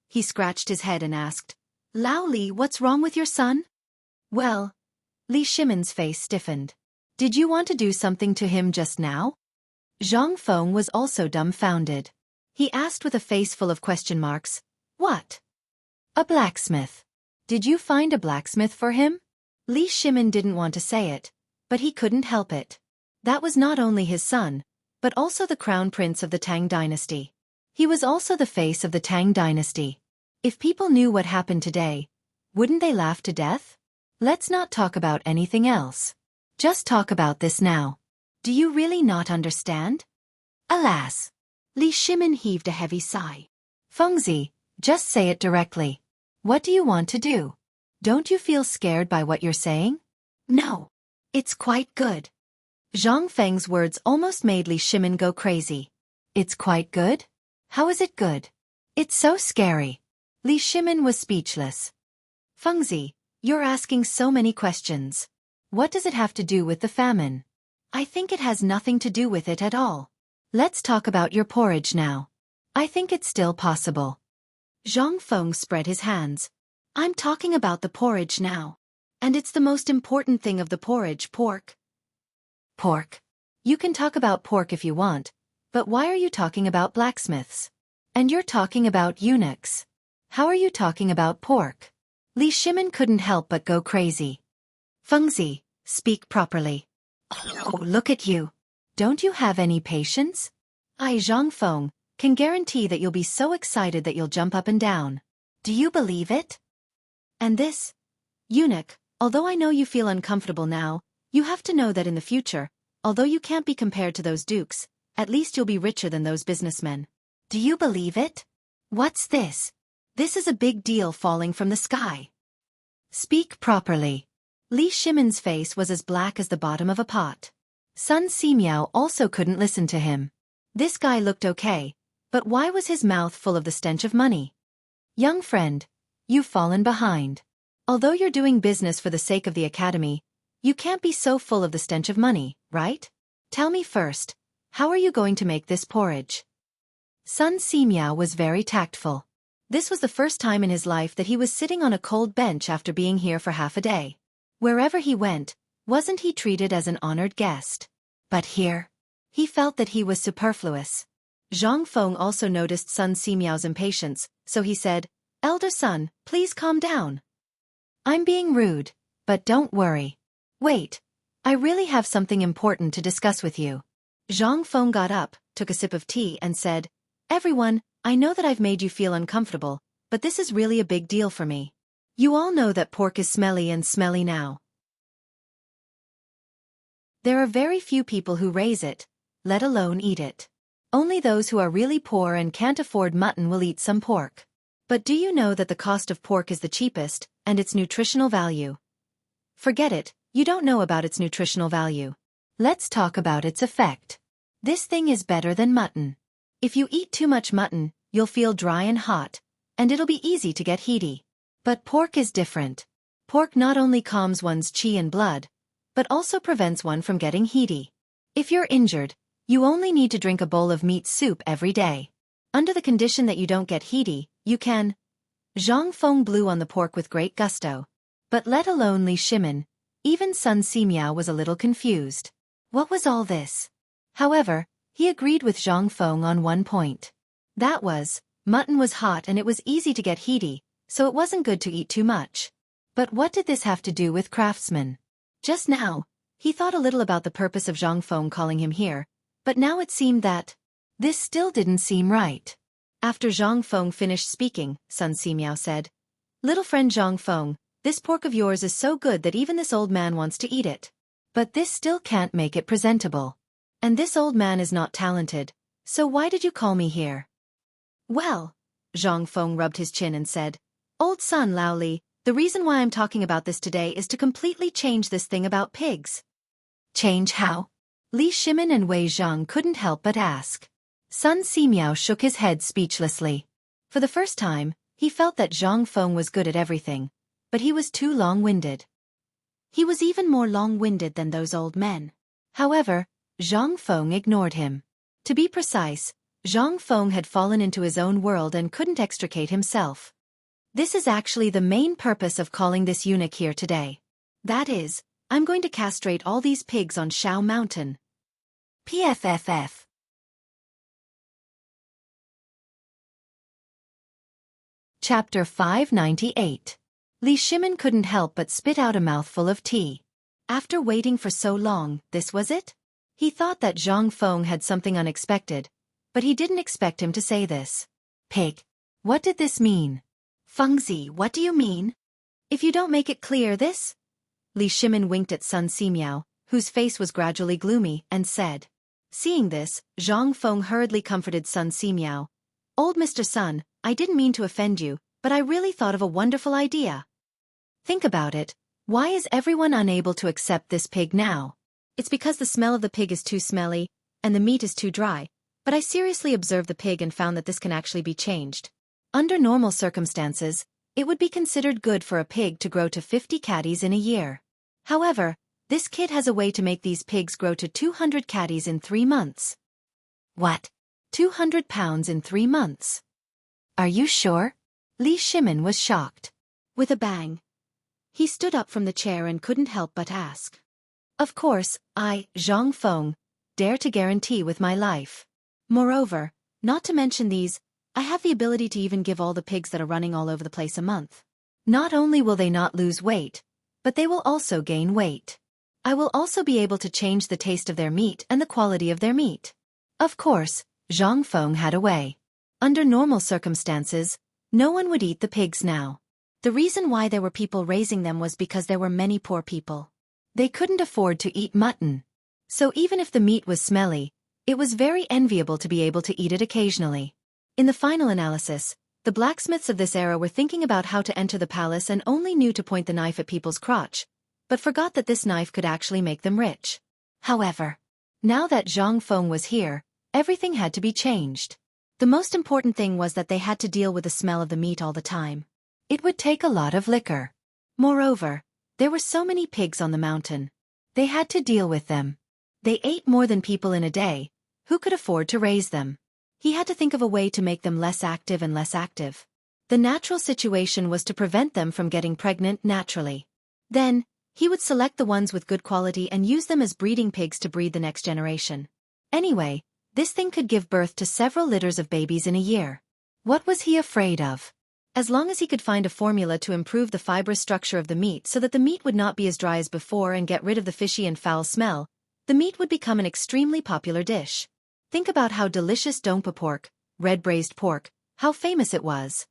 He scratched his head and asked, Lao Li, what's wrong with your son? Well, Li Shimon's face stiffened. Did you want to do something to him just now? Zhang Feng was also dumbfounded. He asked with a face full of question marks, What? A blacksmith. Did you find a blacksmith for him? Li Shimon didn't want to say it, but he couldn't help it. That was not only his son, but also the crown prince of the Tang dynasty. He was also the face of the Tang dynasty. If people knew what happened today, wouldn't they laugh to death? Let's not talk about anything else. Just talk about this now. Do you really not understand? Alas! Li Shimon heaved a heavy sigh. Fengzi, just say it directly. What do you want to do? Don't you feel scared by what you're saying? No. It's quite good. Zhang Feng's words almost made Li Shimon go crazy. It's quite good? How is it good? It's so scary. Li Shimon was speechless. Fengzi, you're asking so many questions. What does it have to do with the famine? I think it has nothing to do with it at all. Let's talk about your porridge now. I think it's still possible. Zhang Feng spread his hands. I'm talking about the porridge now. And it's the most important thing of the porridge, pork. Pork. You can talk about pork if you want, but why are you talking about blacksmiths? And you're talking about eunuchs. How are you talking about pork? Li Shimon couldn't help but go crazy. Fengzi, speak properly. Oh, look at you. Don't you have any patience? I, Zhang Feng, can guarantee that you'll be so excited that you'll jump up and down. Do you believe it? And this? Eunuch, although I know you feel uncomfortable now, you have to know that in the future, although you can't be compared to those dukes, at least you'll be richer than those businessmen. Do you believe it? What's this? This is a big deal falling from the sky. Speak properly. Li Shimon's face was as black as the bottom of a pot. Sun Simiao also couldn't listen to him. This guy looked okay, but why was his mouth full of the stench of money? Young friend, you've fallen behind. Although you're doing business for the sake of the academy, you can't be so full of the stench of money, right? Tell me first, how are you going to make this porridge? Sun Simiao was very tactful. This was the first time in his life that he was sitting on a cold bench after being here for half a day. Wherever he went, wasn't he treated as an honored guest? But here, he felt that he was superfluous. Zhang Feng also noticed Sun Simiao's impatience, so he said, Elder son, please calm down. I'm being rude, but don't worry. Wait, I really have something important to discuss with you. Zhang Feng got up, took a sip of tea and said, Everyone, I know that I've made you feel uncomfortable, but this is really a big deal for me. You all know that pork is smelly and smelly now. There are very few people who raise it, let alone eat it. Only those who are really poor and can't afford mutton will eat some pork. But do you know that the cost of pork is the cheapest, and its nutritional value? Forget it, you don't know about its nutritional value. Let's talk about its effect. This thing is better than mutton. If you eat too much mutton, you'll feel dry and hot, and it'll be easy to get heaty. But pork is different. Pork not only calms one's chi and blood, but also prevents one from getting heaty. If you're injured, you only need to drink a bowl of meat soup every day. Under the condition that you don't get heaty, you can. Zhang Feng blew on the pork with great gusto. But let alone Li Shimin, even Sun Simiao was a little confused. What was all this? However, he agreed with Zhang Feng on one point. That was, mutton was hot and it was easy to get heaty, so it wasn't good to eat too much. But what did this have to do with craftsmen? Just now, he thought a little about the purpose of Zhang Feng calling him here, but now it seemed that this still didn't seem right. After Zhang Feng finished speaking, Sun Simiao said, "Little friend Zhang Feng, this pork of yours is so good that even this old man wants to eat it. But this still can't make it presentable. And this old man is not talented, so why did you call me here?" "Well," Zhang Feng rubbed his chin and said, "Old son Lao Li, the reason why I'm talking about this today is to completely change this thing about pigs." "Change how?" Li Shimin and Wei Zhang couldn't help but ask. Sun Simiao shook his head speechlessly. For the first time, he felt that Zhang Feng was good at everything, but he was too long-winded. He was even more long-winded than those old men. However, Zhang Feng ignored him. To be precise, Zhang Feng had fallen into his own world and couldn't extricate himself. This is actually the main purpose of calling this eunuch here today. That is, I'm going to castrate all these pigs on Shao Mountain. PFFF. Chapter 598. Li Shimin couldn't help but spit out a mouthful of tea. After waiting for so long, this was it? He thought that Zhang Feng had something unexpected, but he didn't expect him to say this. Pig. What did this mean? Fengzi, what do you mean? If you don't make it clear this? Li Shimin winked at Sun Simiao, whose face was gradually gloomy, and said. Seeing this, Zhang Feng hurriedly comforted Sun Simiao. Old Mr. Sun, I didn't mean to offend you, but I really thought of a wonderful idea. Think about it. Why is everyone unable to accept this pig now? It's because the smell of the pig is too smelly, and the meat is too dry, but I seriously observed the pig and found that this can actually be changed. Under normal circumstances, it would be considered good for a pig to grow to 50 catties in a year. However, this kid has a way to make these pigs grow to 200 catties in 3 months. What? 200 pounds in 3 months? Are you sure? Li Shimin was shocked. With a bang, he stood up from the chair and couldn't help but ask. Of course, I, Zhang Feng, dare to guarantee with my life. Moreover, not to mention these, I have the ability to even give all the pigs that are running all over the place a month. Not only will they not lose weight, but they will also gain weight. I will also be able to change the taste of their meat and the quality of their meat. Of course, Zhang Feng had a way. Under normal circumstances, no one would eat the pigs now. The reason why there were people raising them was because there were many poor people. They couldn't afford to eat mutton. So even if the meat was smelly, it was very enviable to be able to eat it occasionally. In the final analysis, the blacksmiths of this era were thinking about how to enter the palace and only knew to point the knife at people's crotch, but forgot that this knife could actually make them rich. However, now that Zhang Feng was here, everything had to be changed. The most important thing was that they had to deal with the smell of the meat all the time. It would take a lot of liquor. Moreover, there were so many pigs on the mountain. They had to deal with them. They ate more than people in a day. Who could afford to raise them? He had to think of a way to make them less active and less active. The natural situation was to prevent them from getting pregnant naturally. Then, he would select the ones with good quality and use them as breeding pigs to breed the next generation. Anyway, this thing could give birth to several litters of babies in a year. What was he afraid of? As long as he could find a formula to improve the fibrous structure of the meat so that the meat would not be as dry as before and get rid of the fishy and foul smell, the meat would become an extremely popular dish. Think about how delicious Dongpa pork, red braised pork, how famous it was.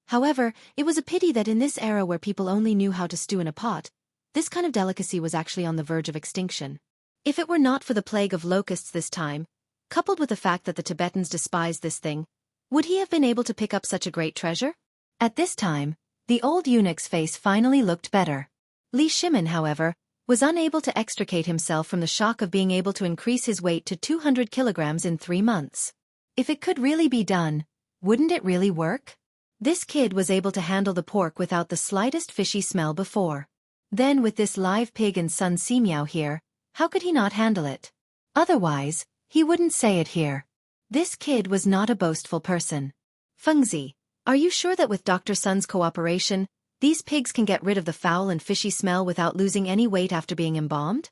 However, it was a pity that in this era where people only knew how to stew in a pot, this kind of delicacy was actually on the verge of extinction. If it were not for the plague of locusts this time, coupled with the fact that the Tibetans despised this thing, would he have been able to pick up such a great treasure? At this time, the old eunuch's face finally looked better. Li Shimin, however, was unable to extricate himself from the shock of being able to increase his weight to 200 kilograms in 3 months. If it could really be done, wouldn't it really work? This kid was able to handle the pork without the slightest fishy smell before. Then with this live pig and Sun Simiao here, how could he not handle it? Otherwise, he wouldn't say it here. This kid was not a boastful person. Fengzi, are you sure that with Dr. Sun's cooperation, these pigs can get rid of the foul and fishy smell without losing any weight after being embalmed?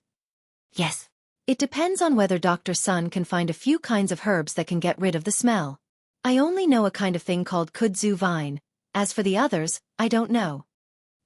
Yes. It depends on whether Dr. Sun can find a few kinds of herbs that can get rid of the smell. I only know a kind of thing called kudzu vine. As for the others, I don't know.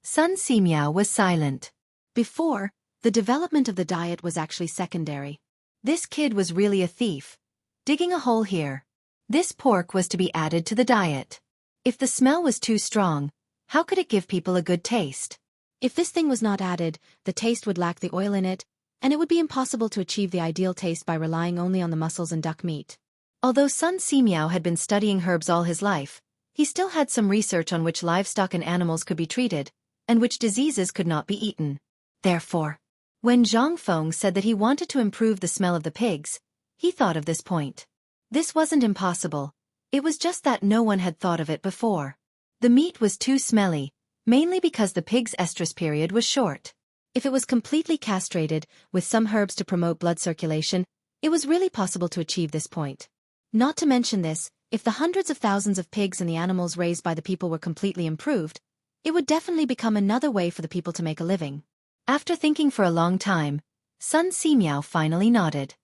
Sun Simiao was silent. Before, the development of the diet was actually secondary. This kid was really a thief. Digging a hole here. This pork was to be added to the diet. If the smell was too strong, how could it give people a good taste? If this thing was not added, the taste would lack the oil in it, and it would be impossible to achieve the ideal taste by relying only on the mussels and duck meat. Although Sun Simiao had been studying herbs all his life, he still had some research on which livestock and animals could be treated, and which diseases could not be eaten. Therefore, when Zhang Feng said that he wanted to improve the smell of the pigs, he thought of this point. This wasn't impossible. It was just that no one had thought of it before. The meat was too smelly, mainly because the pig's estrus period was short. If it was completely castrated, with some herbs to promote blood circulation, it was really possible to achieve this point. Not to mention this, if the hundreds of thousands of pigs and the animals raised by the people were completely improved, it would definitely become another way for the people to make a living. After thinking for a long time, Sun Simiao finally nodded.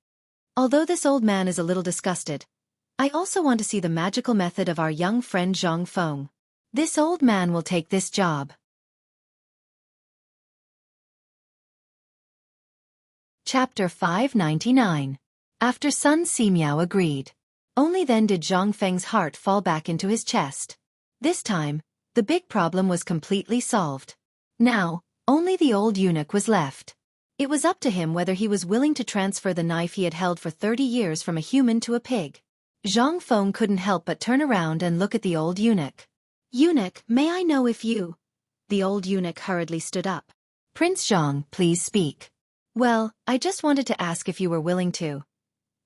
Although this old man is a little disgusted, I also want to see the magical method of our young friend Zhang Feng. This old man will take this job. Chapter 599. After Sun Simiao agreed. Only then did Zhang Feng's heart fall back into his chest. This time, the big problem was completely solved. Now, only the old eunuch was left. It was up to him whether he was willing to transfer the knife he had held for 30 years from a human to a pig. Zhang Feng couldn't help but turn around and look at the old eunuch. Eunuch, may I know if you... The old eunuch hurriedly stood up. Prince Zhang, please speak. Well, I just wanted to ask if you were willing to.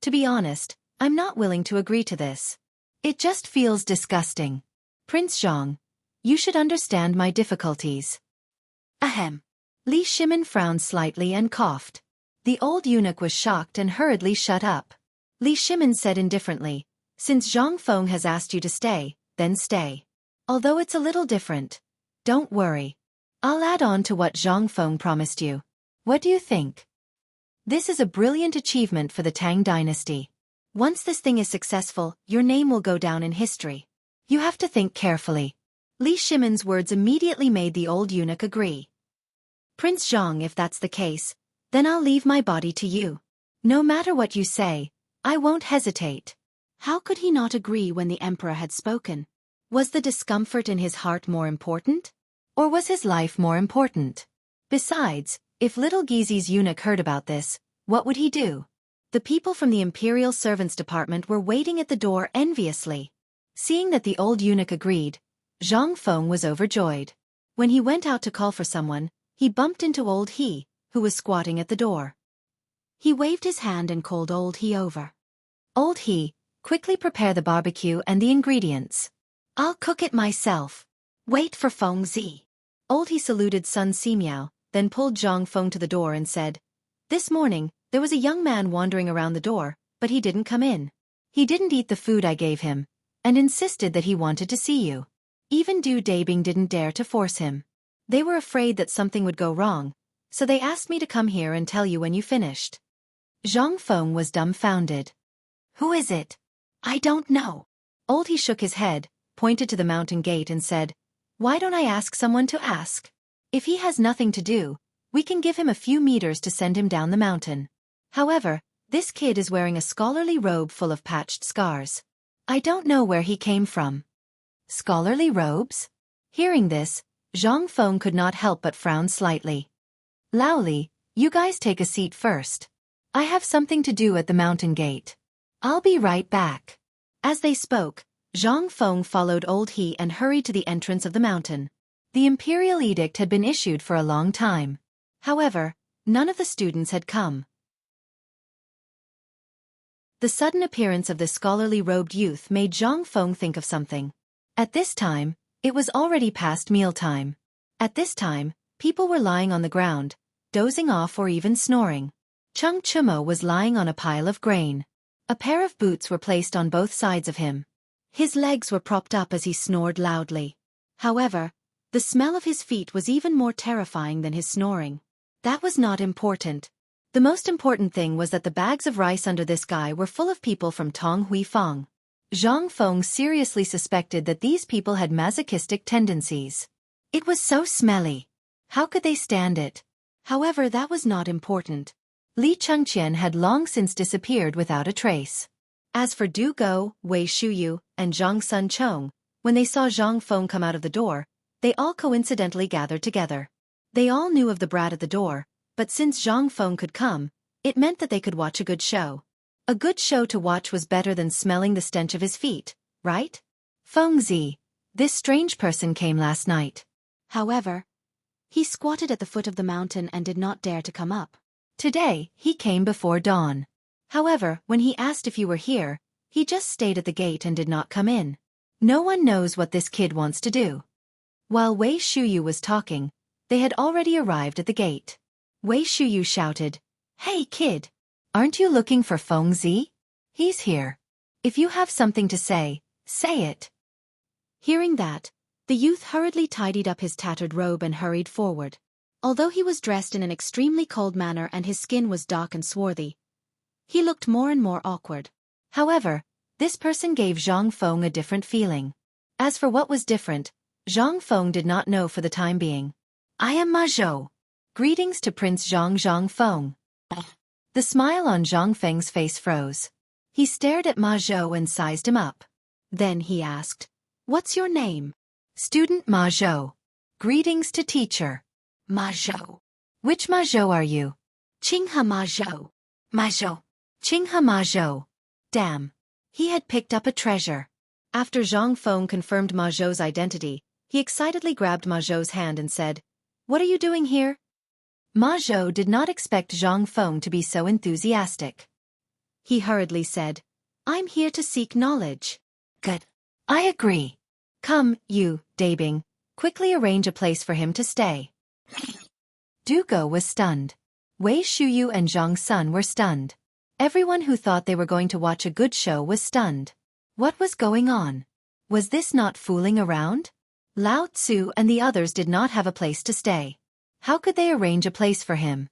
To be honest, I'm not willing to agree to this. It just feels disgusting. Prince Zhang, you should understand my difficulties. Ahem. Li Shimin frowned slightly and coughed. The old eunuch was shocked and hurriedly shut up. Li Shimin said indifferently, since Zhang Feng has asked you to stay, then stay. Although it's a little different. Don't worry. I'll add on to what Zhang Feng promised you. What do you think? This is a brilliant achievement for the Tang dynasty. Once this thing is successful, your name will go down in history. You have to think carefully. Li Shimin's words immediately made the old eunuch agree. Prince Zhang, if that's the case, then I'll leave my body to you. No matter what you say, I won't hesitate. How could he not agree when the emperor had spoken? Was the discomfort in his heart more important? Or was his life more important? Besides, if little Gizi's eunuch heard about this, what would he do? The people from the Imperial Servants Department were waiting at the door enviously. Seeing that the old eunuch agreed, Zhang Feng was overjoyed. When he went out to call for someone, he bumped into old He, who was squatting at the door. He waved his hand and called old He over. Old He, quickly prepare the barbecue and the ingredients. I'll cook it myself. Wait for Feng Zi. Old He saluted Sun Simiao, then pulled Zhang Feng to the door and said, This morning, there was a young man wandering around the door, but he didn't come in. He didn't eat the food I gave him, and insisted that he wanted to see you. Even Du Dabing didn't dare to force him. They were afraid that something would go wrong, so they asked me to come here and tell you when you finished. Zhang Feng was dumbfounded. Who is it? I don't know. Old He shook his head, pointed to the mountain gate and said, Why don't I ask someone to ask? If he has nothing to do, we can give him a few meters to send him down the mountain. However, this kid is wearing a scholarly robe full of patched scars. I don't know where he came from. Scholarly robes? Hearing this, Zhang Feng could not help but frown slightly. Laoli, you guys take a seat first. I have something to do at the mountain gate. I'll be right back. As they spoke, Zhang Feng followed Old He and hurried to the entrance of the mountain. The imperial edict had been issued for a long time. However, none of the students had come. The sudden appearance of the scholarly robed youth made Zhang Feng think of something. At this time, it was already past mealtime. At this time, people were lying on the ground, dozing off or even snoring. Chung Chumo was lying on a pile of grain. A pair of boots were placed on both sides of him. His legs were propped up as he snored loudly. However, the smell of his feet was even more terrifying than his snoring. That was not important. The most important thing was that the bags of rice under this guy were full of people from Tong Hui Fong. Zhang Feng seriously suspected that these people had masochistic tendencies. It was so smelly. How could they stand it? However, that was not important. Li Chengqian had long since disappeared without a trace. As for Du Go, Wei Shuyu, and Zhang Sun Chong, when they saw Zhang Feng come out of the door, they all coincidentally gathered together. They all knew of the brat at the door, but since Zhang Feng could come, it meant that they could watch a good show. A good show to watch was better than smelling the stench of his feet, right? Feng Zi, this strange person came last night. However, he squatted at the foot of the mountain and did not dare to come up. Today, he came before dawn. However, when he asked if you were here, he just stayed at the gate and did not come in. No one knows what this kid wants to do. While Wei Shuyu was talking, they had already arrived at the gate. Wei Shuyu shouted, "Hey kid! Aren't you looking for Feng Zi? He's here. If you have something to say, say it." Hearing that, the youth hurriedly tidied up his tattered robe and hurried forward. Although he was dressed in an extremely cold manner and his skin was dark and swarthy, he looked more and more awkward. However, this person gave Zhang Feng a different feeling. As for what was different, Zhang Feng did not know for the time being. "I am Ma Zhou. Greetings to Prince Zhang Feng." The smile on Zhang Feng's face froze. He stared at Ma Zhou and sized him up. Then he asked, "What's your name?" "Student Ma Zhou. Greetings to teacher." "Ma Zhou. Which Ma Zhou are you?" "Qinghe Ma Zhou. Ma Zhou. Qinghe Ma Zhou. Damn. He had picked up a treasure. After Zhang Feng confirmed Ma Zhou's identity, he excitedly grabbed Ma Zhou's hand and said, "What are you doing here?" Ma Zhou did not expect Zhang Feng to be so enthusiastic. He hurriedly said, "I'm here to seek knowledge." "Good. I agree. Come, you, Dabing, quickly arrange a place for him to stay." Du Go was stunned. Wei Shuyu and Zhang Sun were stunned. Everyone who thought they were going to watch a good show was stunned. What was going on? Was this not fooling around? Lao Tzu and the others did not have a place to stay. How could they arrange a place for him?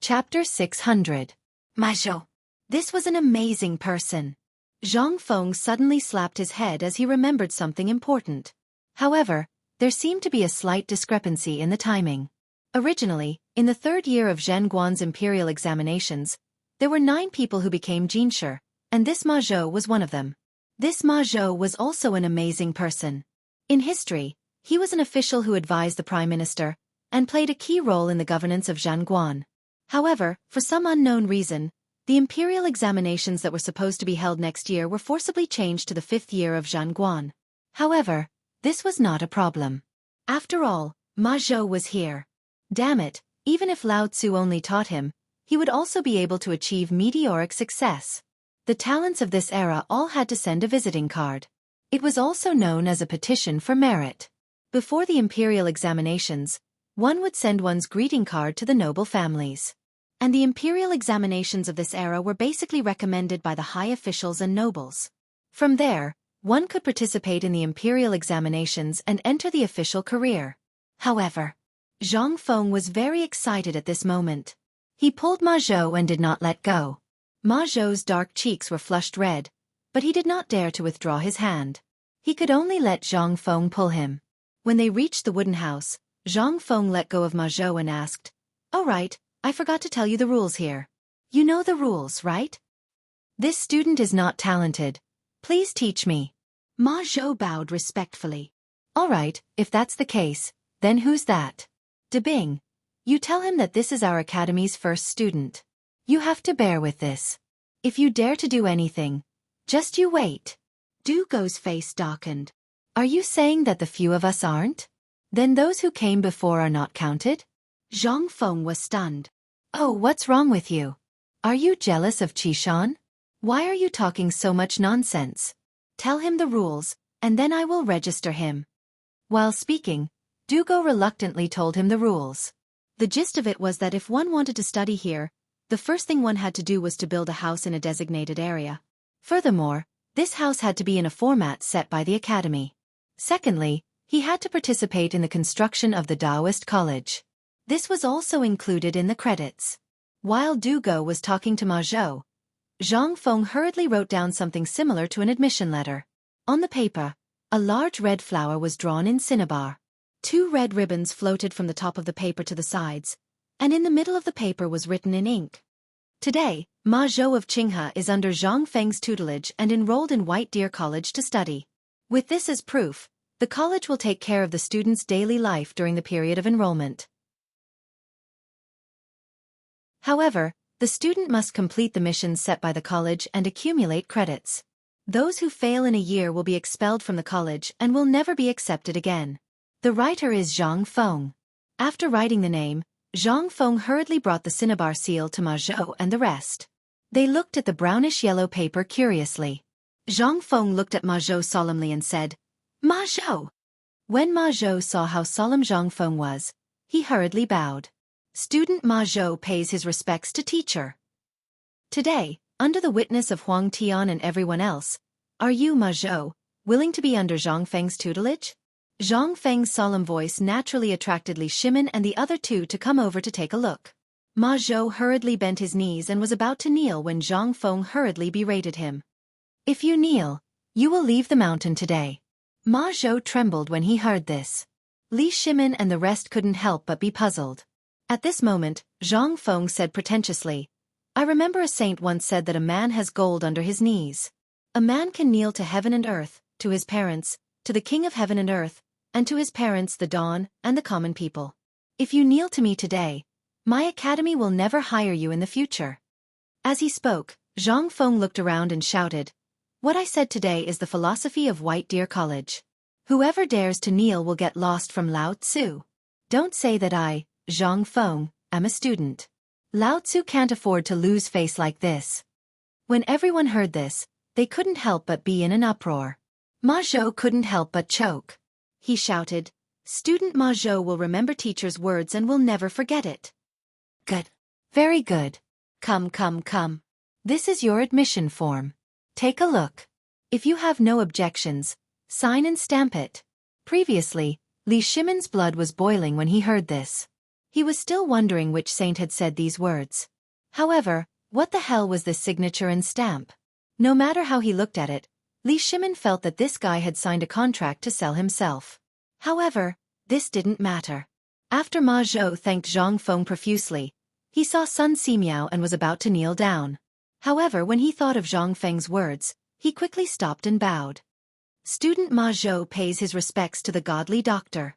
Chapter 600. Ma Zhou. This was an amazing person. Zhang Feng suddenly slapped his head as he remembered something important. However, there seemed to be a slight discrepancy in the timing. Originally, in the third year of Zhen Guan's imperial examinations, there were 9 people who became Jinshi, and this Ma Zhou was one of them. This Ma Zhou was also an amazing person. In history, he was an official who advised the prime minister, and played a key role in the governance of Zhen Guan. However, for some unknown reason, the imperial examinations that were supposed to be held next year were forcibly changed to the 5th year of Zhen Guan. However, this was not a problem. After all, Ma Zhou was here. Damn it, even if Lao Tzu only taught him, he would also be able to achieve meteoric success. The talents of this era all had to send a visiting card. It was also known as a petition for merit. Before the imperial examinations, one would send one's greeting card to the noble families. And the imperial examinations of this era were basically recommended by the high officials and nobles. From there, one could participate in the imperial examinations and enter the official career. However, Zhang Feng was very excited at this moment. He pulled Ma Zhou and did not let go. Ma Zhou's dark cheeks were flushed red, but he did not dare to withdraw his hand. He could only let Zhang Feng pull him. When they reached the wooden house, Zhang Feng let go of Ma Zhou and asked, "All right, I forgot to tell you the rules here. You know the rules, right?" "This student is not talented. Please teach me." Ma Zhou bowed respectfully. "All right, if that's the case, then who's that?" Debing. You tell him that this is our academy's first student. You have to bear with this. If you dare to do anything, just you wait. Dugo's face darkened. Are you saying that the few of us aren't? Then those who came before are not counted? Zhang Feng was stunned. Oh, what's wrong with you? Are you jealous of Qishan? Why are you talking so much nonsense? Tell him the rules, and then I will register him. While speaking, Dugo reluctantly told him the rules. The gist of it was that if one wanted to study here, the first thing one had to do was to build a house in a designated area. Furthermore, this house had to be in a format set by the academy. Secondly, he had to participate in the construction of the Taoist college. This was also included in the credits. While Dugo was talking to Ma Zhou, Zhang Feng hurriedly wrote down something similar to an admission letter. On the paper, a large red flower was drawn in cinnabar. 2 red ribbons floated from the top of the paper to the sides, and in the middle of the paper was written in ink. Today, Ma Zhou of Qinghe is under Zhang Feng's tutelage and enrolled in White Deer College to study. With this as proof, the college will take care of the student's daily life during the period of enrollment. However, the student must complete the missions set by the college and accumulate credits. Those who fail in a year will be expelled from the college and will never be accepted again. The writer is Zhang Feng. After writing the name, Zhang Feng hurriedly brought the cinnabar seal to Ma Zhou and the rest. They looked at the brownish-yellow paper curiously. Zhang Feng looked at Ma Zhou solemnly and said, "Ma Zhou." When Ma Zhou saw how solemn Zhang Feng was, he hurriedly bowed. Student Ma Zhou pays his respects to teacher. Today, under the witness of Huang Tian and everyone else, are you, Ma Zhou, willing to be under Zhang Feng's tutelage? Zhang Feng's solemn voice naturally attracted Li Shimin and the other 2 to come over to take a look. Ma Zhou hurriedly bent his knees and was about to kneel when Zhang Feng hurriedly berated him. If you kneel, you will leave the mountain today. Ma Zhou trembled when he heard this. Li Shimin and the rest couldn't help but be puzzled. At this moment, Zhang Feng said pretentiously, I remember a saint once said that a man has gold under his knees. A man can kneel to heaven and earth, to his parents, to the king of heaven and earth, and to his parents the dawn and the common people. If you kneel to me today, my academy will never hire you in the future. As he spoke, Zhang Feng looked around and shouted, What I said today is the philosophy of White Deer College. Whoever dares to kneel will get lost from Lao Tzu. Don't say that I, Zhang Feng, am a student. Lao Tzu can't afford to lose face like this. When everyone heard this, they couldn't help but be in an uproar. Ma Zhou couldn't help but choke. He shouted, Student Ma Zhou will remember teacher's words and will never forget it. Good. Very good. Come, come, come. This is your admission form. Take a look. If you have no objections, sign and stamp it. Previously, Li Shimin's blood was boiling when he heard this. He was still wondering which saint had said these words. However, what the hell was this signature and stamp? No matter how he looked at it, Li Shimin felt that this guy had signed a contract to sell himself. However, this didn't matter. After Ma Zhou thanked Zhang Feng profusely, he saw Sun Simiao and was about to kneel down. However, when he thought of Zhang Feng's words, he quickly stopped and bowed. Student Ma Zhou pays his respects to the godly doctor.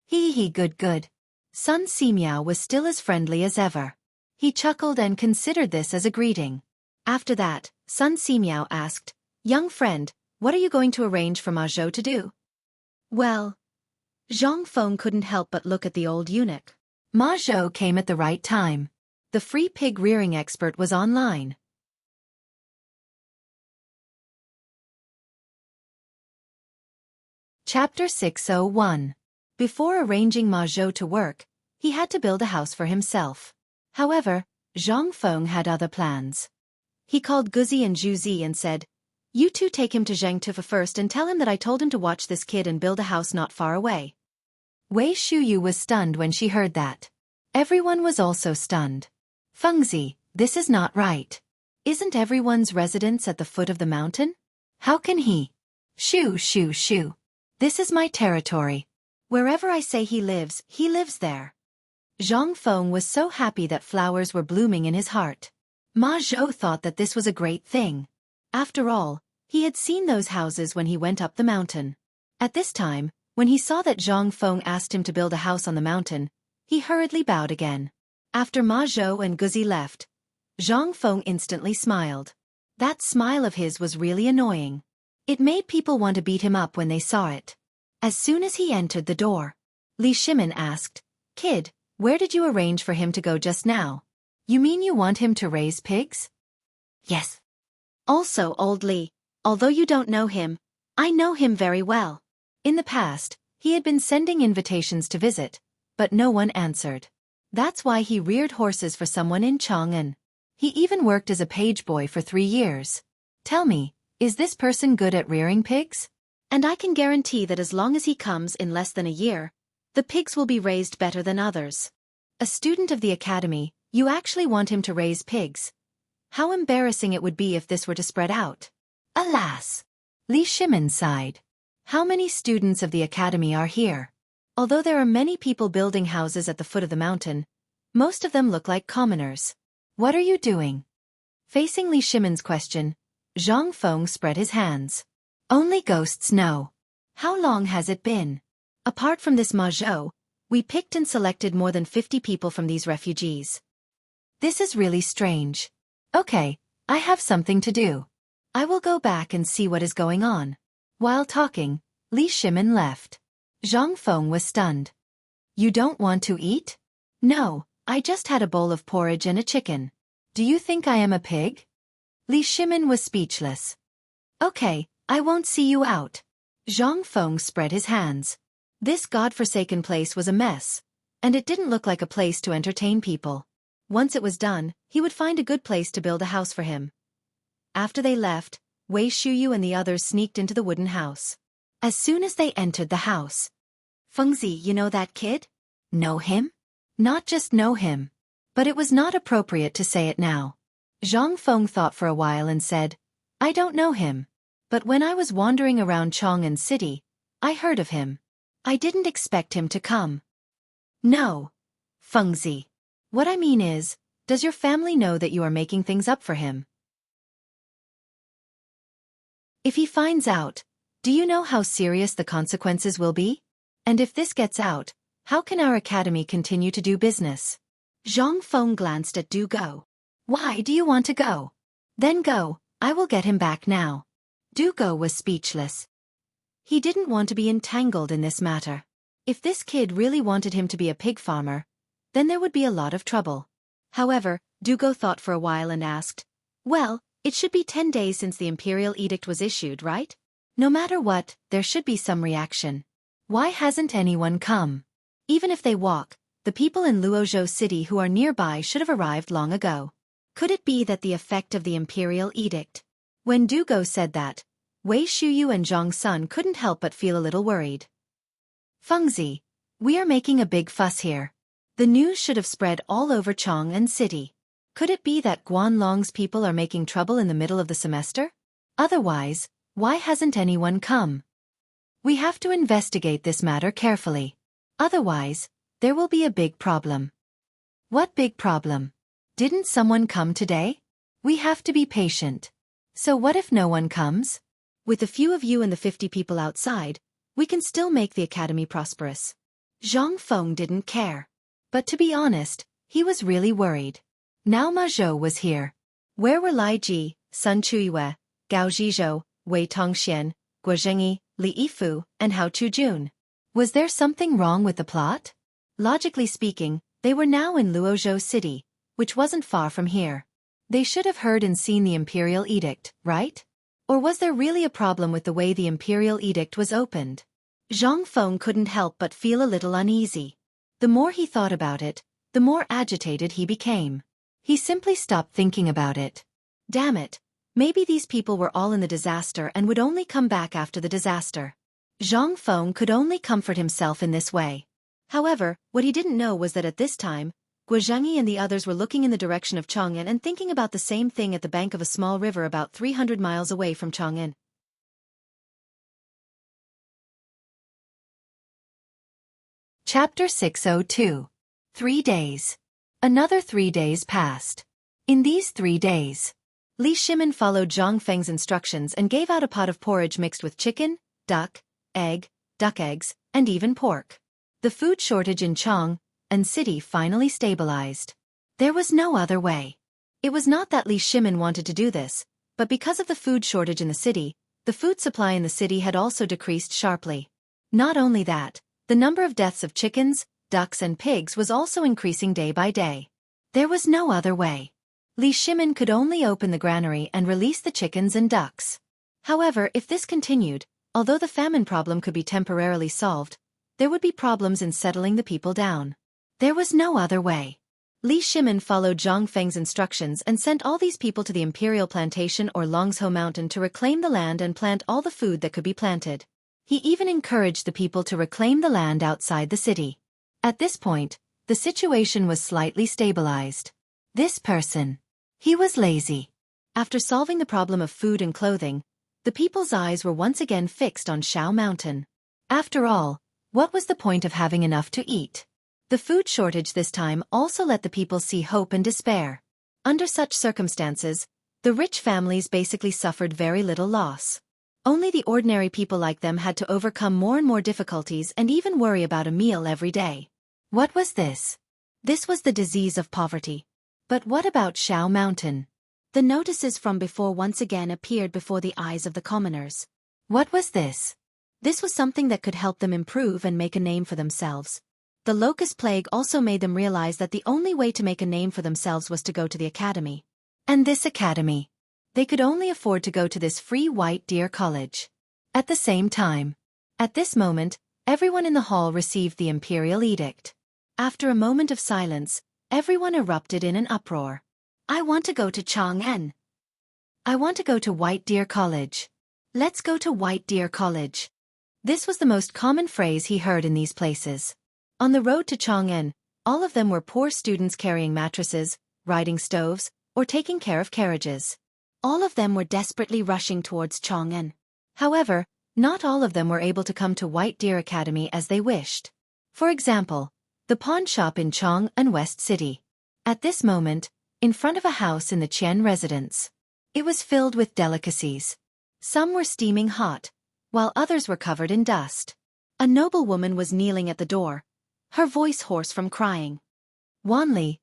He good good. Sun Simiao was still as friendly as ever. He chuckled and considered this as a greeting. After that, Sun Simiao asked, Young friend, what are you going to arrange for Ma Zhou to do? Well, Zhang Feng couldn't help but look at the old eunuch. Ma Zhou came at the right time. The free pig rearing expert was online. Chapter 601. Before arranging Ma Zhou to work, he had to build a house for himself. However, Zhang Feng had other plans. He called Guzi and Zhuzi and said, You 2 take him to Zhengtufa first and tell him that I told him to watch this kid and build a house not far away. Wei Shuyu was stunned when she heard that. Everyone was also stunned. Fengzi, this is not right. Isn't everyone's residence at the foot of the mountain? How can he? Shoo. This is my territory. Wherever I say he lives there. Zhang Feng was so happy that flowers were blooming in his heart. Ma Zhou thought that this was a great thing. After all, he had seen those houses when he went up the mountain. At this time, when he saw that Zhang Feng asked him to build a house on the mountain, He hurriedly bowed again. After Ma Zhou and Guzi left, Zhang Feng instantly smiled. That smile of his was really annoying. It made people want to beat him up when they saw it. As soon as he entered the door, Li Shimin asked, "Kid, where did you arrange for him to go just now? You mean you want him to raise pigs?" Yes. Also, old Li, although you don't know him, I know him very well. In the past, he had been sending invitations to visit, but no one answered. That's why he reared horses for someone in Chang'an. He even worked as a page boy for 3 years. Tell me, is this person good at rearing pigs? And I can guarantee that as long as he comes in less than a year, the pigs will be raised better than others. A student of the academy, you actually want him to raise pigs. How embarrassing it would be if this were to spread out. Alas! Li Shimin sighed. How many students of the academy are here? Although there are many people building houses at the foot of the mountain, most of them look like commoners. What are you doing? Facing Li Shimin's question, Zhang Feng spread his hands. Only ghosts know. How long has it been? Apart from this Ma Zhou, we picked and selected more than 50 people from these refugees. This is really strange. Okay, I have something to do. I will go back and see what is going on. While talking, Li Shimin left. Zhang Feng was stunned. You don't want to eat? No, I just had a bowl of porridge and a chicken. Do you think I am a pig? Li Shimin was speechless. Okay, I won't see you out. Zhang Feng spread his hands. This godforsaken place was a mess, and it didn't look like a place to entertain people. Once it was done, he would find a good place to build a house for him. After they left, Wei Shuyu and the others sneaked into the wooden house. As soon as they entered the house, "Fengzi, you know that kid?" Know him? Not just know him. But it was not appropriate to say it now. Zhang Feng thought for a while and said, "I don't know him. But when I was wandering around Chang'an City, I heard of him. I didn't expect him to come." "No, Fengzi. What I mean is, does your family know that you are making things up for him? If he finds out, do you know how serious the consequences will be? And if this gets out, how can our academy continue to do business?" Zhang Feng glanced at Du Go. "Why do you want to go? Then go, I will get him back now." Du Go was speechless. He didn't want to be entangled in this matter. If this kid really wanted him to be a pig farmer, then there would be a lot of trouble. However, Du Go thought for a while and asked, "Well, it should be 10 days since the imperial edict was issued, right? No matter what, there should be some reaction. Why hasn't anyone come? Even if they walk, the people in Luozhou City who are nearby should have arrived long ago. Could it be that the effect of the imperial edict?" When Du Go said that, Wei Shuyu and Zhang Sun couldn't help but feel a little worried. "Fengzi, we are making a big fuss here. The news should have spread all over Chang'an City. Could it be that Guanlong's people are making trouble in the middle of the semester? Otherwise, why hasn't anyone come? We have to investigate this matter carefully. Otherwise, there will be a big problem." "What big problem? Didn't someone come today? We have to be patient. So what if no one comes? With a few of you and the 50 people outside, we can still make the academy prosperous." Zhang Feng didn't care. But to be honest, he was really worried. Now Ma Zhou was here. Where were Lai Ji, Sun Chuiyue, Gao Zhizhou, Wei Tongxian, Guo Zhengyi, Li Yifu, and Hao Chujun? Was there something wrong with the plot? Logically speaking, they were now in Luozhou City, which wasn't far from here. They should have heard and seen the imperial edict, right? Or was there really a problem with the way the imperial edict was opened? Zhang Feng couldn't help but feel a little uneasy. The more he thought about it, the more agitated he became. He simply stopped thinking about it. Damn it, maybe these people were all in the disaster and would only come back after the disaster. Zhang Feng could only comfort himself in this way. However, what he didn't know was that at this time, Guo Zhengyi and the others were looking in the direction of Chang'an and thinking about the same thing at the bank of a small river about 300 miles away from Chang'an. Chapter 602. 3 days. Another 3 days passed. In these 3 days, Li Shimin followed Zhang Feng's instructions and gave out a pot of porridge mixed with chicken, duck eggs, and even pork. The food shortage in Chang and city finally stabilized. There was no other way. It was not that Li Shimin wanted to do this, but because of the food shortage in the city, the food supply in the city had also decreased sharply. Not only that, the number of deaths of chickens, ducks and pigs was also increasing day by day. There was no other way. Li Shimin could only open the granary and release the chickens and ducks. However, if this continued, although the famine problem could be temporarily solved, there would be problems in settling the people down. There was no other way. Li Shimin followed Zhang Feng's instructions and sent all these people to the Imperial Plantation or Longsho Mountain to reclaim the land and plant all the food that could be planted. He even encouraged the people to reclaim the land outside the city. At this point, the situation was slightly stabilized. This person. He was lazy. After solving the problem of food and clothing, the people's eyes were once again fixed on Shao Mountain. After all, what was the point of having enough to eat? The food shortage this time also let the people see hope and despair. Under such circumstances, the rich families basically suffered very little loss. Only the ordinary people like them had to overcome more and more difficulties and even worry about a meal every day. What was this? This was the disease of poverty. But what about Shao Mountain? The notices from before once again appeared before the eyes of the commoners. What was this? This was something that could help them improve and make a name for themselves. The locust plague also made them realize that the only way to make a name for themselves was to go to the academy. And this academy. They could only afford to go to this free White Deer College. At the same time. At this moment, everyone in the hall received the imperial edict. After a moment of silence, everyone erupted in an uproar. I want to go to Chang'an. I want to go to White Deer College. Let's go to White Deer College. This was the most common phrase he heard in these places. On the road to Chang'an, all of them were poor students carrying mattresses, riding stoves, or taking care of carriages. All of them were desperately rushing towards Chang'an. However, not all of them were able to come to White Deer Academy as they wished. For example, the pawn shop in Chang'an West City. At this moment, in front of a house in the Qian residence. It was filled with delicacies. Some were steaming hot, while others were covered in dust. A noblewoman was kneeling at the door, her voice hoarse from crying. Wanli,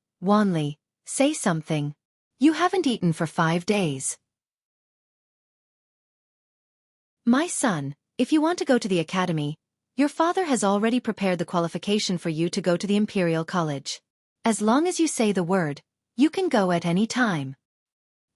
say something. You haven't eaten for 5 days. My son, if you want to go to the academy, your father has already prepared the qualification for you to go to the Imperial College. As long as you say the word, you can go at any time.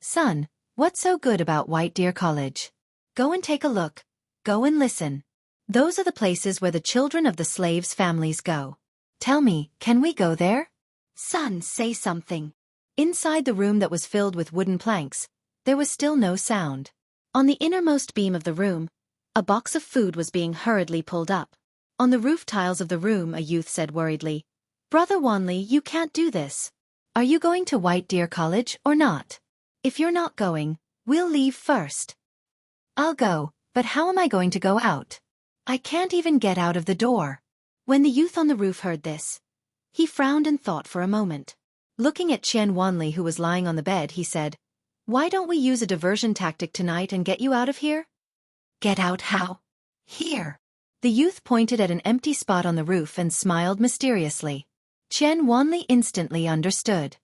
Son, what's so good about White Deer College? Go and take a look. Go and listen. Those are the places where the children of the slaves' families go. Tell me, can we go there? Son, say something. Inside the room that was filled with wooden planks, there was still no sound. On the innermost beam of the room, a box of food was being hurriedly pulled up. On the roof tiles of the room, a youth said worriedly, Brother Wanli, you can't do this. Are you going to White Deer College or not? If you're not going, we'll leave first. I'll go, but how am I going to go out? I can't even get out of the door. When the youth on the roof heard this, he frowned and thought for a moment. Looking at Qian Wanli who was lying on the bed, he said, Why don't we use a diversion tactic tonight and get you out of here? Get out how? Here. The youth pointed at an empty spot on the roof and smiled mysteriously. Qian Wanli instantly understood.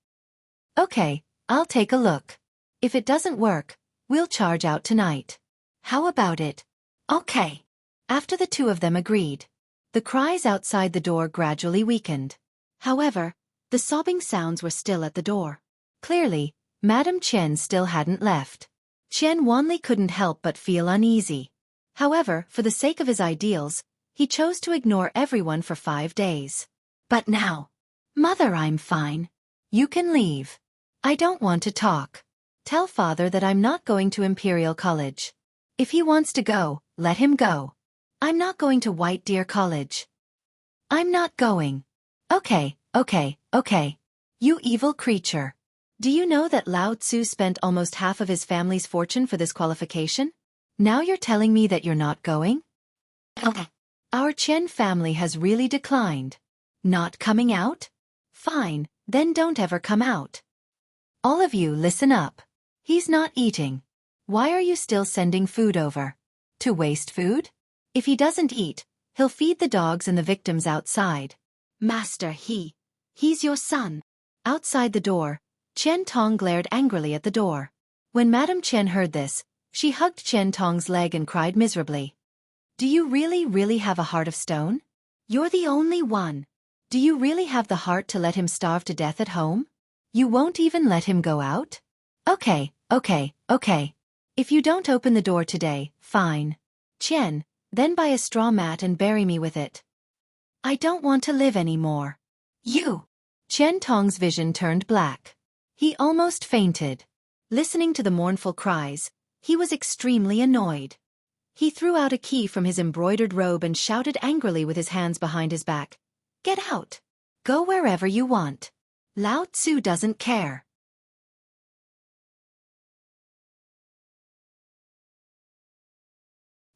Okay, I'll take a look. If it doesn't work, we'll charge out tonight. How about it? Okay. After the two of them agreed, the cries outside the door gradually weakened. However, the sobbing sounds were still at the door. Clearly, Madame Qian still hadn't left. Qian Wanli couldn't help but feel uneasy. However, for the sake of his ideals, he chose to ignore everyone for 5 days. But now, Mother, I'm fine. You can leave. I don't want to talk. Tell father that I'm not going to Imperial College. If he wants to go, let him go. I'm not going to White Deer College. I'm not going. Okay. You evil creature. Do you know that Lao Tzu spent almost half of his family's fortune for this qualification? Now you're telling me that you're not going? Our Qian family has really declined. Not coming out? Fine, then don't ever come out. All of you listen up. He's not eating. Why are you still sending food over? To waste food? If he doesn't eat, he'll feed the dogs and the victims outside. Master, he's your son. Outside the door, Qian Tong glared angrily at the door. When Madame Qian heard this, she hugged Qian Tong's leg and cried miserably. Do you really have a heart of stone? You're the only one. Do you really have the heart to let him starve to death at home? You won't even let him go out? Okay. If you don't open the door today, fine. Qian, then buy a straw mat and bury me with it. I don't want to live anymore. You! Qian Tong's vision turned black. He almost fainted. Listening to the mournful cries, he was extremely annoyed. He threw out a key from his embroidered robe and shouted angrily with his hands behind his back. Get out! Go wherever you want. Lao Tzu doesn't care.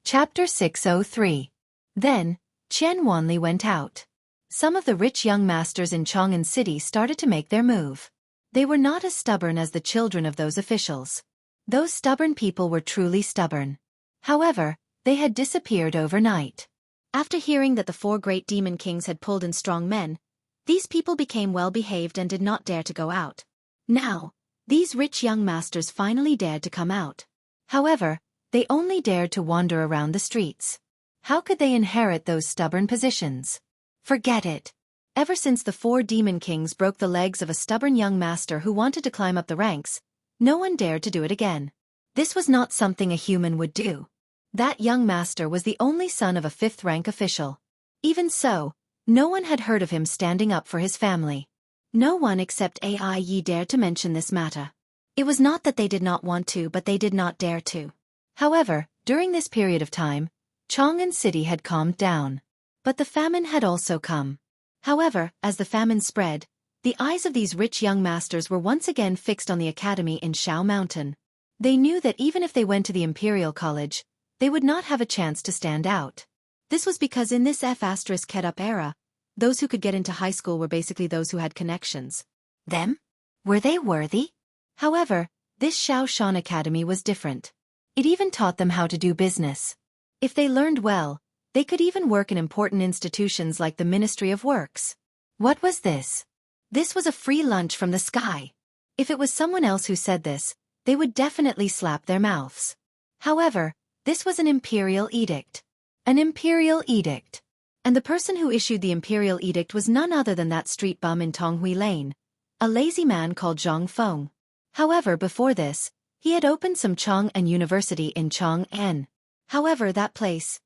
Chapter 603. Then, Qian Wanli went out. Some of the rich young masters in Chang'an City started to make their move. They were not as stubborn as the children of those officials. Those stubborn people were truly stubborn. However, they had disappeared overnight. After hearing that the 4 great demon kings had pulled in strong men, these people became well-behaved and did not dare to go out. Now, these rich young masters finally dared to come out. However, they only dared to wander around the streets. How could they inherit those stubborn positions? Forget it. Ever since the 4 demon kings broke the legs of a stubborn young master who wanted to climb up the ranks, no one dared to do it again. This was not something a human would do. That young master was the only son of a 5th-rank official. Even so, no one had heard of him standing up for his family. No one except Ai dared to mention this matter. It was not that they did not want to, but they did not dare to. However, during this period of time, Chang'an City had calmed down. But the famine had also come. However, as the famine spread, the eyes of these rich young masters were once again fixed on the academy in Shao Mountain. They knew that even if they went to the Imperial College, they would not have a chance to stand out. This was because in this F***-up era, those who could get into high school were basically those who had connections. Them? Were they worthy? However, this Shao Shan Academy was different. It even taught them how to do business. If they learned well, they could even work in important institutions like the Ministry of Works. What was this? This was a free lunch from the sky. If it was someone else who said this, they would definitely slap their mouths. However, this was an imperial edict. An imperial edict. And the person who issued the imperial edict was none other than that street bum in Tonghui Lane, a lazy man called Zhang Feng. However, before this, he had opened some Chang'an University in Chang'an. However, that place.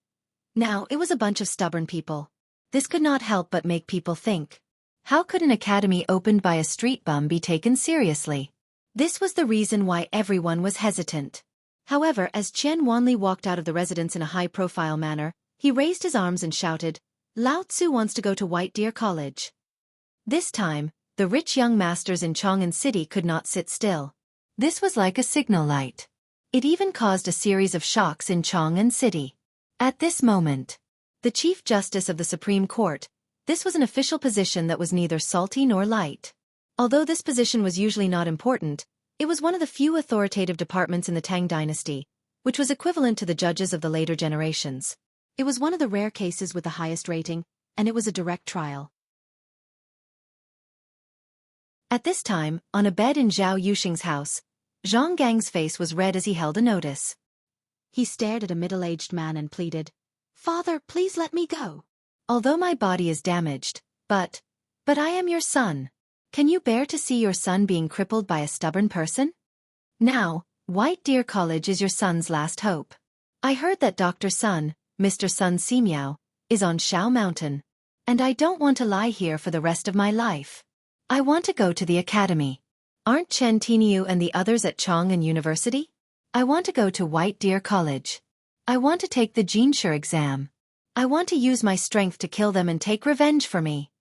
Now, it was a bunch of stubborn people. This could not help but make people think. How could an academy opened by a street bum be taken seriously? This was the reason why everyone was hesitant. However, as Qian Wanli walked out of the residence in a high-profile manner, he raised his arms and shouted, Lao Tzu wants to go to White Deer College. This time, the rich young masters in Chang'an City could not sit still. This was like a signal light. It even caused a series of shocks in Chang'an City. At this moment, the Chief Justice of the Supreme Court, this was an official position that was neither salty nor light. Although this position was usually not important, it was one of the few authoritative departments in the Tang dynasty, which was equivalent to the judges of the later generations. It was one of the rare cases with the highest rating, and it was a direct trial. At this time, on a bed in Zhao Yuxing's house, Zhang Gang's face was red as he held a notice. He stared at a middle-aged man and pleaded, Father, please let me go. Although my body is damaged, but I am your son. Can you bear to see your son being crippled by a stubborn person? Now, White Deer College is your son's last hope. I heard that Dr. Sun, Mr. Sun Simiao, is on Shao Mountain. And I don't want to lie here for the rest of my life. I want to go to the academy. Aren't Chen Tiniu and the others at Chang'an University? I want to go to White Deer College. I want to take the Jinshe exam. I want to use my strength to kill them and take revenge for me.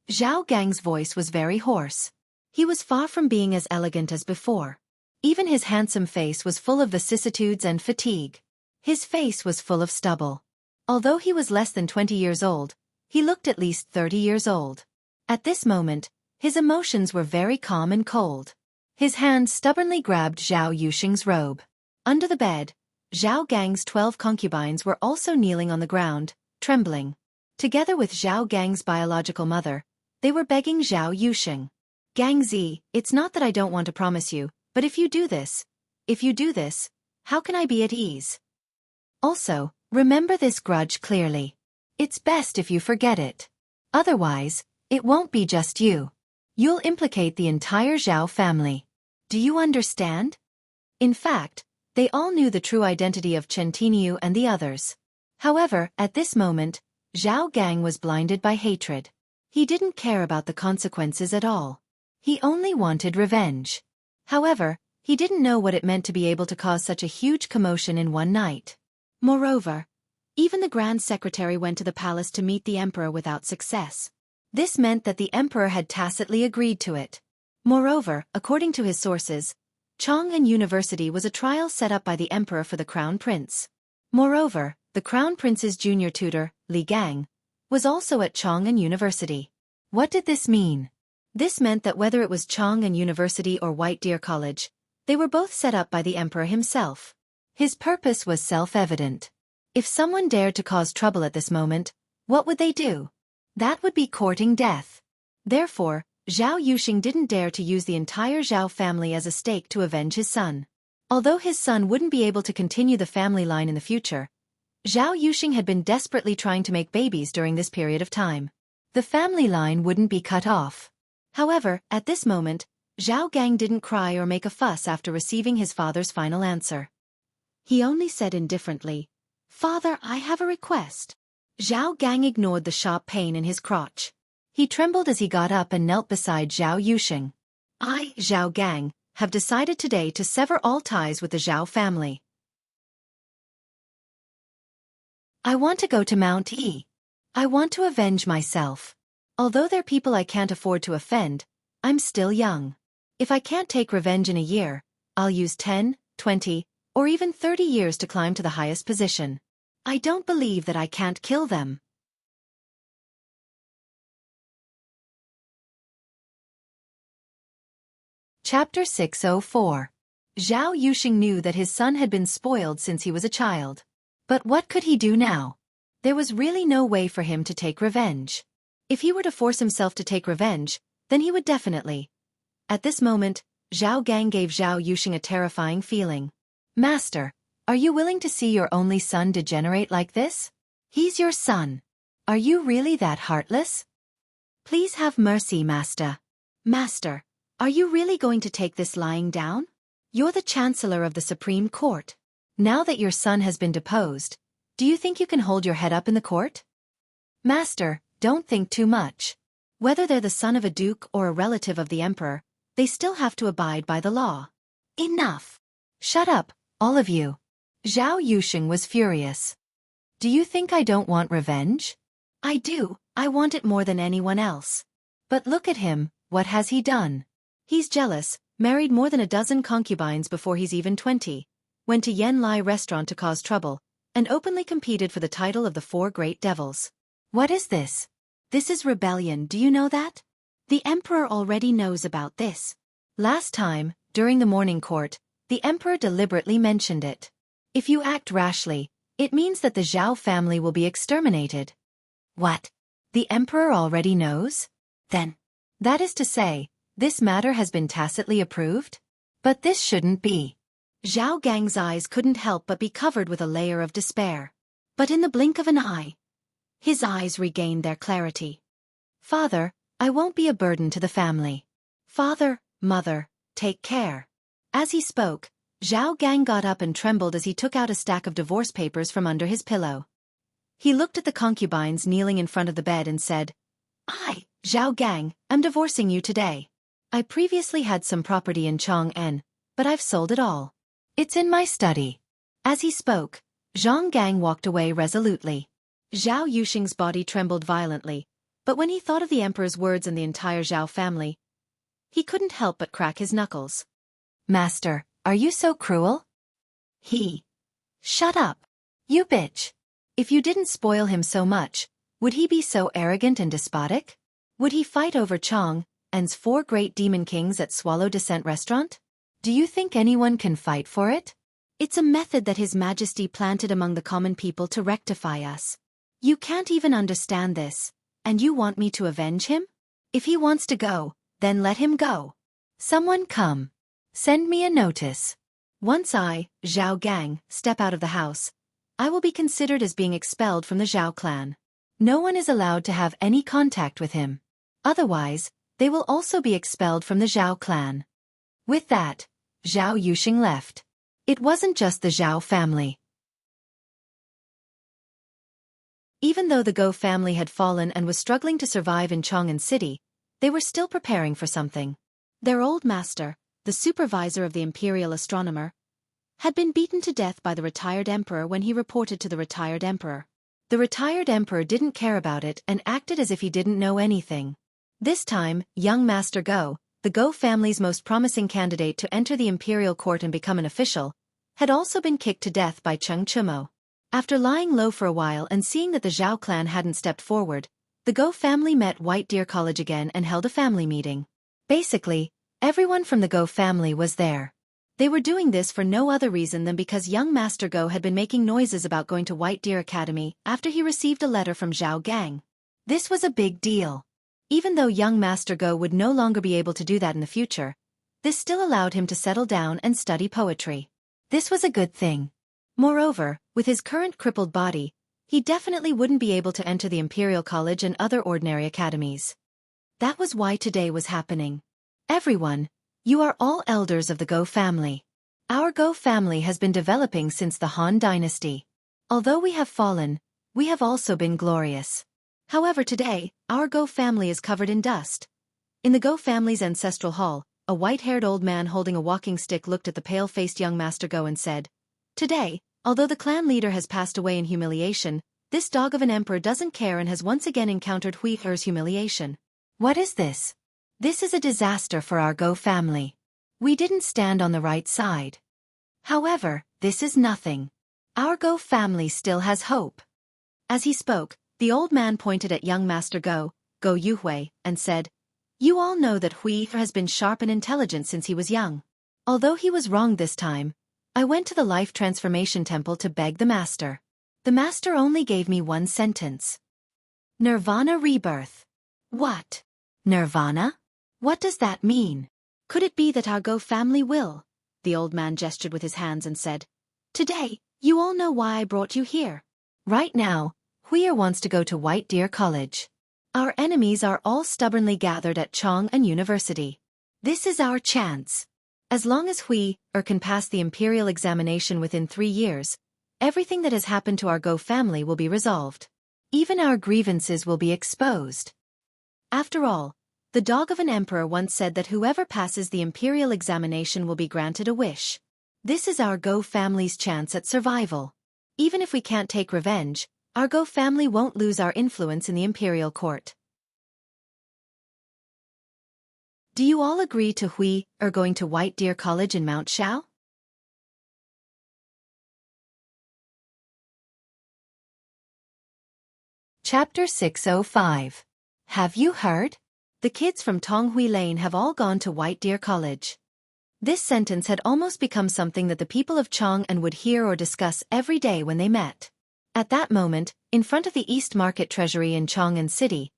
Zhao Gang's voice was very hoarse. He was far from being as elegant as before. Even his handsome face was full of vicissitudes and fatigue. His face was full of stubble. Although he was less than 20 years old, he looked at least 30 years old. At this moment, his emotions were very calm and cold. His hand stubbornly grabbed Zhao Yuxing's robe. Under the bed, Zhao Gang's 12 concubines were also kneeling on the ground, trembling. Together with Zhao Gang's biological mother, they were begging Zhao Yusheng. Gang Zi, it's not that I don't want to promise you, but if you do this, how can I be at ease? Also, remember this grudge clearly. It's best if you forget it. Otherwise, it won't be just you. You'll implicate the entire Zhao family. Do you understand? In fact, they all knew the true identity of Chen Tinyu and the others. However, at this moment, Zhao Gang was blinded by hatred. He didn't care about the consequences at all. He only wanted revenge. However, he didn't know what it meant to be able to cause such a huge commotion in one night. Moreover, even the Grand Secretary went to the palace to meet the Emperor without success. This meant that the Emperor had tacitly agreed to it. Moreover, according to his sources, Chang'an University was a trial set up by the Emperor for the Crown Prince. Moreover, the Crown Prince's junior tutor, Li Gang, was also at Chang'an University. What did this mean? This meant that whether it was Chang'an University or White Deer College, they were both set up by the Emperor himself. His purpose was self-evident. If someone dared to cause trouble at this moment, what would they do? That would be courting death. Therefore, Zhao Yusheng didn't dare to use the entire Zhao family as a stake to avenge his son. Although his son wouldn't be able to continue the family line in the future, Zhao Yusheng had been desperately trying to make babies during this period of time. The family line wouldn't be cut off. However, at this moment, Zhao Gang didn't cry or make a fuss after receiving his father's final answer. He only said indifferently, "Father, I have a request." Zhao Gang ignored the sharp pain in his crotch. He trembled as he got up and knelt beside Zhao Yusheng. "I, Zhao Gang, have decided today to sever all ties with the Zhao family. I want to go to Mount Yi. I want to avenge myself. Although they're people I can't afford to offend, I'm still young. If I can't take revenge in a year, I'll use 10, 20, or even 30 years to climb to the highest position. I don't believe that I can't kill them." Chapter 604. Zhao Yusheng knew that his son had been spoiled since he was a child. But what could he do now? There was really no way for him to take revenge. If he were to force himself to take revenge, then he would definitely. At this moment, Zhao Gang gave Zhao Yusheng a terrifying feeling. "Master, are you willing to see your only son degenerate like this? He's your son. Are you really that heartless? Please have mercy, Master. Master, are you really going to take this lying down? You're the Chancellor of the Supreme Court. Now that your son has been deposed, do you think you can hold your head up in the court? Master, don't think too much. Whether they're the son of a duke or a relative of the emperor, they still have to abide by the law." "Enough. Shut up, all of you." Zhao Yusheng was furious. "Do you think I don't want revenge? I do, I want it more than anyone else. But look at him, what has he done? He's jealous, married more than a dozen concubines before he's even 20, went to Yen Lai restaurant to cause trouble, and openly competed for the title of the Four Great Devils. What is this? This is rebellion, do you know that? The emperor already knows about this. Last time, during the morning court, the emperor deliberately mentioned it. If you act rashly, it means that the Zhao family will be exterminated." What? The emperor already knows? Then, that is to say, this matter has been tacitly approved? But this shouldn't be. Zhao Gang's eyes couldn't help but be covered with a layer of despair. But in the blink of an eye, his eyes regained their clarity. "Father, I won't be a burden to the family. Father, mother, take care." As he spoke, Zhao Gang got up and trembled as he took out a stack of divorce papers from under his pillow. He looked at the concubines kneeling in front of the bed and said, "I, Zhao Gang, am divorcing you today. I previously had some property in Chang'an, but I've sold it all. It's in my study." As he spoke, Zhang Gang walked away resolutely. Zhao Yusheng's body trembled violently, but when he thought of the emperor's words and the entire Zhao family, he couldn't help but crack his knuckles. "Master, are you so cruel?" Shut up. You bitch. If you didn't spoil him so much, would he be so arrogant and despotic? Would he fight over Chang'an's 4 great demon kings at Swallow Descent restaurant? Do you think anyone can fight for it? It's a method that His Majesty planted among the common people to rectify us. You can't even understand this, and you want me to avenge him? If he wants to go, then let him go. Someone come. Send me a notice. Once I, Zhao Gang, step out of the house, I will be considered as being expelled from the Zhao clan. No one is allowed to have any contact with him. Otherwise, they will also be expelled from the Zhao clan. With that, Zhao Yuxing left. It wasn't just the Zhao family. Even though the Go family had fallen and was struggling to survive in Chang'an City, they were still preparing for something. Their old master, the supervisor of the imperial astronomer, had been beaten to death by the retired emperor when he reported to the retired emperor. The retired emperor didn't care about it and acted as if he didn't know anything. This time, young Master Go, the Go family's most promising candidate to enter the imperial court and become an official, had also been kicked to death by Cheng Chumo. After lying low for a while and seeing that the Zhao clan hadn't stepped forward, the Go family met White Deer College again and held a family meeting. Basically, everyone from the Go family was there. They were doing this for no other reason than because young Master Go had been making noises about going to White Deer Academy after he received a letter from Zhao Gang. This was a big deal. Even though young Master Go would no longer be able to do that in the future, this still allowed him to settle down and study poetry. This was a good thing. Moreover, with his current crippled body, he definitely wouldn't be able to enter the Imperial College and other ordinary academies. That was why today was happening. Everyone, you are all elders of the Go family. Our Go family has been developing since the Han Dynasty. Although we have fallen, we have also been glorious. However, today, our Go family is covered in dust. In the Go family's ancestral hall, a white-haired old man holding a walking stick looked at the pale-faced young Master Go and said, "Today, although the clan leader has passed away in humiliation, this dog of an emperor doesn't care and has once again encountered Hui Er's humiliation." What is this? This is a disaster for our Go family. We didn't stand on the right side. However, this is nothing. Our Go family still has hope. As he spoke, the old man pointed at young Master Go, Go Yuhui, and said, "You all know that Hui has been sharp and intelligent since he was young. Although he was wrong this time, I went to the Life Transformation Temple to beg the Master. The Master only gave me one sentence. Nirvana rebirth." What? Nirvana? What does that mean? Could it be that our Go family will? The old man gestured with his hands and said, "Today, you all know why I brought you here." Right now, Hui wants to go to White Deer College. Our enemies are all stubbornly gathered at Chang'an University. This is our chance. As long as Hui can pass the imperial examination within 3 years, everything that has happened to our Go family will be resolved. Even our grievances will be exposed. After all, the dog of an emperor once said that whoever passes the imperial examination will be granted a wish. This is our Go family's chance at survival. Even if we can't take revenge, our Go family won't lose our influence in the imperial court. Do you all agree to Hui going to White Deer College in Mount Shao? Chapter 605. Have you heard? The kids from Tonghui Lane have all gone to White Deer College. This sentence had almost become something that the people of Chang'an would hear or discuss every day when they met. At that moment, in front of the East Market Treasury in Chang'an City,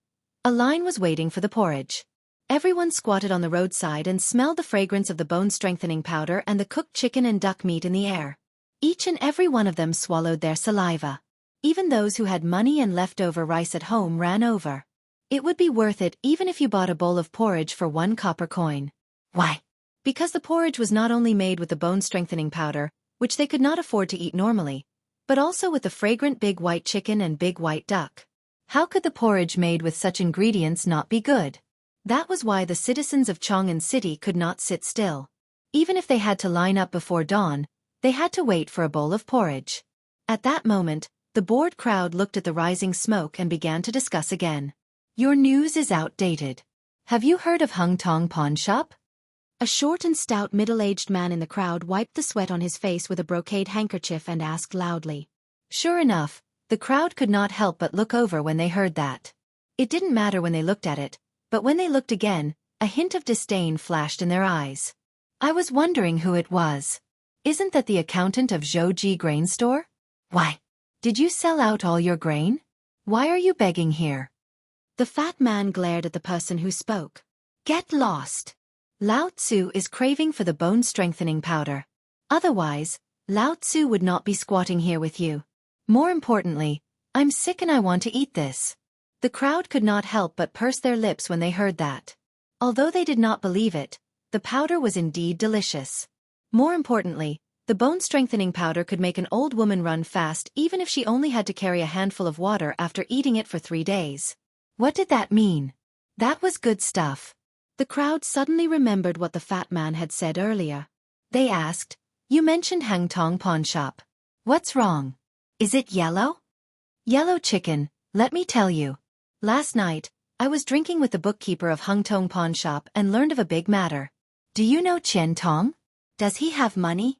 a line was waiting for the porridge. Everyone squatted on the roadside and smelled the fragrance of the bone-strengthening powder and the cooked chicken and duck meat in the air. Each and every one of them swallowed their saliva. Even those who had money and leftover rice at home ran over. It would be worth it even if you bought a bowl of porridge for 1 copper coin. Why? Because the porridge was not only made with the bone-strengthening powder, which they could not afford to eat normally, but also with the fragrant big white chicken and big white duck. How could the porridge made with such ingredients not be good? That was why the citizens of Chang'an City could not sit still. Even if they had to line up before dawn, they had to wait for a bowl of porridge. At that moment, the bored crowd looked at the rising smoke and began to discuss again. Your news is outdated. Have you heard of Hung Tong Pawn Shop? A short and stout middle-aged man in the crowd wiped the sweat on his face with a brocade handkerchief and asked loudly. Sure enough, the crowd could not help but look over when they heard that. It didn't matter when they looked at it, but when they looked again, a hint of disdain flashed in their eyes. I was wondering who it was. Isn't that the accountant of Zhouji Grain Store? Why? Did you sell out all your grain? Why are you begging here? The fat man glared at the person who spoke. Get lost. Lao Tzu is craving for the bone-strengthening powder. Otherwise, Lao Tzu would not be squatting here with you. More importantly, I'm sick and I want to eat this. The crowd could not help but purse their lips when they heard that. Although they did not believe it, the powder was indeed delicious. More importantly, the bone-strengthening powder could make an old woman run fast even if she only had to carry a handful of water after eating it for 3 days. What did that mean? That was good stuff. The crowd suddenly remembered what the fat man had said earlier. They asked, "You mentioned Hang Tong Pawn Shop. What's wrong? Is it yellow?" Yellow chicken, let me tell you. Last night, I was drinking with the bookkeeper of Hung Tong Pawn Shop and learned of a big matter. Do you know Qian Tong? Does he have money?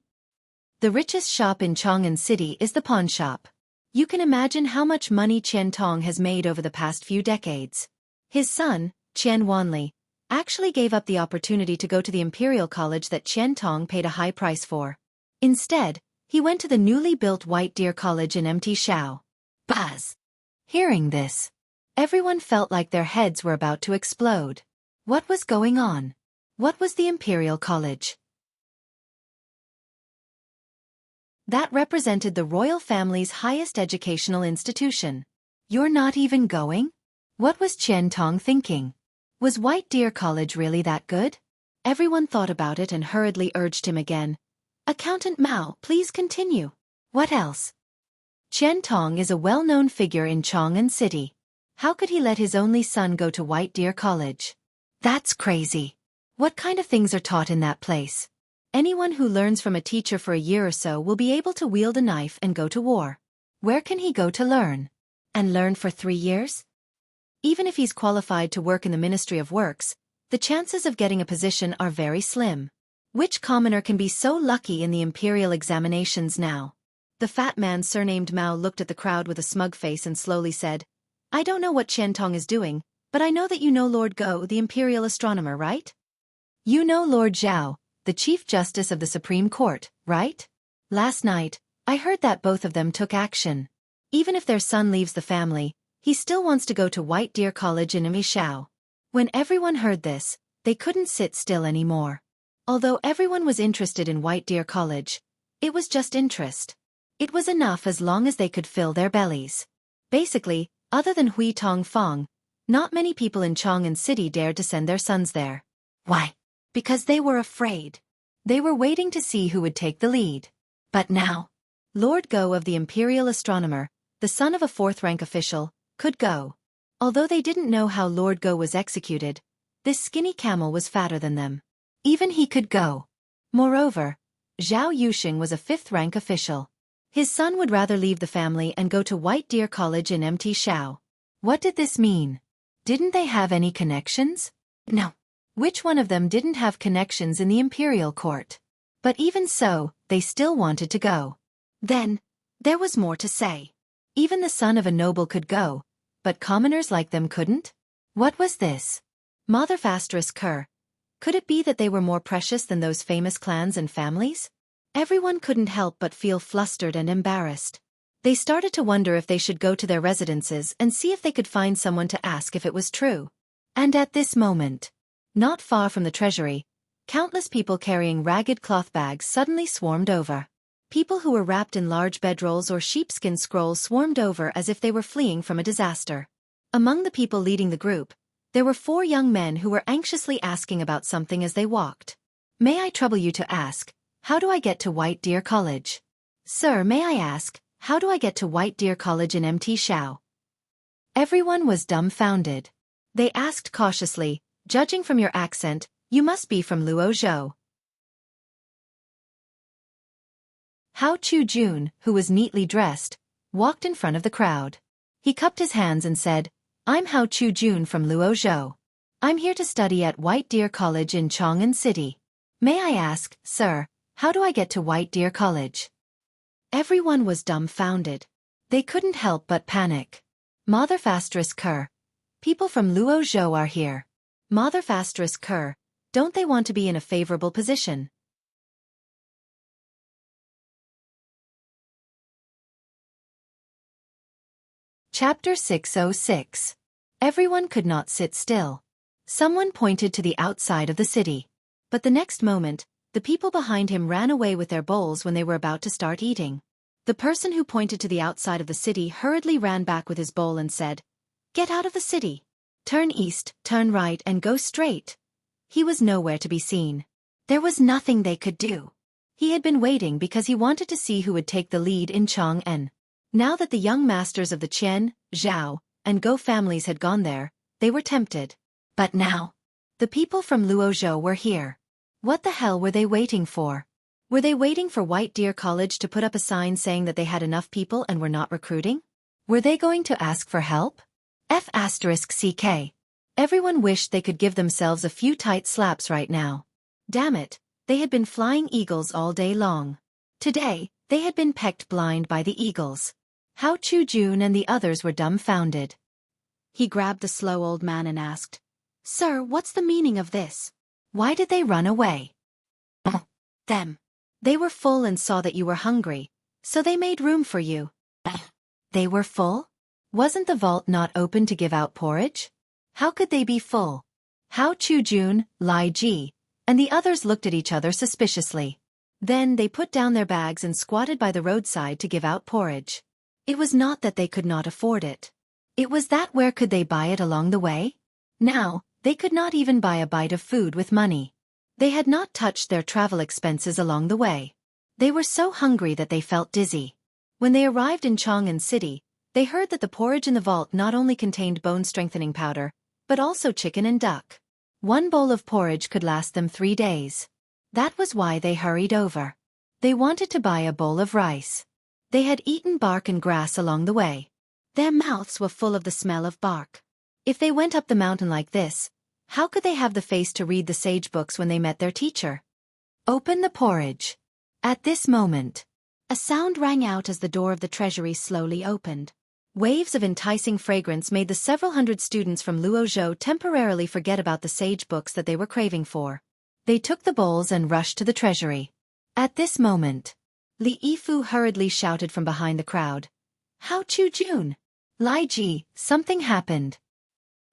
The richest shop in Chang'an City is the pawn shop. You can imagine how much money Qian Tong has made over the past few decades. His son, Qian Wanli, actually gave up the opportunity to go to the Imperial College that Qian Tong paid a high price for. Instead, he went to the newly built White Deer College in Mt. Shao. Buzz! Hearing this, everyone felt like their heads were about to explode. What was going on? What was the Imperial College? That represented the royal family's highest educational institution. You're not even going? What was Qian Tong thinking? Was White Deer College really that good? Everyone thought about it and hurriedly urged him again. Accountant Mao, please continue. What else? Qian Tong is a well-known figure in Chang'an City. How could he let his only son go to White Deer College? That's crazy. What kind of things are taught in that place? Anyone who learns from a teacher for a year or so will be able to wield a knife and go to war. Where can he go to learn? And learn for 3 years? Even if he's qualified to work in the Ministry of Works, the chances of getting a position are very slim. Which commoner can be so lucky in the imperial examinations now? The fat man surnamed Mao looked at the crowd with a smug face and slowly said, I don't know what Qian Tong is doing, but I know that you know Lord Go, the imperial astronomer, right? You know Lord Zhao, the Chief Justice of the Supreme Court, right? Last night, I heard that both of them took action. Even if their son leaves the family, he still wants to go to White Deer College in Immerse. When everyone heard this, they couldn't sit still anymore. Although everyone was interested in White Deer College, it was just interest. It was enough as long as they could fill their bellies. Basically, other than Hui Tong Fong, not many people in Chang'an City dared to send their sons there. Why? Because they were afraid. They were waiting to see who would take the lead. But now, Lord Go of the Imperial Astronomer, the son of a 4th-rank official, could go. Although they didn't know how Lord Go was executed, this skinny camel was fatter than them. Even he could go. Moreover, Zhao Yuxing was a 5th-rank official. His son would rather leave the family and go to White Deer College in Mt. Shao. What did this mean? Didn't they have any connections? No. Which one of them didn't have connections in the imperial court? But even so, they still wanted to go. Then, there was more to say. Even the son of a noble could go, but commoners like them couldn't? What was this? Mother Fastress Kerr. Could it be that they were more precious than those famous clans and families? Everyone couldn't help but feel flustered and embarrassed. They started to wonder if they should go to their residences and see if they could find someone to ask if it was true. And at this moment, not far from the treasury, countless people carrying ragged cloth bags suddenly swarmed over. People who were wrapped in large bedrolls or sheepskin scrolls swarmed over as if they were fleeing from a disaster. Among the people leading the group, there were 4 young men who were anxiously asking about something as they walked. May I trouble you to ask, how do I get to White Deer College? Sir, may I ask, how do I get to White Deer College in Mt. Shao? Everyone was dumbfounded. They asked cautiously, judging from your accent, you must be from Luozhou. Hao Chu-jun, who was neatly dressed, walked in front of the crowd. He cupped his hands and said, I'm Hao Chu-jun from Luozhou. I'm here to study at White Deer College in Chang'an City. May I ask, sir, how do I get to White Deer College? Everyone was dumbfounded. They couldn't help but panic. Mother Fastress Kerr. People from Luozhou are here. Mother Fastress Kerr. Don't they want to be in a favorable position? Chapter 606. Everyone could not sit still. Someone pointed to the outside of the city. But the next moment, the people behind him ran away with their bowls when they were about to start eating. The person who pointed to the outside of the city hurriedly ran back with his bowl and said, "Get out of the city. Turn east, turn right, and go straight." He was nowhere to be seen. There was nothing they could do. He had been waiting because he wanted to see who would take the lead in Chang'an. Now that the young masters of the Qian, Zhao, and Go families had gone there, they were tempted. But now, the people from Luozhou were here. What the hell were they waiting for? Were they waiting for White Deer College to put up a sign saying that they had enough people and were not recruiting? Were they going to ask for help? F***CK. Everyone wished they could give themselves a few tight slaps right now. Damn it, they had been flying eagles all day long. Today, they had been pecked blind by the eagles. Hao Chu-jun and the others were dumbfounded. He grabbed the slow old man and asked, "Sir, what's the meaning of this? Why did they run away?" "Them. They were full and saw that you were hungry, so they made room for you." "They were full? Wasn't the vault not open to give out porridge? How could they be full?" Hao Chu-jun, Lai Ji, and the others looked at each other suspiciously. Then they put down their bags and squatted by the roadside to give out porridge. It was not that they could not afford it. It was that where could they buy it along the way? Now, they could not even buy a bite of food with money. They had not touched their travel expenses along the way. They were so hungry that they felt dizzy. When they arrived in Chang'an City, they heard that the porridge in the vault not only contained bone-strengthening powder, but also chicken and duck. One bowl of porridge could last them 3 days. That was why they hurried over. They wanted to buy a bowl of rice. They had eaten bark and grass along the way. Their mouths were full of the smell of bark. If they went up the mountain like this, how could they have the face to read the sage books when they met their teacher? "Open the porridge." At this moment, a sound rang out as the door of the treasury slowly opened. Waves of enticing fragrance made the several hundred students from Luozhou temporarily forget about the sage books that they were craving for. They took the bowls and rushed to the treasury. At this moment, Li Yifu hurriedly shouted from behind the crowd, "Hao Chu-jun! Lai Ji, something happened."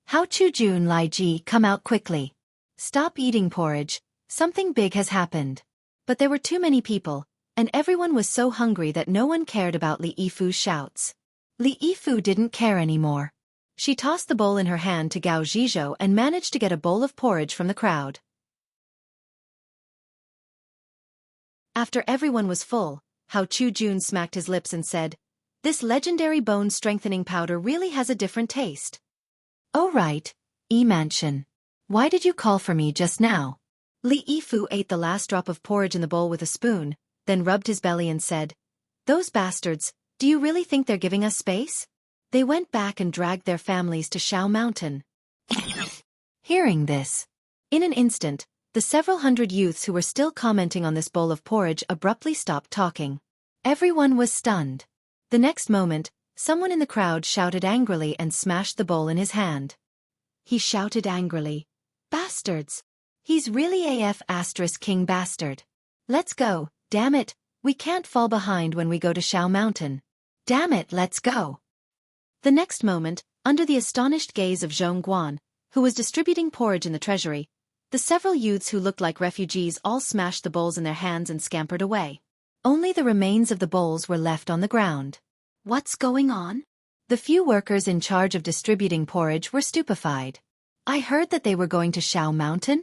"Hao Chu-jun, Lai Ji, come out quickly. Stop eating porridge, something big has happened." But there were too many people, and everyone was so hungry that no one cared about Li Yifu's shouts. Li Yifu didn't care anymore. She tossed the bowl in her hand to Gao Zhizhou and managed to get a bowl of porridge from the crowd. After everyone was full, Hao Chu-jun smacked his lips and said, "This legendary bone-strengthening powder really has a different taste." "Oh right, Mansion. Why did you call for me just now?" Li Yifu ate the last drop of porridge in the bowl with a spoon, then rubbed his belly and said, "Those bastards, do you really think they're giving us space?" They went back and dragged their families to Shao Mountain. Hearing this, in an instant, the several hundred youths who were still commenting on this bowl of porridge abruptly stopped talking. Everyone was stunned. The next moment, someone in the crowd shouted angrily and smashed the bowl in his hand. He shouted angrily, "Bastards! He's really king bastard. Let's go, damn it, we can't fall behind when we go to Shao Mountain. Damn it, let's go." The next moment, under the astonished gaze of Zhong Guan, who was distributing porridge in the treasury, the several youths who looked like refugees all smashed the bowls in their hands and scampered away. Only the remains of the bowls were left on the ground. What's going on? The few workers in charge of distributing porridge were stupefied. I heard that they were going to Shao Mountain?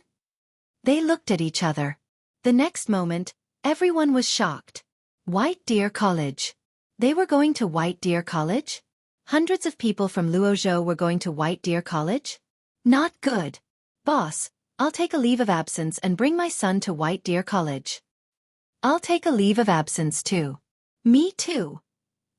They looked at each other. The next moment, everyone was shocked. White Deer College. They were going to White Deer College? Hundreds of people from Luozhou were going to White Deer College? Not good. Boss, I'll take a leave of absence and bring my son to White Deer College. I'll take a leave of absence too. Me too.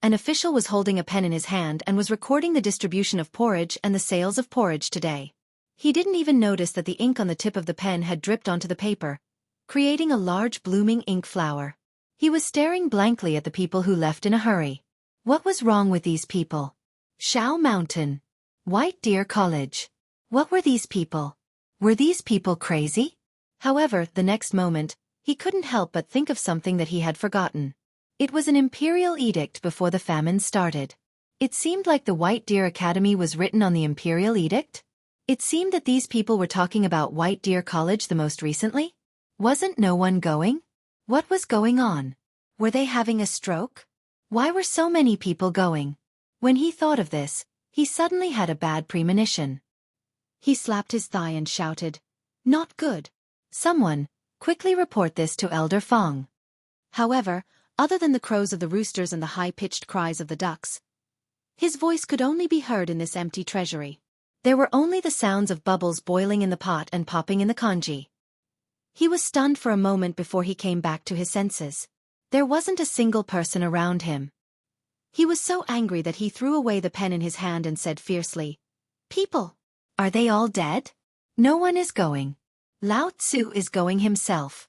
An official was holding a pen in his hand and was recording the distribution of porridge and the sales of porridge today. He didn't even notice that the ink on the tip of the pen had dripped onto the paper, creating a large blooming ink flower. He was staring blankly at the people who left in a hurry. What was wrong with these people? Shao Mountain. White Deer College. What were these people? Were these people crazy? However, the next moment, he couldn't help but think of something that he had forgotten. It was an imperial edict before the famine started. It seemed like the White Deer Academy was written on the Imperial Edict. It seemed that these people were talking about White Deer College the most recently. Wasn't no one going? What was going on? Were they having a stroke? Why were so many people going? When he thought of this, he suddenly had a bad premonition. He slapped his thigh and shouted, "Not good. Someone, quickly report this to Elder Fong." However, other than the crows of the roosters and the high-pitched cries of the ducks, his voice could only be heard in this empty treasury. There were only the sounds of bubbles boiling in the pot and popping in the congee. He was stunned for a moment before he came back to his senses. There wasn't a single person around him. He was so angry that he threw away the pen in his hand and said fiercely, "People, are they all dead? No one is going. Lao Tzu is going himself."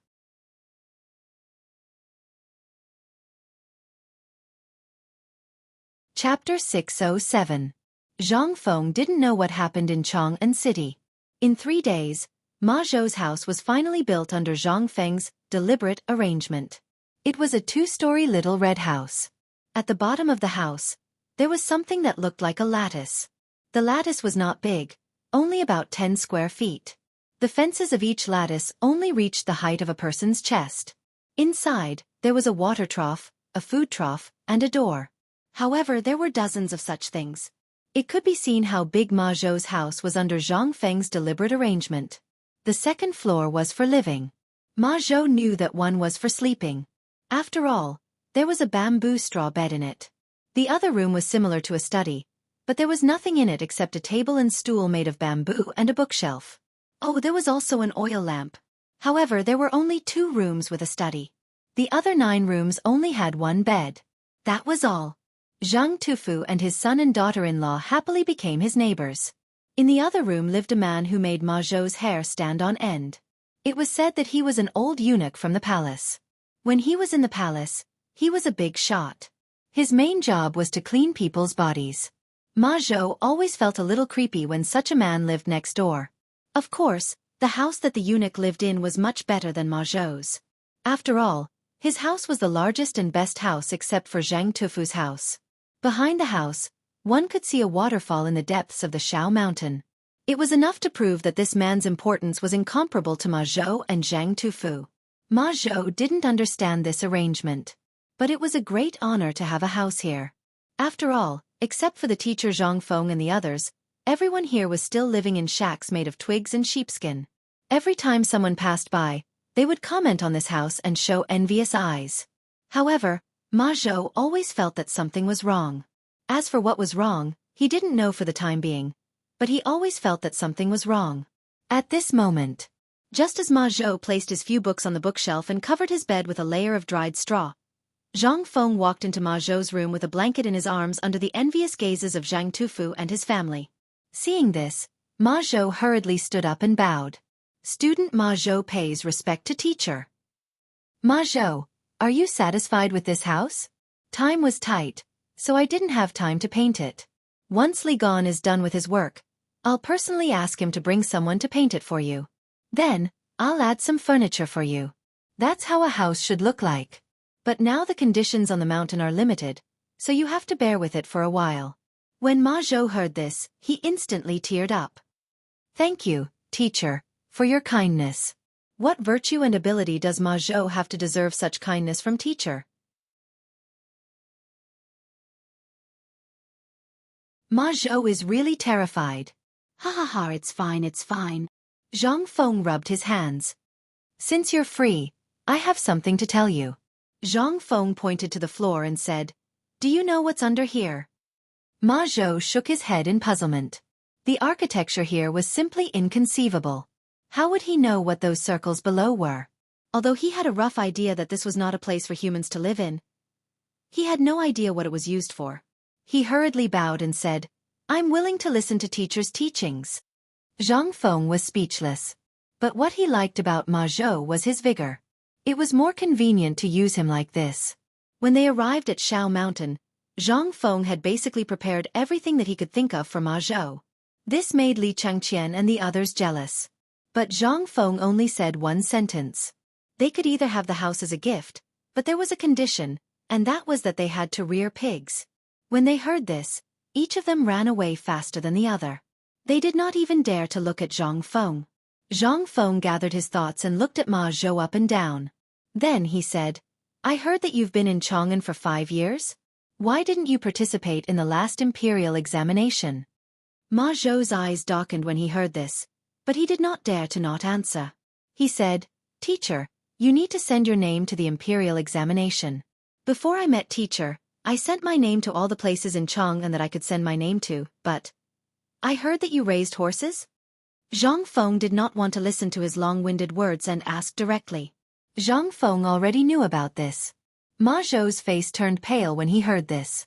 Chapter 607. Zhang Feng didn't know what happened in Chang'an City. In 3 days, Ma Zhou's house was finally built under Zhang Feng's deliberate arrangement. It was a 2-story little red house. At the bottom of the house, there was something that looked like a lattice. The lattice was not big, only about 10 square feet. The fences of each lattice only reached the height of a person's chest. Inside, there was a water trough, a food trough, and a door. However, there were dozens of such things. It could be seen how big Ma Zhou's house was under Zhang Feng's deliberate arrangement. The second floor was for living. Ma Zhou knew that one was for sleeping. After all, there was a bamboo straw bed in it. The other room was similar to a study, but there was nothing in it except a table and stool made of bamboo and a bookshelf. Oh, there was also an oil lamp. However, there were only 2 rooms with a study. The other 9 rooms only had 1 bed. That was all. Zhang Tufu and his son and daughter-in-law happily became his neighbors. In the other room lived a man who made Ma Zhou's hair stand on end. It was said that he was an old eunuch from the palace. When he was in the palace, he was a big shot. His main job was to clean people's bodies. Ma Zhou always felt a little creepy when such a man lived next door. Of course, the house that the eunuch lived in was much better than Ma Zhou's. After all, his house was the largest and best house except for Zhang Tufu's house. Behind the house, one could see a waterfall in the depths of the Shao Mountain. It was enough to prove that this man's importance was incomparable to Ma Zhou and Zhang Tufu. Ma Zhou didn't understand this arrangement. But it was a great honor to have a house here. After all, except for the teacher Zhang Feng and the others, everyone here was still living in shacks made of twigs and sheepskin. Every time someone passed by, they would comment on this house and show envious eyes. However, Ma Zhou always felt that something was wrong. As for what was wrong, he didn't know for the time being, but he always felt that something was wrong. At this moment, just as Ma Zhou placed his few books on the bookshelf and covered his bed with a layer of dried straw, Zhang Feng walked into Ma Zhou's room with a blanket in his arms under the envious gazes of Zhang Tufu and his family. Seeing this, Ma Zhou hurriedly stood up and bowed. Student Ma Zhou pays respect to teacher. Ma Zhou, are you satisfied with this house? Time was tight, so I didn't have time to paint it. Once Li Gan is done with his work, I'll personally ask him to bring someone to paint it for you. Then, I'll add some furniture for you. That's how a house should look like. But now the conditions on the mountain are limited, so you have to bear with it for a while. When Ma Zhou heard this, he instantly teared up. Thank you, teacher, for your kindness. What virtue and ability does Ma Zhou have to deserve such kindness from teacher? Ma Zhou is really terrified. Ha ha ha, it's fine, it's fine. Zhang Feng rubbed his hands. Since you're free, I have something to tell you. Zhang Feng pointed to the floor and said, Do you know what's under here? Ma Zhou shook his head in puzzlement. The architecture here was simply inconceivable. How would he know what those circles below were? Although he had a rough idea that this was not a place for humans to live in, he had no idea what it was used for. He hurriedly bowed and said, I'm willing to listen to teacher's teachings. Zhang Feng was speechless. But what he liked about Ma Zhou was his vigor. It was more convenient to use him like this. When they arrived at Shao Mountain, Zhang Feng had basically prepared everything that he could think of for Ma Zhou. This made Li Changqian and the others jealous. But Zhang Feng only said one sentence. They could either have the house as a gift, but there was a condition, and that was that they had to rear pigs. When they heard this, each of them ran away faster than the other. They did not even dare to look at Zhang Feng. Zhang Feng gathered his thoughts and looked at Ma Zhou up and down. Then he said, I heard that you've been in Chang'an for 5 years? Why didn't you participate in the last imperial examination? Ma Zhou's eyes darkened when he heard this, but he did not dare to not answer. He said, Teacher, you need to send your name to the imperial examination. Before I met Teacher, I sent my name to all the places in Chang'an that I could send my name to, but I heard that you raised horses? Zhang Feng did not want to listen to his long-winded words and asked directly. Zhang Feng already knew about this. Ma Zhou's face turned pale when he heard this.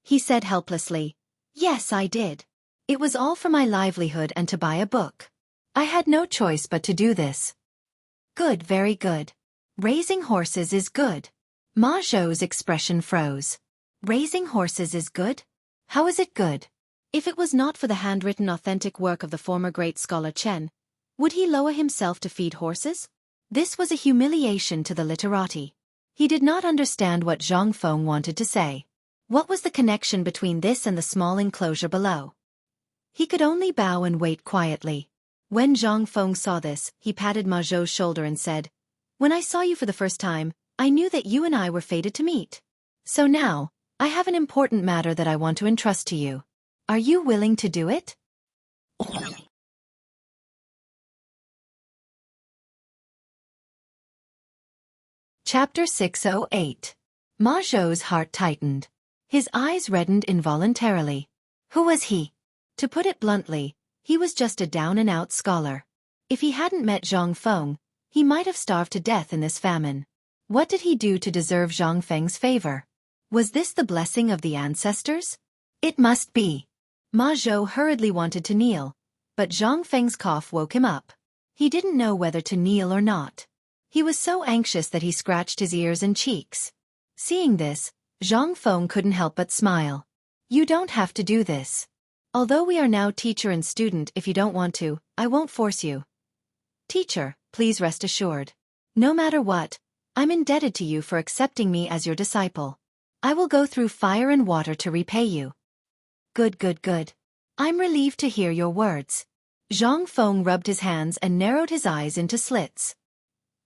He said helplessly, Yes, I did. It was all for my livelihood and to buy a book. I had no choice but to do this. Good, very good. Raising horses is good. Ma Zhou's expression froze. Raising horses is good? How is it good? If it was not for the handwritten authentic work of the former great scholar Chen, would he lower himself to feed horses? This was a humiliation to the literati. He did not understand what Zhang Feng wanted to say. What was the connection between this and the small enclosure below? He could only bow and wait quietly. When Zhang Feng saw this, he patted Ma Zhou's shoulder and said, When I saw you for the first time, I knew that you and I were fated to meet. So now, I have an important matter that I want to entrust to you. Are you willing to do it? Chapter 608. Ma Zhou's heart tightened. His eyes reddened involuntarily. Who was he? To put it bluntly, he was just a down-and-out scholar. If he hadn't met Zhang Feng, he might have starved to death in this famine. What did he do to deserve Zhang Feng's favor? Was this the blessing of the ancestors? It must be. Ma Zhou hurriedly wanted to kneel, but Zhang Feng's cough woke him up. He didn't know whether to kneel or not. He was so anxious that he scratched his ears and cheeks. Seeing this, Zhang Feng couldn't help but smile. You don't have to do this. Although we are now teacher and student, if you don't want to, I won't force you. Teacher, please rest assured. No matter what, I'm indebted to you for accepting me as your disciple. I will go through fire and water to repay you. Good, good, good. I'm relieved to hear your words. Zhang Feng rubbed his hands and narrowed his eyes into slits.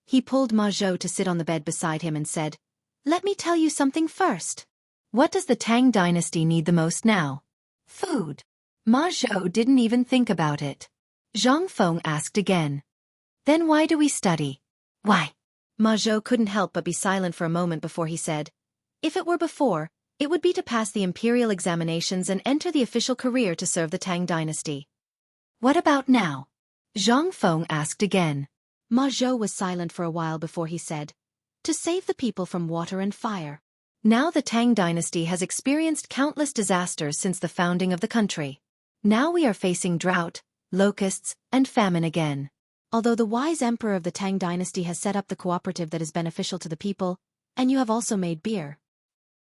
He pulled Ma Zhou to sit on the bed beside him and said, Let me tell you something first. What does the Tang dynasty need the most now? Food. Ma Zhou didn't even think about it. Zhang Feng asked again. Then why do we study? Why? Ma Zhou couldn't help but be silent for a moment before he said, If it were before, it would be to pass the imperial examinations and enter the official career to serve the Tang dynasty. What about now? Zhang Feng asked again. Ma Zhou was silent for a while before he said, To save the people from water and fire. Now the Tang dynasty has experienced countless disasters since the founding of the country. Now we are facing drought, locusts, and famine again. Although the wise emperor of the Tang dynasty has set up the cooperative that is beneficial to the people, and you have also made beer.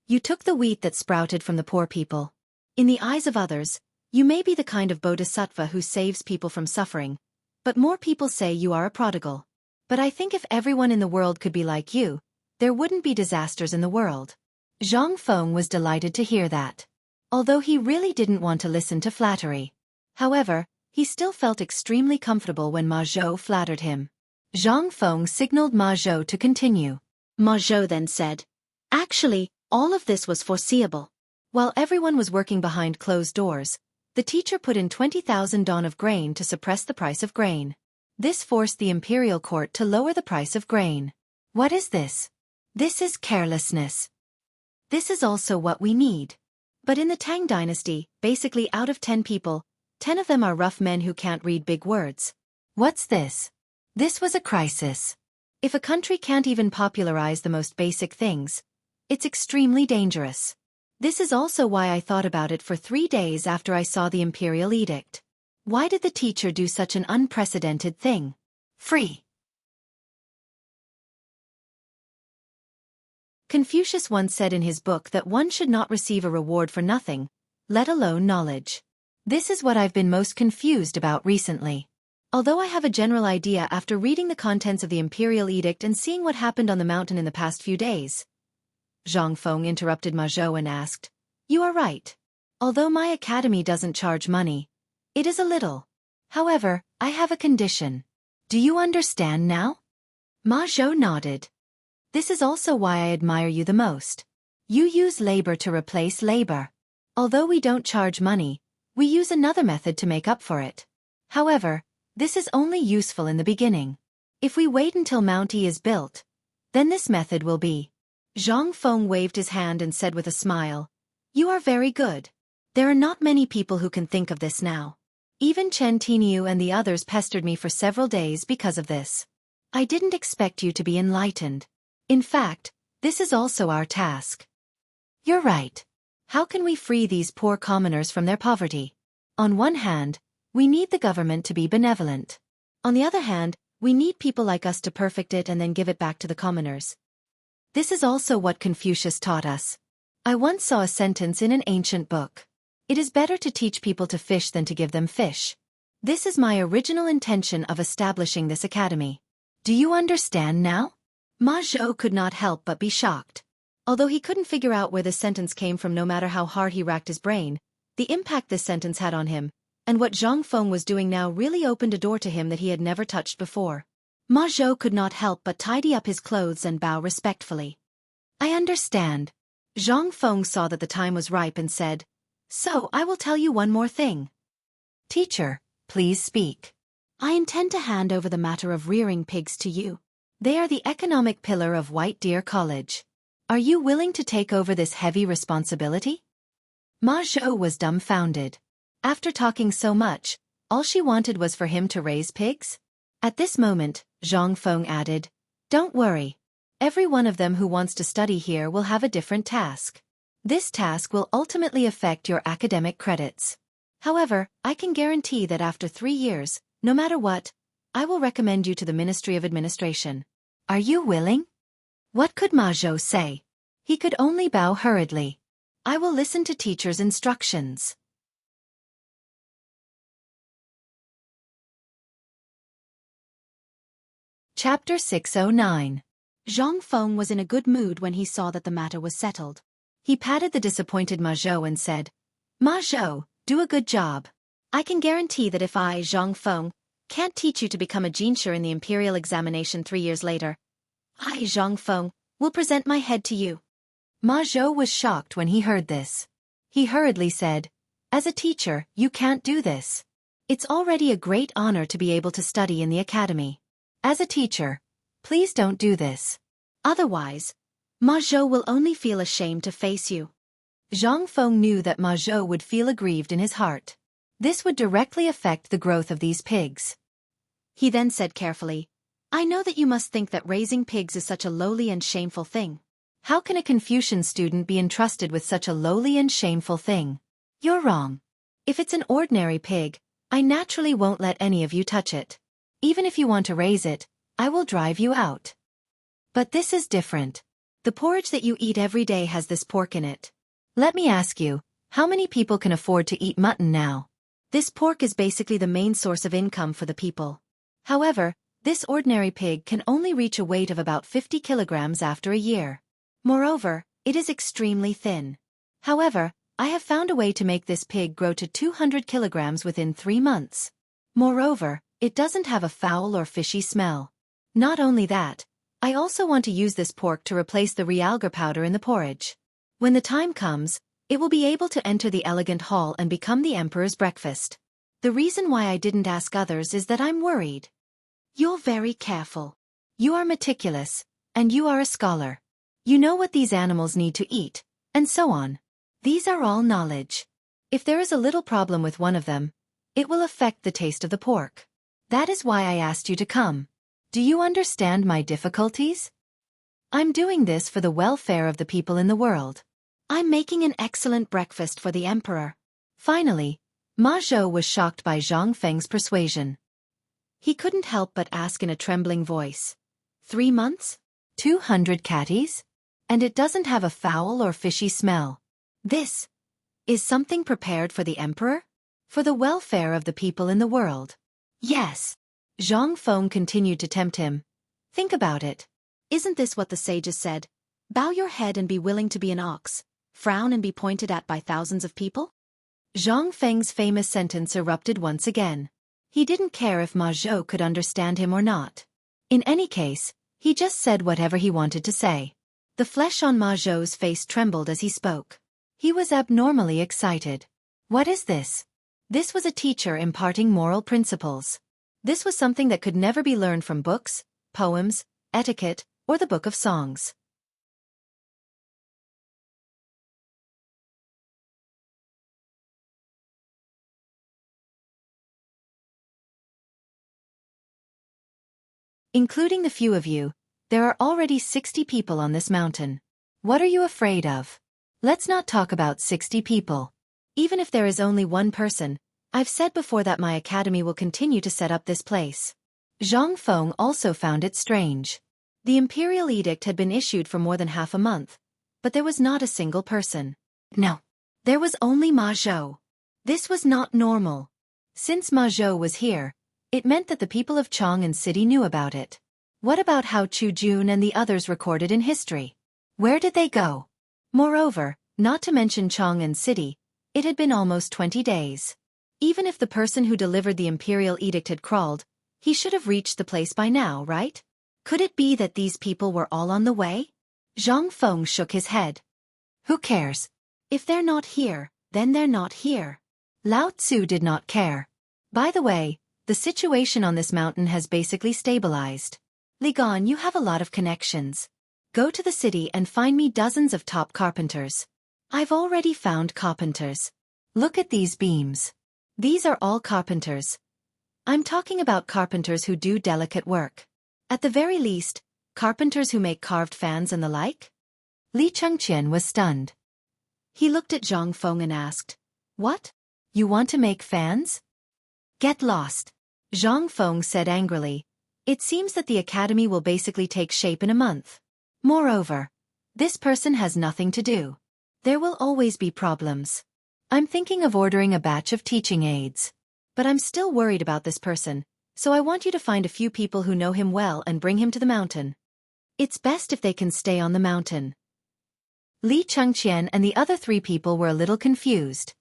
You took the wheat that sprouted from the poor people. In the eyes of others, you may be the kind of bodhisattva who saves people from suffering, but more people say you are a prodigal. But I think if everyone in the world could be like you, there wouldn't be disasters in the world. Zhang Feng was delighted to hear that. Although he really didn't want to listen to flattery. However, he still felt extremely comfortable when Ma Zhou flattered him. Zhang Feng signaled Ma Zhou to continue. Ma Zhou then said, Actually, all of this was foreseeable. While everyone was working behind closed doors, the teacher put in 20,000 dawn of grain to suppress the price of grain. This forced the imperial court to lower the price of grain. What is this? This is carelessness. This is also what we need. But in the Tang dynasty, basically out of 10 people, 10 of them are rough men who can't read big words. What's this? This was a crisis. If a country can't even popularize the most basic things, it's extremely dangerous. This is also why I thought about it for 3 days after I saw the imperial edict. Why did the teacher do such an unprecedented thing? Free. Confucius once said in his book that one should not receive a reward for nothing, let alone knowledge. This is what I've been most confused about recently. Although I have a general idea after reading the contents of the imperial edict and seeing what happened on the mountain in the past few days. Zhang Feng interrupted Ma Zhou and asked, You are right. Although my academy doesn't charge money, it is a little. However, I have a condition. Do you understand now? Ma Zhou nodded. This is also why I admire you the most. You use labor to replace labor. Although we don't charge money, we use another method to make up for it. However, this is only useful in the beginning. If we wait until Mount E is built, then this method will be. Zhang Feng waved his hand and said with a smile, You are very good. There are not many people who can think of this now. Even Chen Tiniu and the others pestered me for several days because of this. I didn't expect you to be enlightened. In fact, this is also our task. You're right. How can we free these poor commoners from their poverty? On one hand, we need the government to be benevolent. On the other hand, we need people like us to perfect it and then give it back to the commoners. This is also what Confucius taught us. I once saw a sentence in an ancient book. It is better to teach people to fish than to give them fish. This is my original intention of establishing this academy. Do you understand now? Ma Zhou could not help but be shocked. Although he couldn't figure out where this sentence came from no matter how hard he racked his brain, the impact this sentence had on him, and what Zhang Feng was doing now really opened a door to him that he had never touched before. Ma Zhou could not help but tidy up his clothes and bow respectfully. I understand. Zhang Feng saw that the time was ripe and said, So I will tell you one more thing. Teacher, please speak. I intend to hand over the matter of rearing pigs to you. They are the economic pillar of White Deer College. Are you willing to take over this heavy responsibility? Ma Zhou was dumbfounded. After talking so much, all she wanted was for him to raise pigs? At this moment, Zhang Feng added, Don't worry. Every one of them who wants to study here will have a different task. This task will ultimately affect your academic credits. However, I can guarantee that after 3 years, no matter what, I will recommend you to the Ministry of Administration. Are you willing? What could Ma Zhou say? He could only bow hurriedly. I will listen to teacher's instructions. Chapter 609. Zhang Feng was in a good mood when he saw that the matter was settled. He patted the disappointed Ma Zhou and said, Ma Zhou, do a good job. I can guarantee that if I, Zhang Feng, can't teach you to become a jinsher in the imperial examination 3 years later, I, Zhang Feng, will present my head to you. Ma Zhou was shocked when he heard this. He hurriedly said, As a teacher, you can't do this. It's already a great honor to be able to study in the academy. As a teacher, please don't do this. Otherwise, Ma Zhou will only feel ashamed to face you. Zhang Feng knew that Ma Zhou would feel aggrieved in his heart. This would directly affect the growth of these pigs. He then said carefully, I know that you must think that raising pigs is such a lowly and shameful thing. How can a Confucian student be entrusted with such a lowly and shameful thing? You're wrong. If it's an ordinary pig, I naturally won't let any of you touch it. Even if you want to raise it, I will drive you out. But this is different. The porridge that you eat every day has this pork in it. Let me ask you, how many people can afford to eat mutton now? This pork is basically the main source of income for the people. However, this ordinary pig can only reach a weight of about 50 kilograms after a year. Moreover, it is extremely thin. However, I have found a way to make this pig grow to 200 kilograms within 3 months. Moreover, it doesn't have a foul or fishy smell. Not only that, I also want to use this pork to replace the realgar powder in the porridge. When the time comes, it will be able to enter the elegant hall and become the emperor's breakfast. The reason why I didn't ask others is that I'm worried. You're very careful. You are meticulous, and you are a scholar. You know what these animals need to eat, and so on. These are all knowledge. If there is a little problem with one of them, it will affect the taste of the pork. That is why I asked you to come. Do you understand my difficulties? I'm doing this for the welfare of the people in the world. I'm making an excellent breakfast for the emperor. Finally, Ma Zhou was shocked by Zhang Feng's persuasion. He couldn't help but ask in a trembling voice. 3 months? 200 catties? And it doesn't have a foul or fishy smell. This is something prepared for the emperor? For the welfare of the people in the world. Yes. Zhang Feng continued to tempt him. Think about it. Isn't this what the sages said? Bow your head and be willing to be an ox. frown and be pointed at by thousands of people? Zhang Feng's famous sentence erupted once again. He didn't care if Ma Zhou could understand him or not. In any case, he just said whatever he wanted to say. The flesh on Ma Zhou's face trembled as he spoke. He was abnormally excited. What is this? This was a teacher imparting moral principles. This was something that could never be learned from books, poems, etiquette, or the book of songs. Including the few of you, there are already 60 people on this mountain. What are you afraid of? Let's not talk about 60 people. Even if there is only one person, I've said before that my academy will continue to set up this place. Zhang Feng also found it strange. The imperial edict had been issued for more than half a month, but there was not a single person. No. There was only Ma Zhou. This was not normal. Since Ma Zhou was here, it meant that the people of Chang'an City knew about it. What about how Chu Jun and the others recorded in history? Where did they go? Moreover, not to mention Chang'an City, it had been almost 20 days. Even if the person who delivered the imperial edict had crawled, he should have reached the place by now, right? Could it be that these people were all on the way? Zhang Feng shook his head. Who cares? If they're not here, then they're not here. Lao Tzu did not care. By the way, the situation on this mountain has basically stabilized. Li Gan, you have a lot of connections. Go to the city and find me dozens of top carpenters. I've already found carpenters. Look at these beams. These are all carpenters. I'm talking about carpenters who do delicate work. At the very least, carpenters who make carved fans and the like? Li Chengqian was stunned. He looked at Zhang Feng and asked, "What? You want to make fans?" Get lost. Zhang Feng said angrily. It seems that the academy will basically take shape in a month. Moreover, this person has nothing to do. There will always be problems. I'm thinking of ordering a batch of teaching aids. But I'm still worried about this person, so I want you to find a few people who know him well and bring him to the mountain. It's best if they can stay on the mountain. Li Chengqian and the other 3 people were a little confused.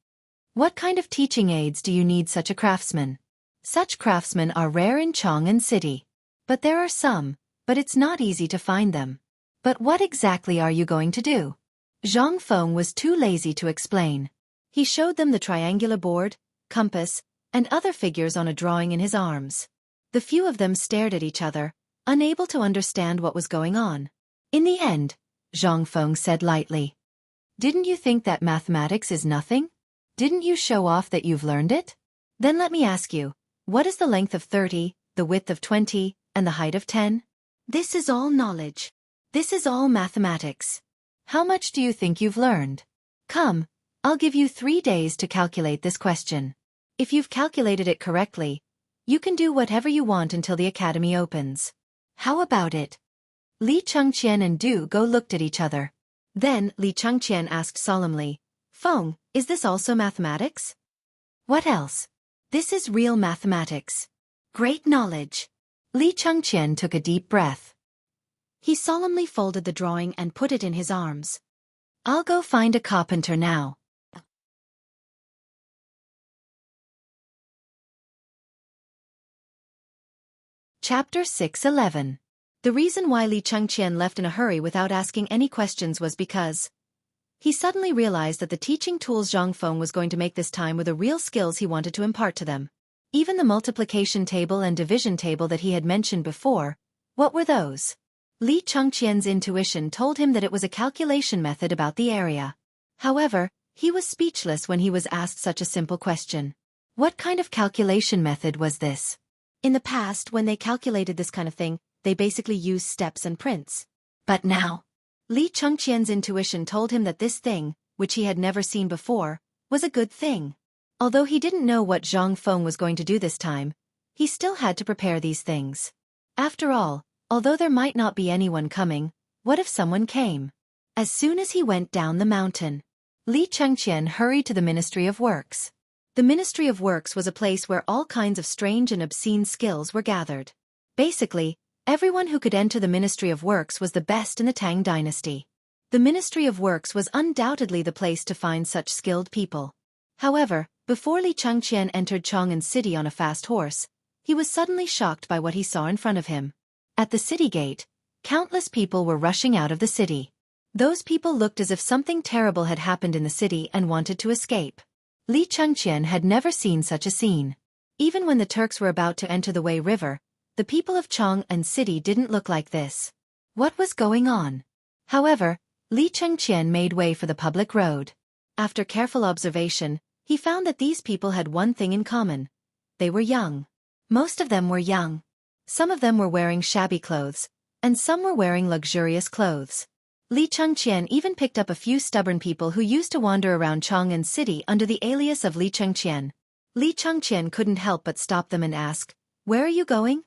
What kind of teaching aids do you need such a craftsman? Such craftsmen are rare in Chang'an City. But there are some, but it's not easy to find them. But what exactly are you going to do? Zhang Feng was too lazy to explain. He showed them the triangular board, compass, and other figures on a drawing in his arms. The few of them stared at each other, unable to understand what was going on. In the end, Zhang Feng said lightly, "Didn't you think that mathematics is nothing? Didn't you show off that you've learned it? Then let me ask you, what is the length of 30, the width of 20, and the height of 10? This is all knowledge. This is all mathematics. How much do you think you've learned? Come, I'll give you 3 days to calculate this question. If you've calculated it correctly, you can do whatever you want until the academy opens. How about it?" Li Chengqian and Du Go looked at each other. Then Li Chengqian asked solemnly, "Feng, is this also mathematics?" "What else? This is real mathematics. Great knowledge." Li Chengqian took a deep breath. He solemnly folded the drawing and put it in his arms. "I'll go find a carpenter now." Chapter 6:11. The reason why Li Chengqian left in a hurry without asking any questions was because he suddenly realized that the teaching tools Zhang Feng was going to make this time were the real skills he wanted to impart to them. Even the multiplication table and division table that he had mentioned before, what were those? Li Chengqian's intuition told him that it was a calculation method about the area. However, he was speechless when he was asked such a simple question. What kind of calculation method was this? In the past, when they calculated this kind of thing, they basically used steps and prints. But now, Li Chengqian's intuition told him that this thing, which he had never seen before, was a good thing. Although he didn't know what Zhang Feng was going to do this time, he still had to prepare these things. After all, although there might not be anyone coming, what if someone came? As soon as he went down the mountain, Li Chengqian hurried to the Ministry of Works. The Ministry of Works was a place where all kinds of strange and obscene skills were gathered. Basically, everyone who could enter the Ministry of Works was the best in the Tang dynasty. The The Ministry of Works was undoubtedly the place to find such skilled people. However, before Li Changqian entered Chang'an City on a fast horse, he was suddenly shocked by what he saw in front of him. At the city gate, countless people were rushing out of the city. Those people looked as if something terrible had happened in the city and wanted to escape. Li Changqian had never seen such a scene. Even when the Turks were about to enter the Wei River, the people of Chang'an City didn't look like this. What was going on? However, Li Changqian made way for the public road. After careful observation, he found that these people had one thing in common. They were young. Most of them were young. Some of them were wearing shabby clothes, and some were wearing luxurious clothes. Li Changqian even picked up a few stubborn people who used to wander around Chang'an City under the alias of Li Changqian. Li Changqian couldn't help but stop them and ask, "Where are you going?"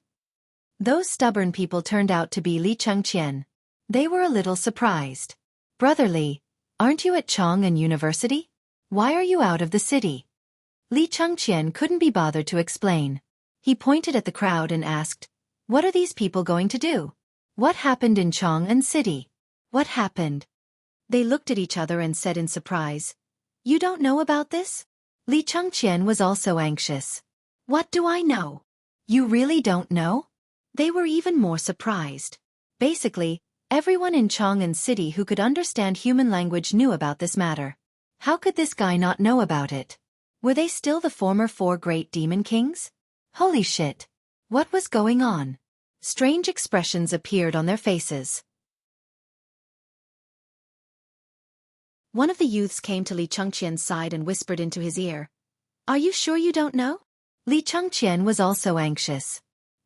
Those stubborn people turned out to be Li Changqian. They were a little surprised. "Brother Li, aren't you at Chang'an University? Why are you out of the city?" Li Changqian couldn't be bothered to explain. He pointed at the crowd and asked, "What are these people going to do? What happened in Chang'an City? What happened?" They looked at each other and said in surprise, "You don't know about this?" Li Changqian was also anxious. "What do I know? You really don't know?" They were even more surprised. Basically, everyone in Chang'an City who could understand human language knew about this matter. How could this guy not know about it? Were they still the former 4 great demon kings? Holy shit! What was going on? Strange expressions appeared on their faces. One of the youths came to Li Changqian's side and whispered into his ear, "Are you sure you don't know?" Li Changqian was also anxious.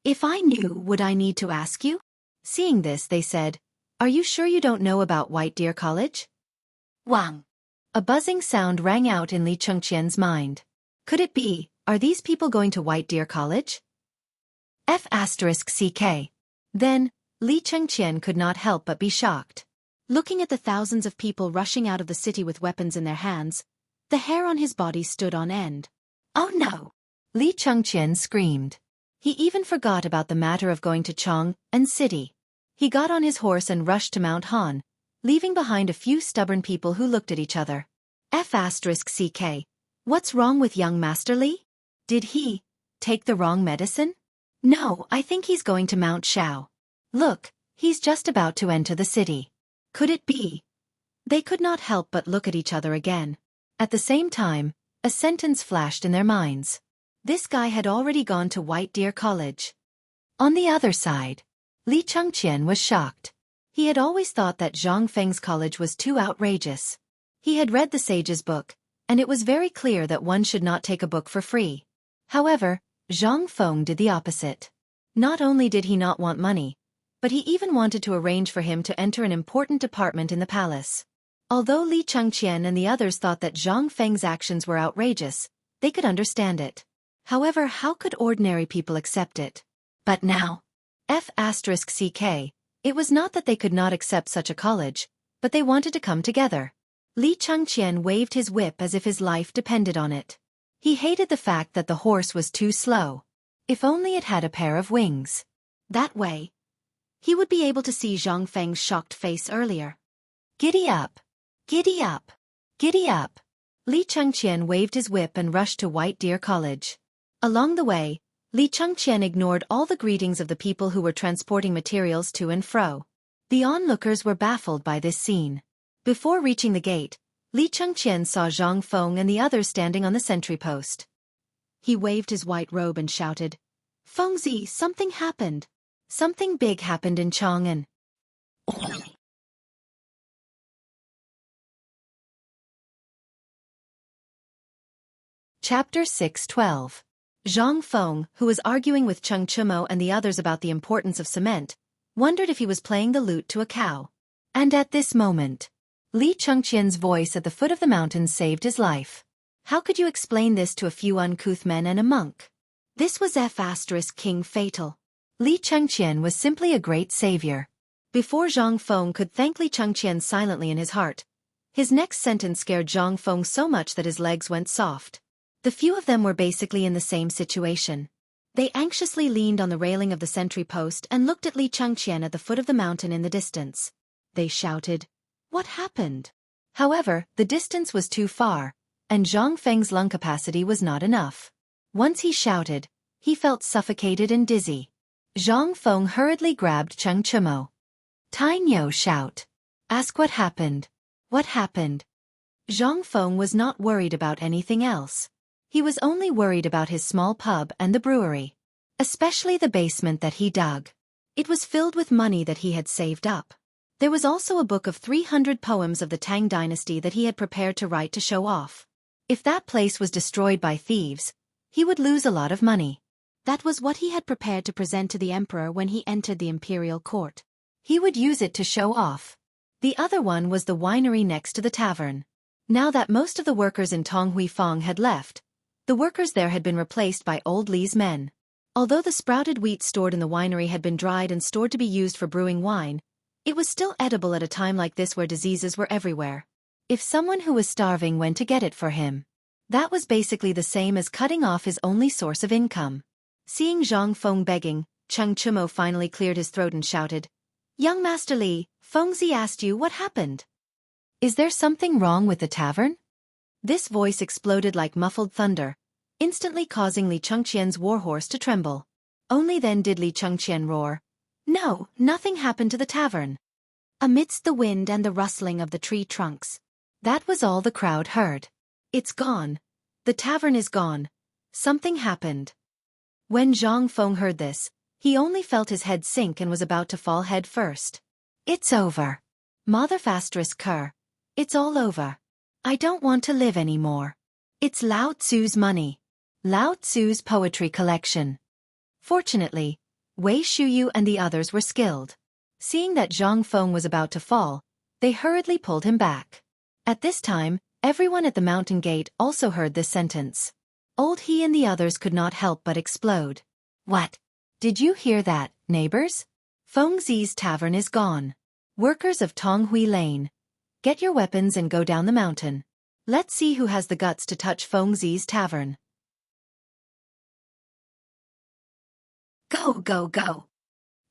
"If I knew, would I need to ask you?" Seeing this, they said, "Are you sure you don't know about White Deer College?" Wang! A buzzing sound rang out in Li Changqian's mind. Could it be, are these people going to White Deer College? F***CK. Then, Li Changqian could not help but be shocked. Looking at the thousands of people rushing out of the city with weapons in their hands, the hair on his body stood on end. "Oh no!" Li Changqian screamed. He even forgot about the matter of going to Chang'an City. He got on his horse and rushed to Mount Han, leaving behind a few stubborn people who looked at each other. F***CK. What's wrong with young Master Li? Did he take the wrong medicine? No, I think he's going to Mount Shao. Look, he's just about to enter the city. Could it be? They could not help but look at each other again. At the same time, a sentence flashed in their minds. This guy had already gone to White Deer College. On the other side, Li Changqian was shocked. He had always thought that Zhang Feng's college was too outrageous. He had read the sage's book, and it was very clear that one should not take a book for free. However, Zhang Feng did the opposite. Not only did he not want money, but he even wanted to arrange for him to enter an important department in the palace. Although Li Changqian and the others thought that Zhang Feng's actions were outrageous, they could understand it. However, how could ordinary people accept it? But now, F***CK, it was not that they could not accept such a college, but they wanted to come together. Li Changqian waved his whip as if his life depended on it. He hated the fact that the horse was too slow. If only it had a pair of wings. That way, he would be able to see Zhang Feng's shocked face earlier. Giddy up! Giddy up! Giddy up! Li Changqian waved his whip and rushed to White Deer College. Along the way, Li Changqian ignored all the greetings of the people who were transporting materials to and fro. The onlookers were baffled by this scene. Before reaching the gate, Li Changqian saw Zhang Feng and the others standing on the sentry post. He waved his white robe and shouted, "Fengzi, something happened. Something big happened in Chang'an." Chapter 6:12. Zhang Feng, who was arguing with Cheng Chumo and the others about the importance of cement, wondered if he was playing the lute to a cow. And at this moment, Li Changqian's voice at the foot of the mountain saved his life. How could you explain this to a few uncouth men and a monk? This was F***King Fatal. Li Changqian was simply a great savior. Before Zhang Feng could thank Li Changqian silently in his heart, his next sentence scared Zhang Feng so much that his legs went soft. The few of them were basically in the same situation. They anxiously leaned on the railing of the sentry post and looked at Li Changqian at the foot of the mountain in the distance. They shouted, What happened? However, the distance was too far, and Zhang Feng's lung capacity was not enough. Once he shouted, he felt suffocated and dizzy. Zhang Feng hurriedly grabbed Cheng Chimo. Tainyo shout. Ask what happened. What happened? Zhang Feng was not worried about anything else. He was only worried about his small pub and the brewery. Especially the basement that he dug. It was filled with money that he had saved up. There was also a book of 300 poems of the Tang dynasty that he had prepared to write to show off. If that place was destroyed by thieves, he would lose a lot of money. That was what he had prepared to present to the emperor when he entered the imperial court. He would use it to show off. The other one was the winery next to the tavern. Now that most of the workers in Tonghui Fong had left, the workers there had been replaced by old Li's men. Although the sprouted wheat stored in the winery had been dried and stored to be used for brewing wine, it was still edible at a time like this where diseases were everywhere. If someone who was starving went to get it for him, that was basically the same as cutting off his only source of income. Seeing Zhang Feng begging, Cheng Chimo finally cleared his throat and shouted, "Young Master Li, Fengzi asked you what happened. Is there something wrong with the tavern?" This voice exploded like muffled thunder, instantly causing Li Chengqian's warhorse to tremble. Only then did Li Chengqian roar, "No, nothing happened to the tavern." Amidst the wind and the rustling of the tree trunks, that was all the crowd heard. "It's gone. The tavern is gone. Something happened." When Zhang Feng heard this, he only felt his head sink and was about to fall head first. "It's over. Mother Fastress Kerr. It's all over. I don't want to live anymore. It's Lao Tzu's money. Lao Tzu's poetry collection." Fortunately, Wei Shuyu and the others were skilled. Seeing that Zhang Feng was about to fall, they hurriedly pulled him back. At this time, everyone at the mountain gate also heard this sentence. Old He and the others could not help but explode. "What? Did you hear that, neighbors? Fengzi's tavern is gone. Workers of Tonghui Lane, get your weapons and go down the mountain. Let's see who has the guts to touch Fengzi's tavern." Go, go, go.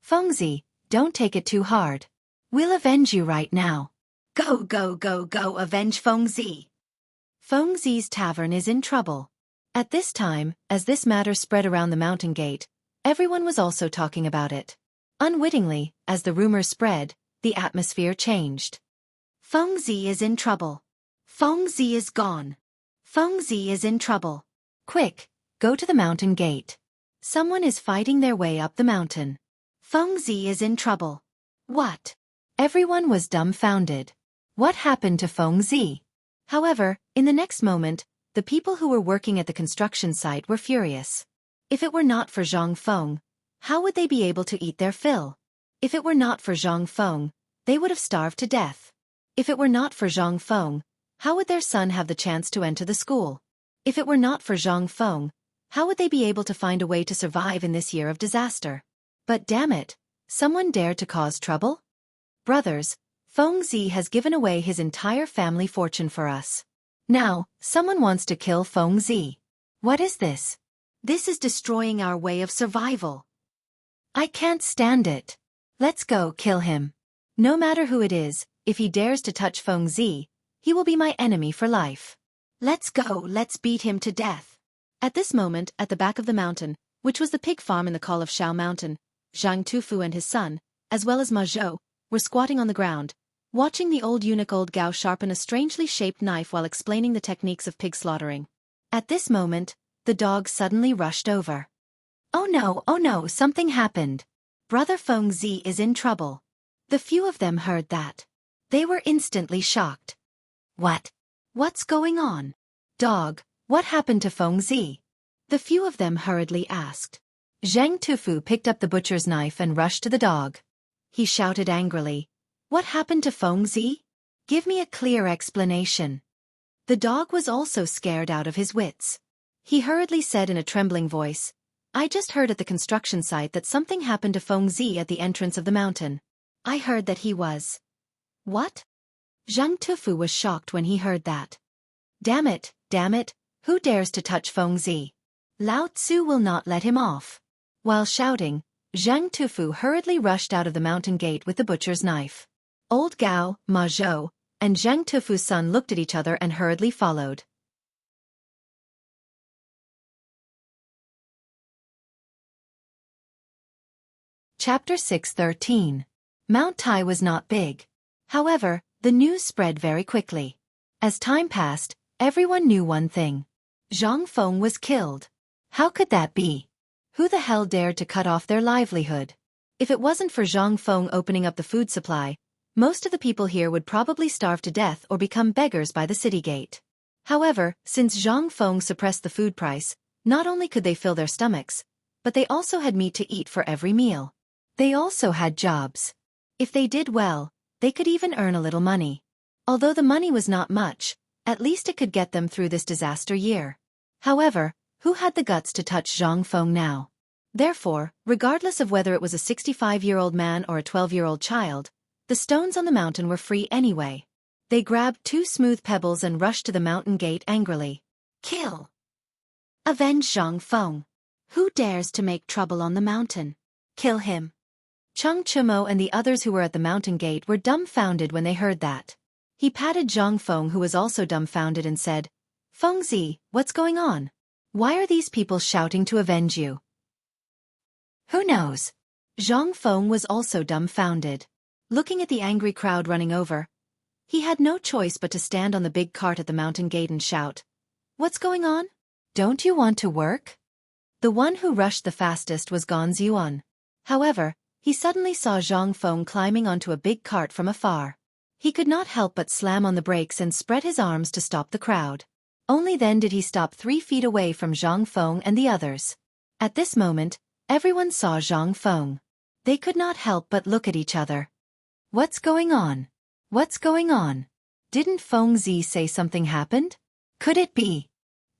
Fengzi, don't take it too hard. We'll avenge you right now. Go, go, go, go, avenge Fengzi. Fengzi's tavern is in trouble. At this time, as this matter spread around the mountain gate, everyone was also talking about it. Unwittingly, as the rumors spread, the atmosphere changed. Fengzi is in trouble. Fengzi is gone. Fengzi is in trouble. Quick, go to the mountain gate. Someone is fighting their way up the mountain. Fengzi is in trouble. What? Everyone was dumbfounded. What happened to Fengzi? However, in the next moment, the people who were working at the construction site were furious. If it were not for Zhang Feng, how would they be able to eat their fill? If it were not for Zhang Feng, they would have starved to death. If it were not for Zhang Feng, how would their son have the chance to enter the school? If it were not for Zhang Feng, how would they be able to find a way to survive in this year of disaster? But damn it, someone dared to cause trouble? Brothers, Fengzi has given away his entire family fortune for us. Now, someone wants to kill Fengzi. What is this? This is destroying our way of survival. I can't stand it. Let's go kill him. No matter who it is, if he dares to touch Fengzi, he will be my enemy for life. Let's go, let's beat him to death. At this moment, at the back of the mountain, which was the pig farm in the call of Shao Mountain, Zhang Tufu and his son, as well as Ma Zhou, were squatting on the ground, watching the old eunuch Old Gao sharpen a strangely shaped knife while explaining the techniques of pig slaughtering. At this moment, the dog suddenly rushed over. Oh no, something happened. Brother Fengzi is in trouble. The few of them heard that. They were instantly shocked. What? What's going on? Dog, what happened to Fengzi? The few of them hurriedly asked. Zhang Tufu picked up the butcher's knife and rushed to the dog. He shouted angrily, "What happened to Fengzi? Give me a clear explanation." The dog was also scared out of his wits. He hurriedly said in a trembling voice, "I just heard at the construction site that something happened to Fengzi at the entrance of the mountain. I heard that he was..." What? Zhang Tufu was shocked when he heard that. Damn it, who dares to touch Fengzi? Lao Tzu will not let him off. While shouting, Zhang Tufu hurriedly rushed out of the mountain gate with the butcher's knife. Old Gao, Ma Zhou, and Zhang Tufu's son looked at each other and hurriedly followed. Chapter 6:13. Mount Tai was not big. However, the news spread very quickly. As time passed, everyone knew one thing. Zhang Feng was killed. How could that be? Who the hell dared to cut off their livelihood? If it wasn't for Zhang Feng opening up the food supply, most of the people here would probably starve to death or become beggars by the city gate. However, since Zhang Feng suppressed the food price, not only could they fill their stomachs, but they also had meat to eat for every meal. They also had jobs. If they did well, they could even earn a little money. Although the money was not much, at least it could get them through this disaster year. However, who had the guts to touch Zhang Feng now? Therefore, regardless of whether it was a 65-year-old man or a 12-year-old child, the stones on the mountain were free anyway. They grabbed 2 smooth pebbles and rushed to the mountain gate angrily. Kill! Avenge Zhang Feng. Who dares to make trouble on the mountain? Kill him. Cheng Chumo and the others who were at the mountain gate were dumbfounded when they heard that. He patted Zhang Feng, who was also dumbfounded, and said, Fengzi, what's going on? Why are these people shouting to avenge you? Who knows? Zhang Feng was also dumbfounded. Looking at the angry crowd running over, he had no choice but to stand on the big cart at the mountain gate and shout, What's going on? Don't you want to work? The one who rushed the fastest was Gan Ziyuan. However, he suddenly saw Zhang Feng climbing onto a big cart from afar. He could not help but slam on the brakes and spread his arms to stop the crowd. Only then did he stop 3 feet away from Zhang Feng and the others. At this moment, everyone saw Zhang Feng. They could not help but look at each other. What's going on? What's going on? Didn't Fengzi say something happened? Could it be?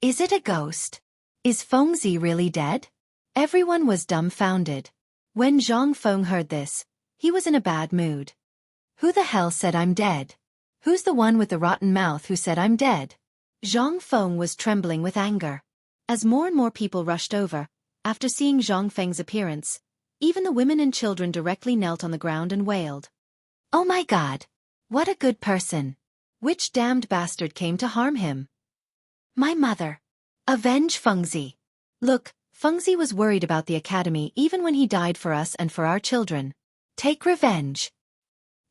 Is it a ghost? Is Fengzi really dead? Everyone was dumbfounded. When Zhang Feng heard this, he was in a bad mood. Who the hell said I'm dead? Who's the one with the rotten mouth who said I'm dead? Zhang Feng was trembling with anger. As more and more people rushed over, after seeing Zhang Feng's appearance, even the women and children directly knelt on the ground and wailed. Oh my God! What a good person! Which damned bastard came to harm him? My mother! Avenge Fengzi! Look, Fengzi was worried about the academy even when he died for us and for our children. Take revenge.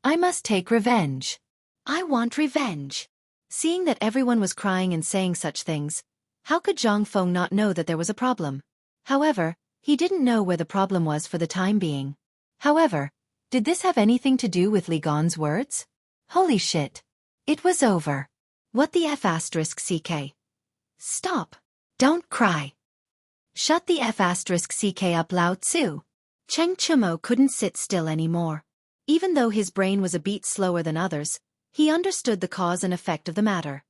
I must take revenge. I want revenge. Seeing that everyone was crying and saying such things, how could Zhang Feng not know that there was a problem? However, he didn't know where the problem was for the time being. However, did this have anything to do with Li Gan's words? Holy shit. It was over. What the F***CK? Stop. Don't cry. Shut the F***CK up, Lao Tzu. Cheng Chumo couldn't sit still anymore. Even though his brain was a beat slower than others, he understood the cause and effect of the matter.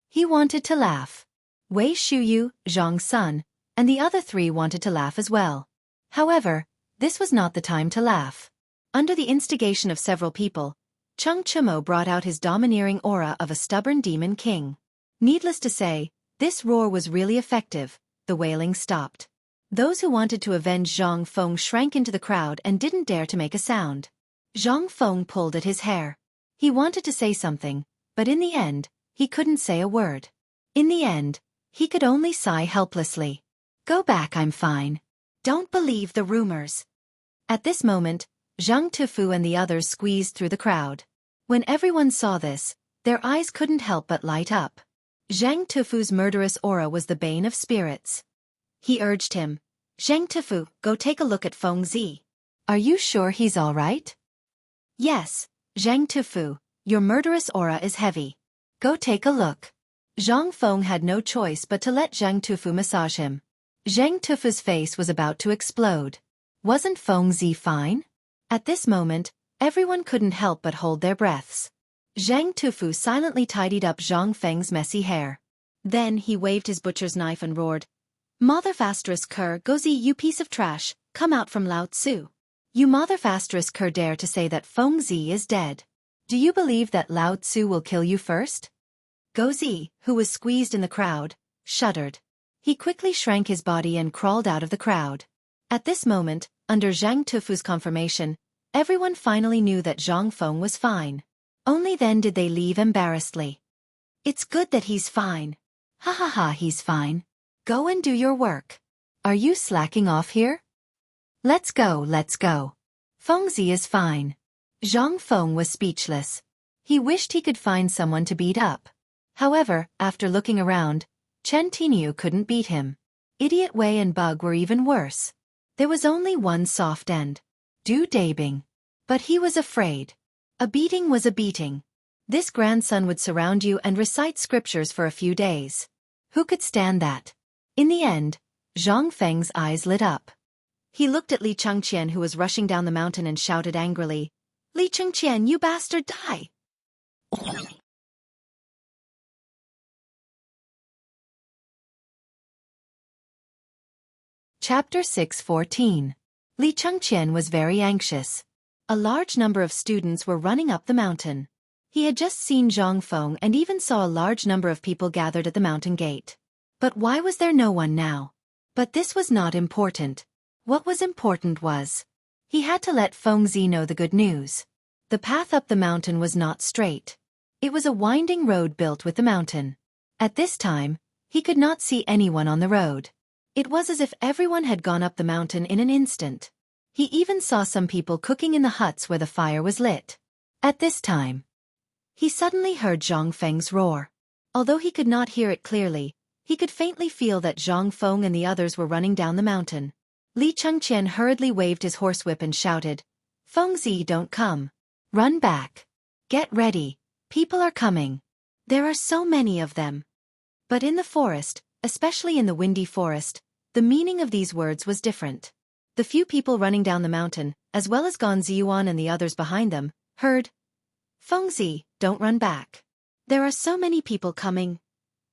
He wanted to laugh. Wei Shuyu, Zhang Sun, and the other 3 wanted to laugh as well. However, this was not the time to laugh. Under the instigation of several people, Cheng Chumo brought out his domineering aura of a stubborn demon king. Needless to say, this roar was really effective. The wailing stopped. Those who wanted to avenge Zhang Feng shrank into the crowd and didn't dare to make a sound. Zhang Feng pulled at his hair. He wanted to say something, but in the end, he couldn't say a word. In the end, he could only sigh helplessly. Go back, I'm fine. Don't believe the rumors. At this moment, Zhang Tufu and the others squeezed through the crowd. When everyone saw this, their eyes couldn't help but light up. Zhang Tufu's murderous aura was the bane of spirits. He urged him, Zhang Tufu, go take a look at Fengzi. Are you sure he's all right? Yes, Zhang Tufu, your murderous aura is heavy. Go take a look. Zhang Feng had no choice but to let Zhang Tufu massage him. Zhang Tufu's face was about to explode. Wasn't Fengzi fine? At this moment, everyone couldn't help but hold their breaths. Zhang Tufu silently tidied up Zhang Feng's messy hair. Then he waved his butcher's knife and roared, Mother****, Gozi, you piece of trash, come out from Lao Tzu. You Mother****, dare to say that Fengzi is dead. Do you believe that Lao Tzu will kill you first? Gozi, who was squeezed in the crowd, shuddered. He quickly shrank his body and crawled out of the crowd. At this moment, Under Zhang Tufu's confirmation, everyone finally knew that Zhang Feng was fine. Only then did they leave embarrassedly. It's good that he's fine. Ha ha ha, he's fine. Go and do your work. Are you slacking off here? Let's go, let's go. Fengzi is fine. Zhang Feng was speechless. He wished he could find someone to beat up. However, after looking around, Chen Tiniu couldn't beat him. Idiot Wei and Bug were even worse. There was only one soft end. Du Dabing. But he was afraid. A beating was a beating. This grandson would surround you and recite scriptures for a few days. Who could stand that? In the end, Zhang Feng's eyes lit up. He looked at Li Chengqian, who was rushing down the mountain, and shouted angrily, Li Chengqian, you bastard, die! Chapter 6:14. Li Chengqian was very anxious. A large number of students were running up the mountain. He had just seen Zhang Feng and even saw a large number of people gathered at the mountain gate. But why was there no one now? But this was not important. What was important was, he had to let Fengzi know the good news. The path up the mountain was not straight. It was a winding road built with the mountain. At this time, he could not see anyone on the road. It was as if everyone had gone up the mountain in an instant. He even saw some people cooking in the huts where the fire was lit. At this time, he suddenly heard Zhang Feng's roar. Although he could not hear it clearly, he could faintly feel that Zhang Feng and the others were running down the mountain. Li Chengqian hurriedly waved his horsewhip and shouted, Fengzi, don't come. Run back. Get ready. People are coming. There are so many of them. But in the forest, especially in the windy forest, the meaning of these words was different. The few people running down the mountain, as well as Gan Ziyuan and the others behind them, heard, Fengzi, don't run back. There are so many people coming.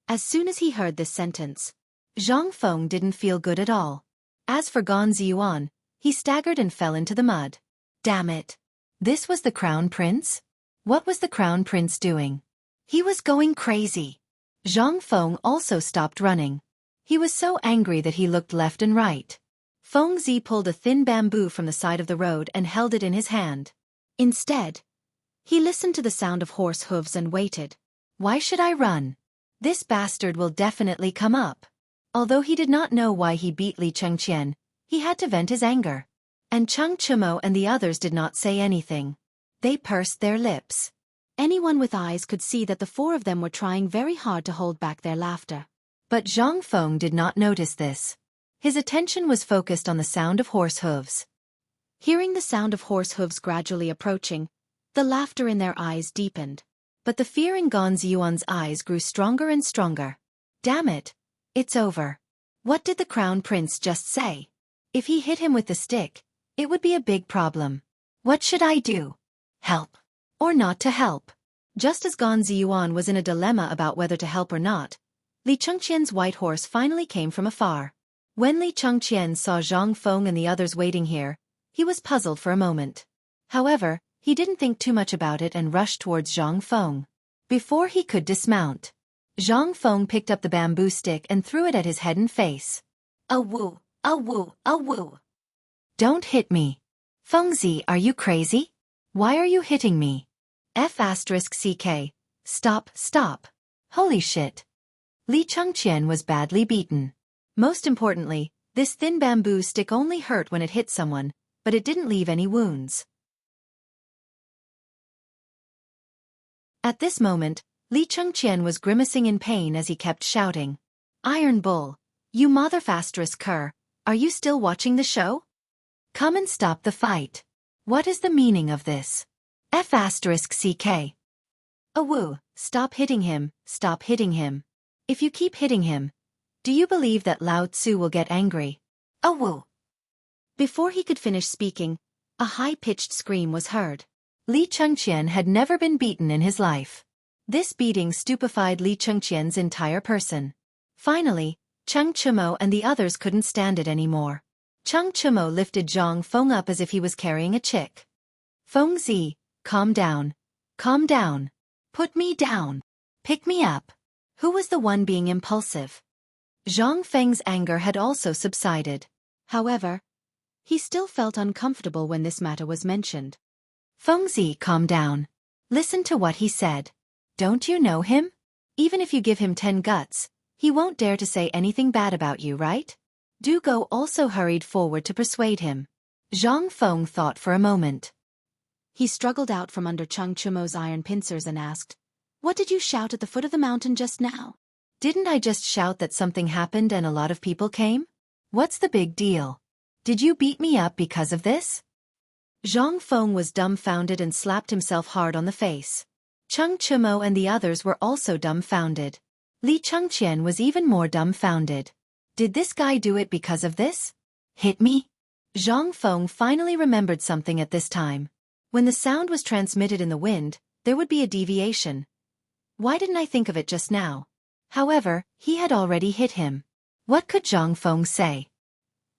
As soon as he heard this sentence, Zhang Feng didn't feel good at all. As for Gan Ziyuan, he staggered and fell into the mud. Damn it. This was the Crown Prince? What was the Crown Prince doing? He was going crazy. Zhang Feng also stopped running. He was so angry that he looked left and right. Fengzi pulled a thin bamboo from the side of the road and held it in his hand. Instead, he listened to the sound of horse hooves and waited. Why should I run? This bastard will definitely come up. Although he did not know why he beat Li Chengqian, he had to vent his anger. And Cheng Chimo and the others did not say anything. They pursed their lips. Anyone with eyes could see that the four of them were trying very hard to hold back their laughter. But Zhang Feng did not notice this. His attention was focused on the sound of horse hooves. Hearing the sound of horse hooves gradually approaching, the laughter in their eyes deepened. But the fear in Gan Ziyuan's eyes grew stronger and stronger. Damn it! It's over. What did the Crown Prince just say? If he hit him with the stick, it would be a big problem. What should I do? Help. Or not to help? Just as Gan Ziyuan was in a dilemma about whether to help or not, Li Chengqian's white horse finally came from afar. When Li Chengqian saw Zhang Feng and the others waiting here, he was puzzled for a moment. However, he didn't think too much about it and rushed towards Zhang Feng. Before he could dismount, Zhang Feng picked up the bamboo stick and threw it at his head and face. Awoo, awoo, awoo. Don't hit me. Fengzi, are you crazy? Why are you hitting me? F***ck. Stop, stop. Holy shit. Li Chengqian was badly beaten. Most importantly, this thin bamboo stick only hurt when it hit someone, but it didn't leave any wounds. At this moment, Li Chengqian was grimacing in pain as he kept shouting, Iron Bull, you motherfastrous cur, are you still watching the show? Come and stop the fight. What is the meaning of this? F***ck. Awoo, stop hitting him, stop hitting him. If you keep hitting him, do you believe that Lao Tzu will get angry? Awoo. Before he could finish speaking, a high-pitched scream was heard. Li Chengqian had never been beaten in his life. This beating stupefied Li Chengqian's entire person. Finally, Cheng Chimo and the others couldn't stand it anymore. Cheng Chimo lifted Zhang Feng up as if he was carrying a chick. Fengzi, calm down. Calm down. Put me down. Pick me up. Who was the one being impulsive? Zhang Feng's anger had also subsided. However, He still felt uncomfortable when this matter was mentioned. Fengzi, calm down. Listen to what he said. Don't you know him? Even if you give him 10 guts, he won't dare to say anything bad about you, right? Du Go also hurried forward to persuade him. Zhang Feng thought for a moment. He struggled out from under Cheng Chumo's iron pincers and asked, "What did you shout at the foot of the mountain just now?" Didn't I just shout that something happened and a lot of people came? What's the big deal? Did you beat me up because of this? Zhang Feng was dumbfounded and slapped himself hard on the face. Cheng Chumo and the others were also dumbfounded. Li Chengqian was even more dumbfounded. Did this guy do it because of this? Hit me? Zhang Feng finally remembered something at this time. When the sound was transmitted in the wind, there would be a deviation. Why didn't I think of it just now? However, he had already hit him. What could Zhang Feng say?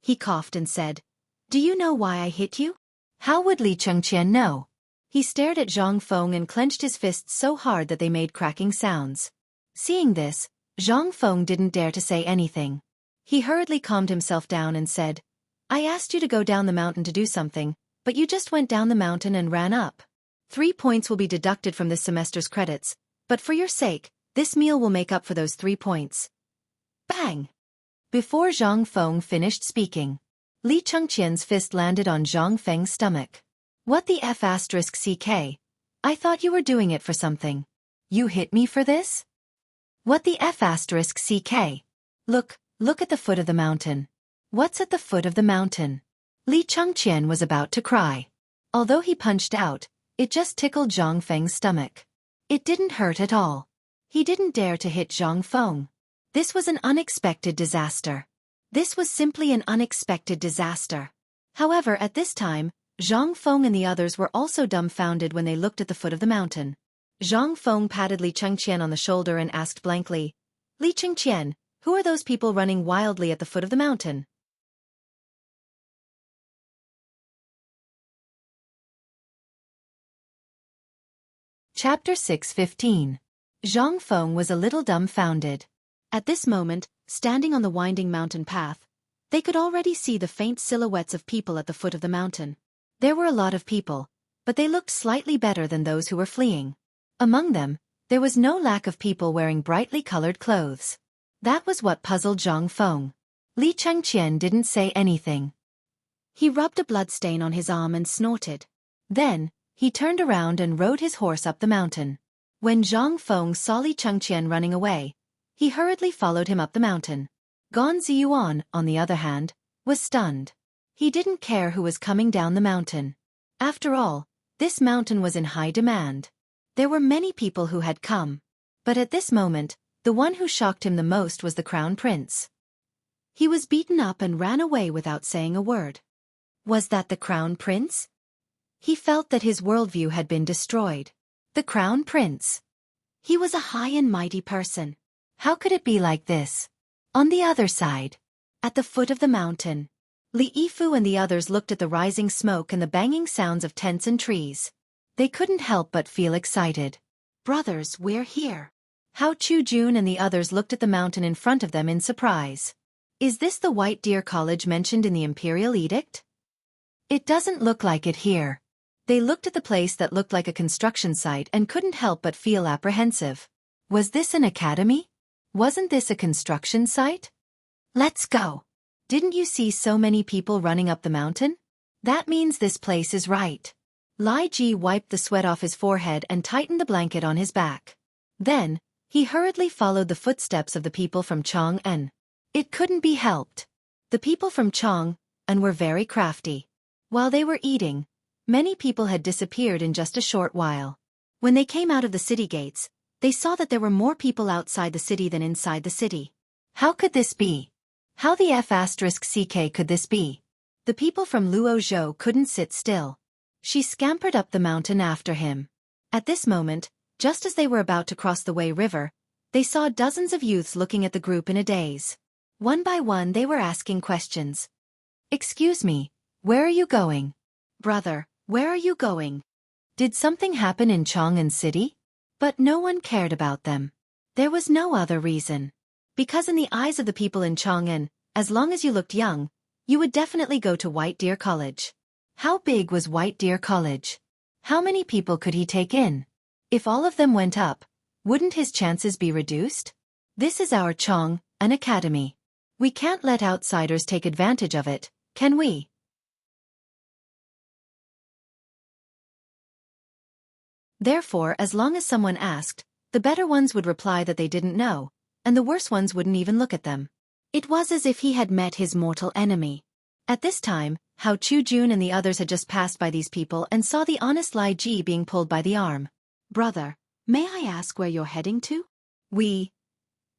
He coughed and said, "Do you know why I hit you?" How would Li Chengqian know? He stared at Zhang Feng and clenched his fists so hard that they made cracking sounds. Seeing this, Zhang Feng didn't dare to say anything. He hurriedly calmed himself down and said, "I asked you to go down the mountain to do something, but you just went down the mountain and ran up. 3 points will be deducted from this semester's credits, but for your sake, this meal will make up for those 3 points." Bang! Before Zhang Feng finished speaking, Li Chengqian's fist landed on Zhang Feng's stomach. What the F***ck? I thought you were doing it for something. You hit me for this? What the F***ck? Look at the foot of the mountain. What's at the foot of the mountain? Li Chengqian was about to cry. Although he punched out, it just tickled Zhang Feng's stomach. It didn't hurt at all. He didn't dare to hit Zhang Feng. This was an unexpected disaster. This was simply an unexpected disaster. However, at this time, Zhang Feng and the others were also dumbfounded when they looked at the foot of the mountain. Zhang Feng patted Li Chengqian on the shoulder and asked blankly, "Li Chengqian, who are those people running wildly at the foot of the mountain?" Chapter 6:15. Zhang Feng was a little dumbfounded. At this moment, standing on the winding mountain path, they could already see the faint silhouettes of people at the foot of the mountain. There were a lot of people, but they looked slightly better than those who were fleeing. Among them, there was no lack of people wearing brightly colored clothes. That was what puzzled Zhang Feng. Li Chengqian didn't say anything. He rubbed a bloodstain on his arm and snorted. Then, he turned around and rode his horse up the mountain. When Zhang Feng saw Li Chengqian running away, he hurriedly followed him up the mountain. Gan Ziyuan, on the other hand, was stunned. He didn't care who was coming down the mountain. After all, this mountain was in high demand. There were many people who had come. But at this moment, the one who shocked him the most was the Crown Prince. He was beaten up and ran away without saying a word. Was that the Crown Prince? He felt that his worldview had been destroyed. The Crown Prince. He was a high and mighty person. How could it be like this? On the other side, at the foot of the mountain, Li Yifu and the others looked at the rising smoke and the banging sounds of tents and trees. They couldn't help but feel excited. Brothers, we're here. Hao Chu-jun and the others looked at the mountain in front of them in surprise. Is this the White Deer College mentioned in the Imperial Edict? It doesn't look like it here. They looked at the place that looked like a construction site and couldn't help but feel apprehensive. Was this an academy? Wasn't this a construction site? Let's go. Didn't you see so many people running up the mountain? That means this place is right. Lai Ji wiped the sweat off his forehead and tightened the blanket on his back. Then, he hurriedly followed the footsteps of the people from Chang'an. It couldn't be helped. The people from Chang'an were very crafty. While they were eating, many people had disappeared in just a short while. When they came out of the city gates, they saw that there were more people outside the city than inside the city. How could this be? How the F***ck could this be? The people from Luozhou couldn't sit still. She scampered up the mountain after him. At this moment, just as they were about to cross the Wei River, they saw dozens of youths looking at the group in a daze. One by one they were asking questions. "Excuse me, where are you going?" "Brother, where are you going?" Did something happen in Chang'an City? But no one cared about them. There was no other reason. Because in the eyes of the people in Chang'an, as long as you looked young, you would definitely go to White Deer College. How big was White Deer College? How many people could he take in? If all of them went up, wouldn't his chances be reduced? This is our Chong, an academy. We can't let outsiders take advantage of it, can we? Therefore, as long as someone asked, the better ones would reply that they didn't know, and the worse ones wouldn't even look at them. It was as if he had met his mortal enemy. At this time, Hao Chu-jun and the others had just passed by these people and saw the honest Lai Ji being pulled by the arm. Brother, may I ask where you're heading to?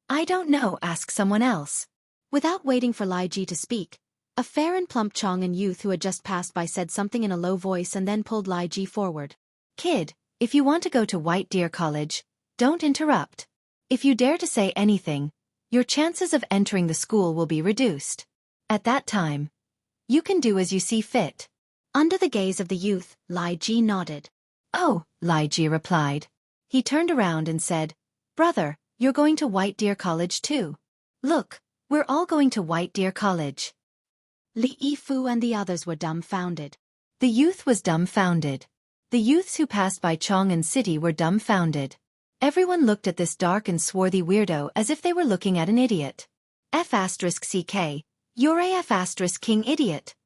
I don't know, ask someone else. Without waiting for Lai Ji to speak, a fair and plump Chongan youth who had just passed by said something in a low voice and then pulled Lai Ji forward. Kid, if you want to go to White Deer College, don't interrupt. If you dare to say anything, your chances of entering the school will be reduced. At that time, you can do as you see fit. Under the gaze of the youth, Lai Ji nodded. Oh, Lai Ji replied. He turned around and said, Brother, you're going to White Deer College too. Look, we're all going to White Deer College. Li Yifu and the others were dumbfounded. The youth was dumbfounded. The youths who passed by Chong'an City were dumbfounded. Everyone looked at this dark and swarthy weirdo as if they were looking at an idiot. F***CK, you're a F***king idiot.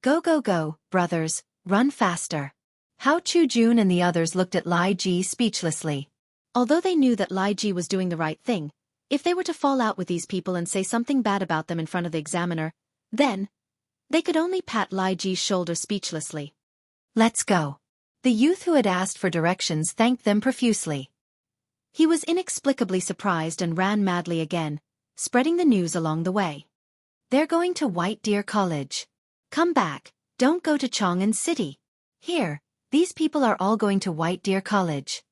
Go go go, brothers, run faster. Hao Chu-jun and the others looked at Lai Ji speechlessly. Although they knew that Lai Ji was doing the right thing, if they were to fall out with these people and say something bad about them in front of the examiner, then they could only pat Lai Ji's shoulder speechlessly. Let's go. The youth who had asked for directions thanked them profusely. He was inexplicably surprised and ran madly again, spreading the news along the way. They're going to White Deer College. Come back, don't go to Chong'an City. Here, these people are all going to White Deer College.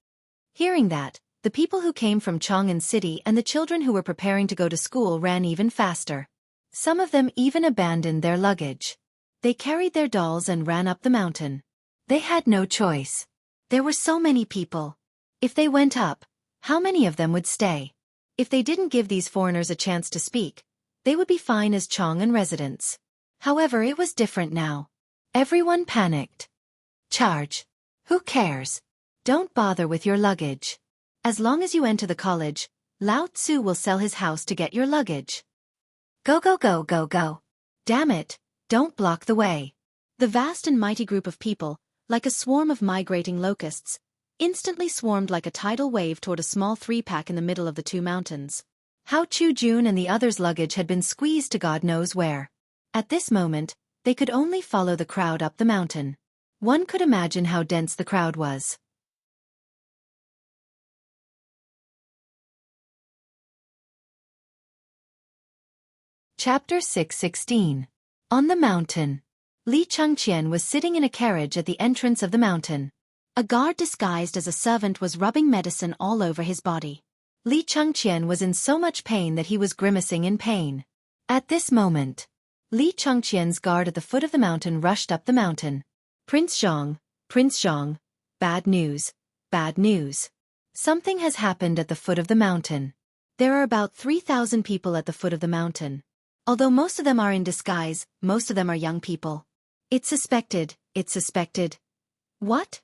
Hearing that, the people who came from Chong'an City and the children who were preparing to go to school ran even faster. Some of them even abandoned their luggage. They carried their dolls and ran up the mountain. They had no choice. There were so many people. If they went up, how many of them would stay? If they didn't give these foreigners a chance to speak, they would be fine as Chong'an residents. However, it was different now. Everyone panicked. Charge. Who cares? Don't bother with your luggage. As long as you enter the college, Lao Tzu will sell his house to get your luggage. Go go go go go. Damn it, don't block the way. The vast and mighty group of people, like a swarm of migrating locusts, instantly swarmed like a tidal wave toward a small three-pack in the middle of the two mountains. Hao Chu-jun and the others' luggage had been squeezed to God knows where. At this moment, they could only follow the crowd up the mountain. One could imagine how dense the crowd was. Chapter 6:16. On the mountain. Li Chengqian was sitting in a carriage at the entrance of the mountain. A guard disguised as a servant was rubbing medicine all over his body. Li Chengqian was in so much pain that he was grimacing in pain. At this moment, Li Chengqian's guard at the foot of the mountain rushed up the mountain. Prince Zhang, bad news, bad news. Something has happened at the foot of the mountain. There are about 3,000 people at the foot of the mountain. Although most of them are in disguise, most of them are young people. It's suspected. What?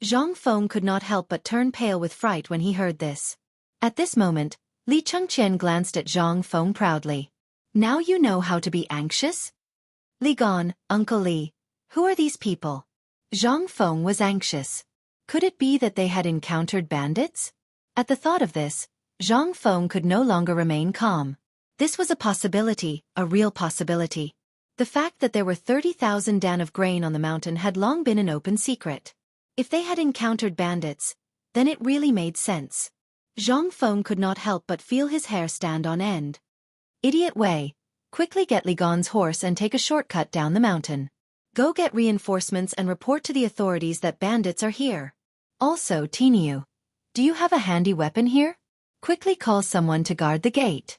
Zhang Feng could not help but turn pale with fright when he heard this. At this moment, Li Chengqian glanced at Zhang Feng proudly. Now you know how to be anxious? Li Gan, Uncle Li, who are these people? Zhang Feng was anxious. Could it be that they had encountered bandits? At the thought of this, Zhang Feng could no longer remain calm. This was a possibility, a real possibility. The fact that there were 30,000 dan of grain on the mountain had long been an open secret. If they had encountered bandits, then it really made sense. Zhang Feng could not help but feel his hair stand on end. Idiot Wei, quickly get Li Gan's horse and take a shortcut down the mountain. Go get reinforcements and report to the authorities that bandits are here. Also, Tiniu, do you have a handy weapon here? Quickly call someone to guard the gate.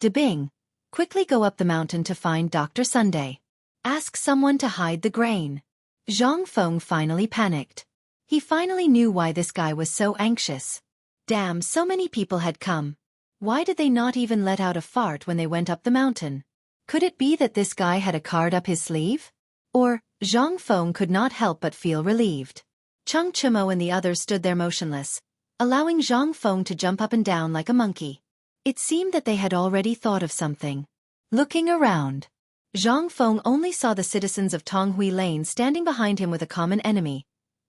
Debing, quickly go up the mountain to find Dr. Sunday. Ask someone to hide the grain. Zhang Feng finally panicked. He finally knew why this guy was so anxious. Damn, so many people had come. Why did they not even let out a fart when they went up the mountain? Could it be that this guy had a card up his sleeve? Or, Zhang Feng could not help but feel relieved. Cheng Chimo and the others stood there motionless, allowing Zhang Feng to jump up and down like a monkey. It seemed that they had already thought of something. Looking around, Zhang Feng only saw the citizens of Tonghui Lane standing behind him with a common enemy,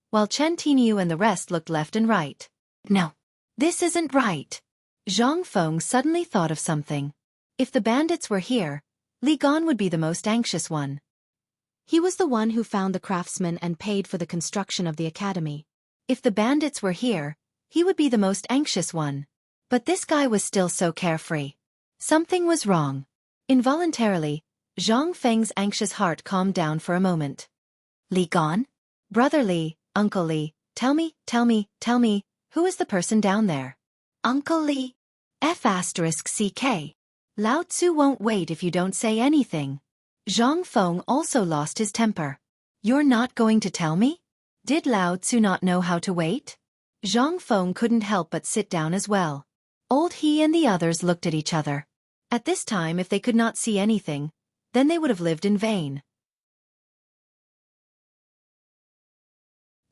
while Chen Tinyu and the rest looked left and right. No, this isn't right. Zhang Feng suddenly thought of something. If the bandits were here, Li Gan would be the most anxious one. He was the one who found the craftsmen and paid for the construction of the academy. If the bandits were here, he would be the most anxious one. But this guy was still so carefree. Something was wrong. Involuntarily, Zhang Feng's anxious heart calmed down for a moment. Li Gan? Brother Li, Uncle Li, tell me, who is the person down there? Uncle Li. F***CK. Lao Tzu won't wait if you don't say anything. Zhang Feng also lost his temper. You're not going to tell me? Did Lao Tzu not know how to wait? Zhang Feng couldn't help but sit down as well. Old He and the others looked at each other. At this time, if they could not see anything, then they would have lived in vain.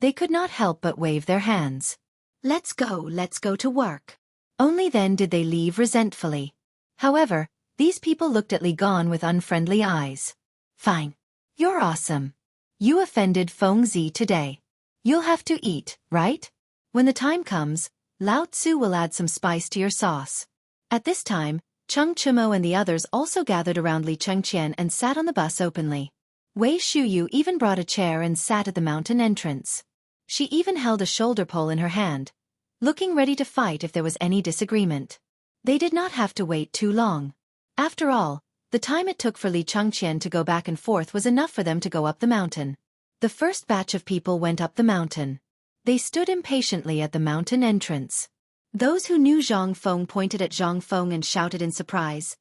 They could not help but wave their hands. Let's go to work. Only then did they leave resentfully. However, these people looked at Li Gan with unfriendly eyes. Fine. You're awesome. You offended Feng Zi today. You'll have to eat, right? When the time comes, Lao Tzu will add some spice to your sauce. At this time, Cheng Chimo and the others also gathered around Li Chengqian and sat on the bus openly. Wei Shuyu even brought a chair and sat at the mountain entrance. She even held a shoulder pole in her hand, looking ready to fight if there was any disagreement. They did not have to wait too long. After all, the time it took for Li Chengqian to go back and forth was enough for them to go up the mountain. The first batch of people went up the mountain. They stood impatiently at the mountain entrance. Those who knew Zhang Feng pointed at Zhang Feng and shouted in surprise.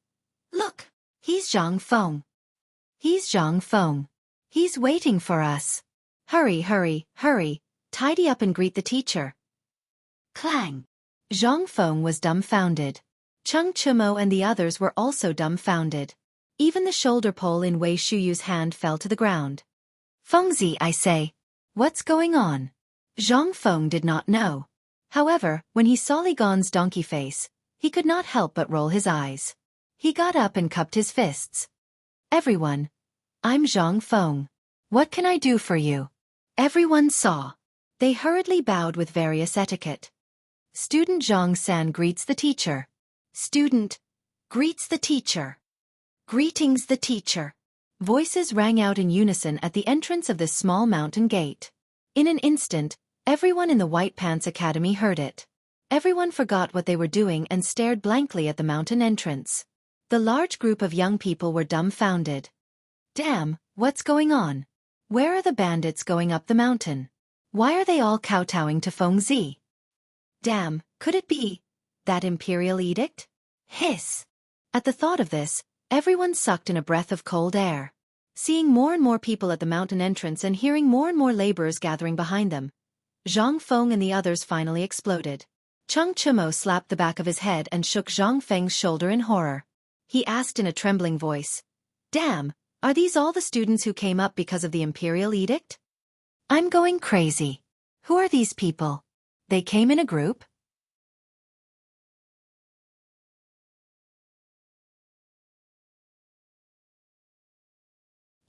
Look, he's Zhang Feng. He's Zhang Feng. He's waiting for us. Hurry, tidy up and greet the teacher. Clang. Zhang Feng was dumbfounded. Cheng Chimo and the others were also dumbfounded. Even the shoulder pole in Wei Shuyu's hand fell to the ground. Fengzi, I say. What's going on? Zhang Feng did not know. However, when he saw Li Gan's donkey face, he could not help but roll his eyes. He got up and cupped his fists. Everyone. I'm Zhang Feng. What can I do for you? Everyone saw. They hurriedly bowed with various etiquette. Student Zhang San greets the teacher. Student greets the teacher. Greetings the teacher. Voices rang out in unison at the entrance of this small mountain gate. In an instant, everyone in the White Pants Academy heard it. Everyone forgot what they were doing and stared blankly at the mountain entrance. The large group of young people were dumbfounded. Damn, what's going on? Where are the bandits going up the mountain? Why are they all kowtowing to Feng Zi? Damn, could it be that imperial edict? Hiss. At the thought of this, everyone sucked in a breath of cold air. Seeing more and more people at the mountain entrance and hearing more and more laborers gathering behind them, Zhang Feng and the others finally exploded. Cheng Chimo slapped the back of his head and shook Zhang Feng's shoulder in horror. He asked in a trembling voice, Damn, are these all the students who came up because of the imperial edict? I'm going crazy. Who are these people? They came in a group?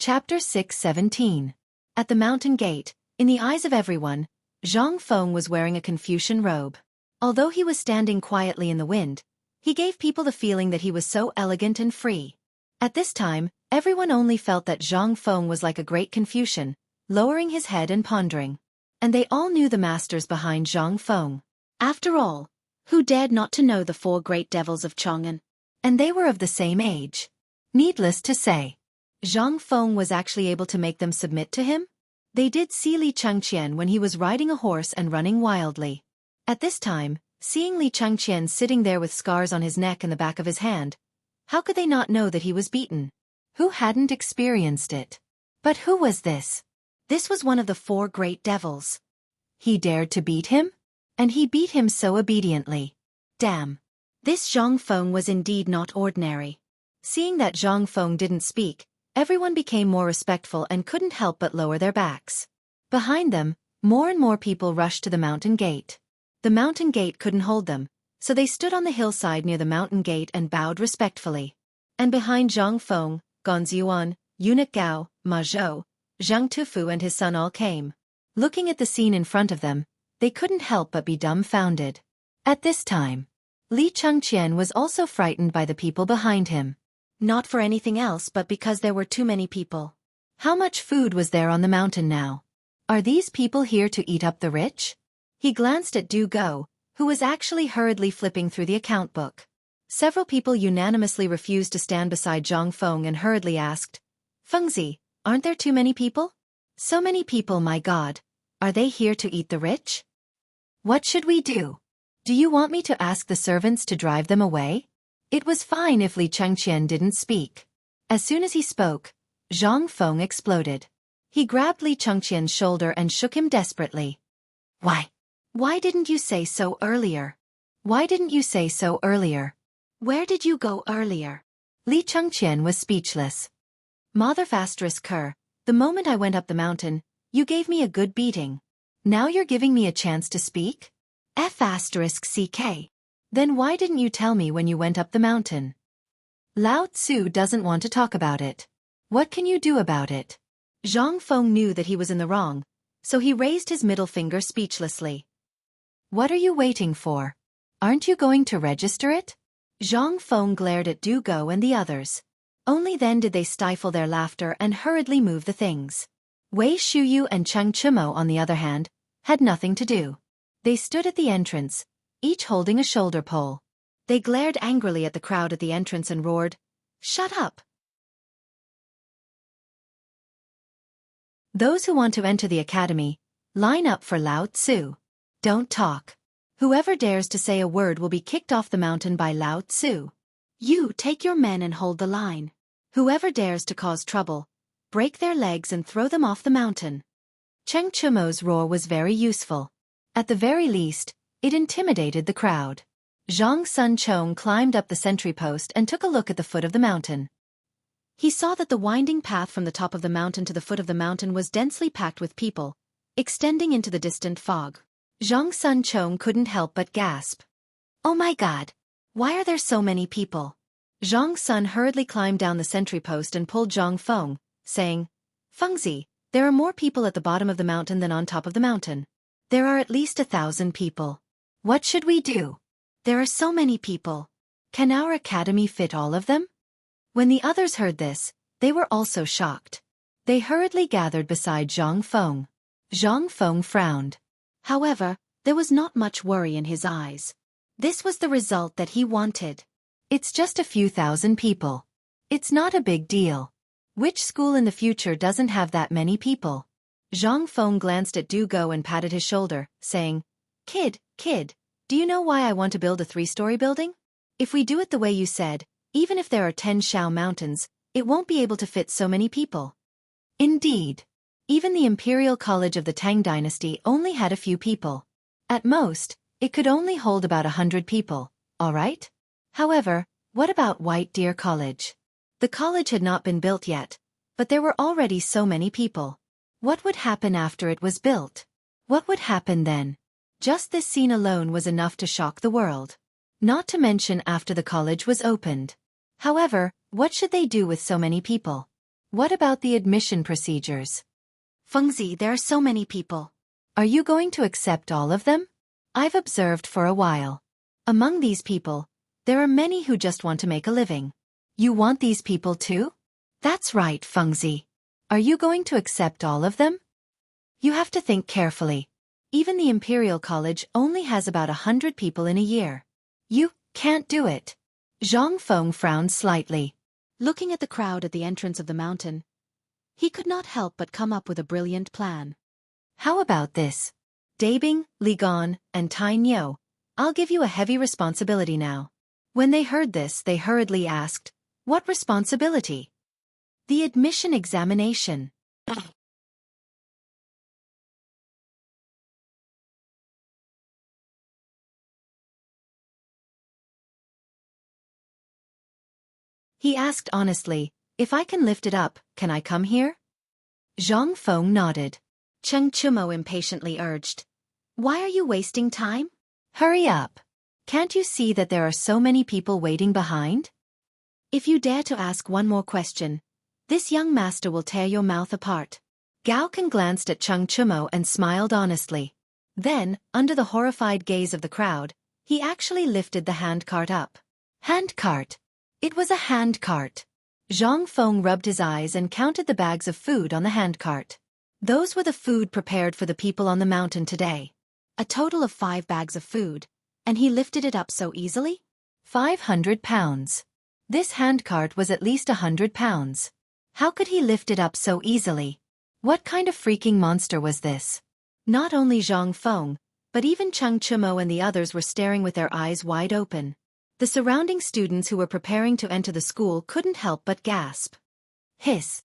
Chapter 6:17. At the mountain gate, in the eyes of everyone, Zhang Feng was wearing a Confucian robe. Although he was standing quietly in the wind, he gave people the feeling that he was so elegant and free. At this time, everyone only felt that Zhang Feng was like a great Confucian, lowering his head and pondering. And they all knew the masters behind Zhang Feng. After all, who dared not to know the four great devils of Chang'an? And they were of the same age. Needless to say, Zhang Feng was actually able to make them submit to him? They did see Li Chengqian when he was riding a horse and running wildly. At this time, seeing Li Chengqian sitting there with scars on his neck and the back of his hand, how could they not know that he was beaten? Who hadn't experienced it? But who was this? This was one of the four great devils. He dared to beat him? And he beat him so obediently. Damn. This Zhang Feng was indeed not ordinary. Seeing that Zhang Feng didn't speak, everyone became more respectful and couldn't help but lower their backs. Behind them, more and more people rushed to the mountain gate. The mountain gate couldn't hold them, so they stood on the hillside near the mountain gate and bowed respectfully. And behind Zhang Feng, Gan Ziyuan, Eunuch Gao, Ma Zhou, Zhang Tufu and his son all came. Looking at the scene in front of them, they couldn't help but be dumbfounded. At this time, Li Chengqian was also frightened by the people behind him. Not for anything else but because there were too many people. How much food was there on the mountain now? Are these people here to eat up the rich? He glanced at Du Go, who was actually hurriedly flipping through the account book. Several people unanimously refused to stand beside Zhang Feng and hurriedly asked, Fengzi, aren't there too many people? So many people, my God. Are they here to eat the rich? What should we do? Do you want me to ask the servants to drive them away? It was fine if Li Chengqian didn't speak. As soon as he spoke, Zhang Feng exploded. He grabbed Li Chengqian's shoulder and shook him desperately. Why? Why didn't you say so earlier? Why didn't you say so earlier? Where did you go earlier? Li Chengqian was speechless. Mother *Ker, the moment I went up the mountain, you gave me a good beating. Now you're giving me a chance to speak? F***CK. Then why didn't you tell me when you went up the mountain? Lao Tzu doesn't want to talk about it. What can you do about it? Zhang Feng knew that he was in the wrong, so he raised his middle finger speechlessly. What are you waiting for? Aren't you going to register it? Zhang Feng glared at Du Go and the others. Only then did they stifle their laughter and hurriedly move the things. Wei Shuyu and Cheng Chimo, on the other hand, had nothing to do. They stood at the entrance, each holding a shoulder pole. They glared angrily at the crowd at the entrance and roared, "Shut up!" Those who want to enter the academy, line up for Lao Tzu. Don't talk. Whoever dares to say a word will be kicked off the mountain by Lao Tzu. You take your men and hold the line. Whoever dares to cause trouble, break their legs and throw them off the mountain. Cheng Chimo's roar was very useful. At the very least, it intimidated the crowd. Zhang Sun Chong climbed up the sentry post and took a look at the foot of the mountain. He saw that the winding path from the top of the mountain to the foot of the mountain was densely packed with people, extending into the distant fog. Zhang Sun Chong couldn't help but gasp. Oh my God! Why are there so many people? Zhang Sun hurriedly climbed down the sentry post and pulled Zhang Feng, saying, Fengzi, there are more people at the bottom of the mountain than on top of the mountain. There are at least 1,000 people. What should we do? There are so many people. Can our academy fit all of them? When the others heard this, they were also shocked. They hurriedly gathered beside Zhang Feng. Zhang Feng frowned. However, there was not much worry in his eyes. This was the result that he wanted. It's just a few thousand people. It's not a big deal. Which school in the future doesn't have that many people? Zhang Feng glanced at Du Go and patted his shoulder, saying, Kid, do you know why I want to build a 3-story building? If we do it the way you said, even if there are 10 Shao mountains, it won't be able to fit so many people. Indeed. Even the Imperial College of the Tang Dynasty only had a few people. At most, it could only hold about 100 people, all right? However, what about White Deer College? The college had not been built yet, but there were already so many people. What would happen after it was built? What would happen then? Just this scene alone was enough to shock the world. Not to mention after the college was opened. However, what should they do with so many people? What about the admission procedures? Fengzi, there are so many people. Are you going to accept all of them? I've observed for a while. Among these people, there are many who just want to make a living. You want these people too? That's right, Fengzi. Are you going to accept all of them? You have to think carefully. Even the Imperial College only has about 100 people in a year. You can't do it. Zhang Feng frowned slightly. Looking at the crowd at the entrance of the mountain, he could not help but come up with a brilliant plan. How about this? Dabing, Li Gan, and Tai Nyo, I'll give you a heavy responsibility now. When they heard this, they hurriedly asked, What responsibility? The admission examination. He asked honestly, "If I can lift it up, can I come here?" Zhang Feng nodded. Cheng Chumo impatiently urged. Why are you wasting time? Hurry up. Can't you see that there are so many people waiting behind? If you dare to ask one more question, this young master will tear your mouth apart. Gao Kan glanced at Cheng Chumo and smiled honestly. Then, under the horrified gaze of the crowd, he actually lifted the handcart up. Handcart. It was a handcart. Zhang Feng rubbed his eyes and counted the bags of food on the handcart. Those were the food prepared for the people on the mountain today. A total of 5 bags of food, and he lifted it up so easily? 500 pounds. This handcart was at least 100 pounds. How could he lift it up so easily? What kind of freaking monster was this? Not only Zhang Feng, but even Cheng Chumo and the others were staring with their eyes wide open. The surrounding students who were preparing to enter the school couldn't help but gasp. Hiss.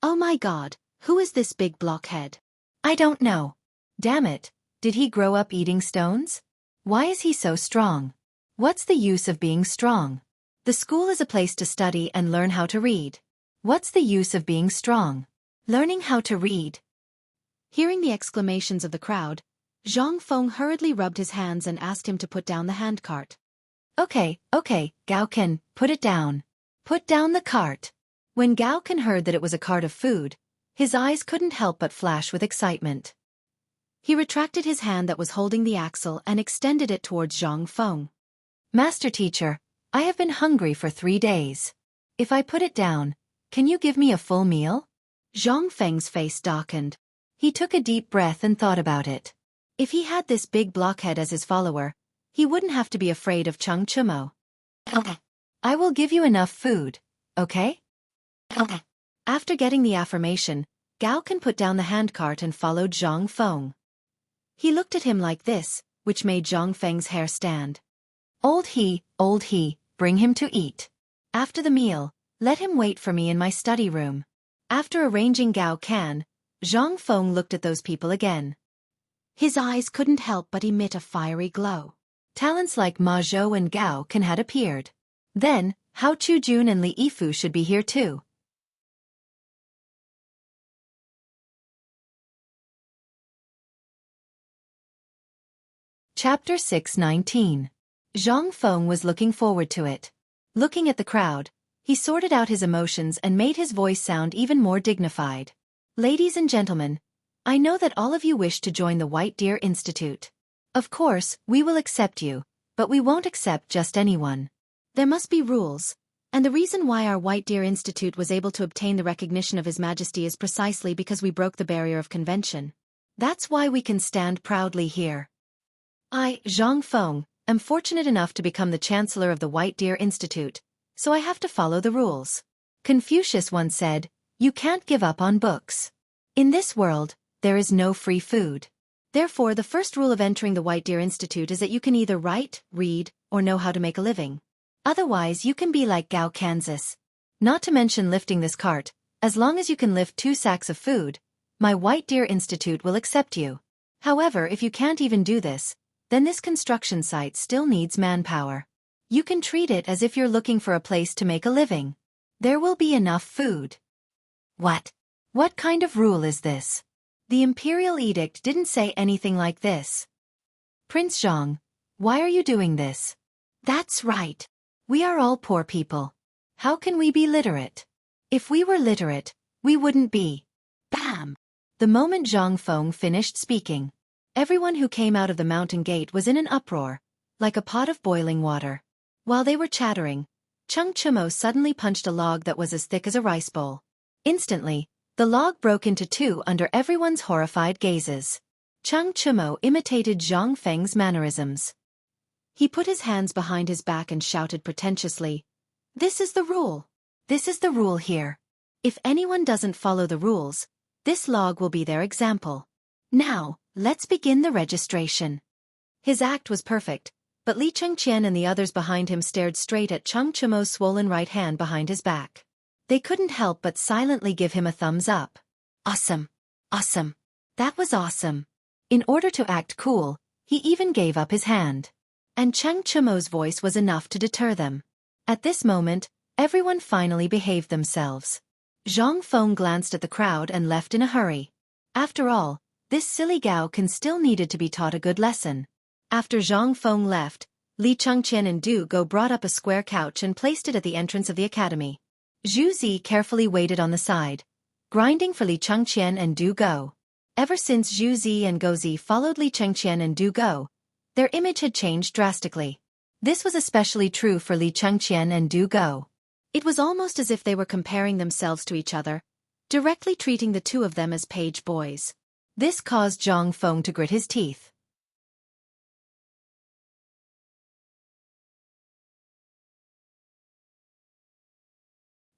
Oh my God, who is this big blockhead? I don't know. Damn it, did he grow up eating stones? Why is he so strong? What's the use of being strong? The school is a place to study and learn how to read. What's the use of being strong? Learning how to read. Hearing the exclamations of the crowd, Zhang Feng hurriedly rubbed his hands and asked him to put down the handcart. Okay, Gao Kan, put it down. Put down the cart. When Gao Kan heard that it was a cart of food, his eyes couldn't help but flash with excitement. He retracted his hand that was holding the axle and extended it towards Zhang Feng. Master teacher, I have been hungry for 3 days. If I put it down, can you give me a full meal? Zhang Feng's face darkened. He took a deep breath and thought about it. If he had this big blockhead as his follower, he wouldn't have to be afraid of Cheng Chumo. Okay. I will give you enough food, okay? Okay. After getting the affirmation, Gao Kan put down the handcart and followed Zhang Feng. He looked at him like this, which made Zhang Feng's hair stand. Old he, bring him to eat. After the meal, let him wait for me in my study room. After arranging Gao Kan, Zhang Feng looked at those people again. His eyes couldn't help but emit a fiery glow. Talents like Ma Zhou and Gao Kan had appeared. Then, Hao Chu-jun and Li Yifu should be here too. Chapter 619. Zhang Feng was looking forward to it. Looking at the crowd, he sorted out his emotions and made his voice sound even more dignified. Ladies and gentlemen, I know that all of you wish to join the White Deer Institute. Of course, we will accept you, but we won't accept just anyone. There must be rules, and the reason why our White Deer Institute was able to obtain the recognition of His Majesty is precisely because we broke the barrier of convention. That's why we can stand proudly here. I, Zhang Feng, am fortunate enough to become the Chancellor of the White Deer Institute, so I have to follow the rules. Confucius once said, "You can't give up on books." In this world, there is no free food. Therefore, the first rule of entering the White Deer Institute is that you can either write, read, or know how to make a living. Otherwise, you can be like Gao Kansas. Not to mention lifting this cart, as long as you can lift 2 sacks of food, my White Deer Institute will accept you. However, if you can't even do this, then this construction site still needs manpower. You can treat it as if you're looking for a place to make a living. There will be enough food. What? What kind of rule is this? The imperial edict didn't say anything like this. Prince Zhang, why are you doing this? That's right. We are all poor people. How can we be literate? If we were literate, we wouldn't be. Bam! The moment Zhang Feng finished speaking, everyone who came out of the mountain gate was in an uproar, like a pot of boiling water. While they were chattering, Cheng Chumo suddenly punched a log that was as thick as a rice bowl. Instantly, the log broke into 2 under everyone's horrified gazes. Cheng Chumo imitated Zhang Feng's mannerisms. He put his hands behind his back and shouted pretentiously, "This is the rule. This is the rule here. If anyone doesn't follow the rules, this log will be their example. Now, let's begin the registration." His act was perfect, but Li Chengqian and the others behind him stared straight at Cheng Chumo's swollen right hand behind his back. They couldn't help but silently give him a thumbs up. Awesome. Awesome. That was awesome. In order to act cool, he even gave up his hand. And Cheng Chumo's voice was enough to deter them. At this moment, Everyone finally behaved themselves. Zhang Feng glanced at the crowd and left in a hurry. After all, this silly Gao Can still needed to be taught a good lesson. After Zhang Feng left, Li Chengqian and Du Go brought up a square couch and placed it at the entrance of the academy. Zhu Zi carefully waited on the side, grinding for Li Chengqian and Du Go. Ever since Zhu Zi and Go Zi followed Li Chengqian and Du Go, their image had changed drastically. This was especially true for Li Chengqian and Du Go. It was almost as if they were comparing themselves to each other, directly treating the two of them as page boys. This caused Zhang Feng to grit his teeth.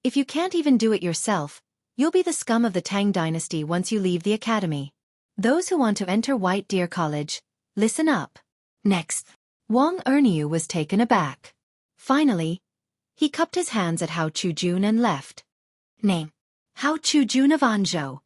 If you can't even do it yourself, you'll be the scum of the Tang dynasty once you leave the academy. Those who want to enter White Deer College, listen up. Next, Wang Erniu was taken aback. Finally, he cupped his hands at Hao Chujun and left. Name: Hao Chujun of Anzhou.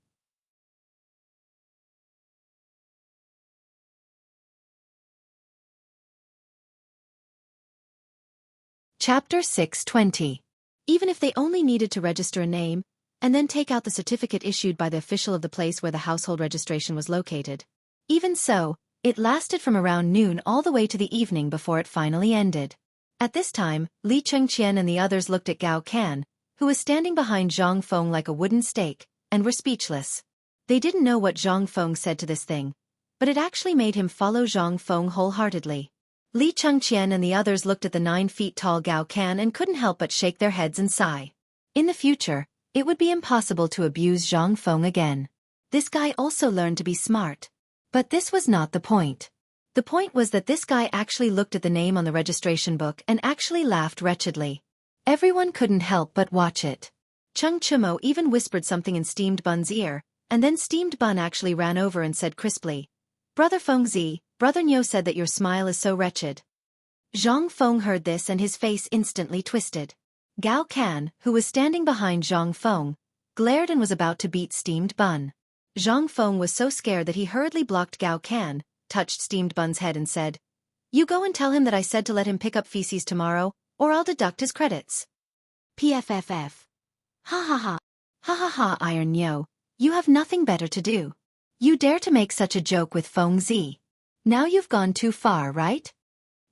Chapter 620. Even if they only needed to register a name, and then take out the certificate issued by the official of the place where the household registration was located. Even so, it lasted from around noon all the way to the evening before it finally ended. At this time, Li Chengqian and the others looked at Gao Can, who was standing behind Zhang Feng like a wooden stake, and were speechless. They didn't know what Zhang Feng said to this thing, but it actually made him follow Zhang Feng wholeheartedly. Li Chengqian and the others looked at the 9-feet-tall Gao Can and couldn't help but shake their heads and sigh. In the future, it would be impossible to abuse Zhang Feng again. This guy also learned to be smart. But this was not the point. The point was that this guy actually looked at the name on the registration book and actually laughed wretchedly. Everyone couldn't help but watch it. Cheng Chumo even whispered something in Steamed Bun's ear, and then Steamed Bun actually ran over and said crisply, "Brother Fengzi, Brother Nyo said that your smile is so wretched." Zhang Feng heard this and his face instantly twisted. Gao Can, who was standing behind Zhang Feng, glared and was about to beat Steamed Bun. Zhang Feng was so scared that he hurriedly blocked Gao Can, touched Steamed Bun's head and said, "You go and tell him that I said to let him pick up feces tomorrow, or I'll deduct his credits." PFFF. Ha ha ha. Ha ha ha, Iron Nyo, you have nothing better to do. You dare to make such a joke with Feng Zi. Now you've gone too far, right?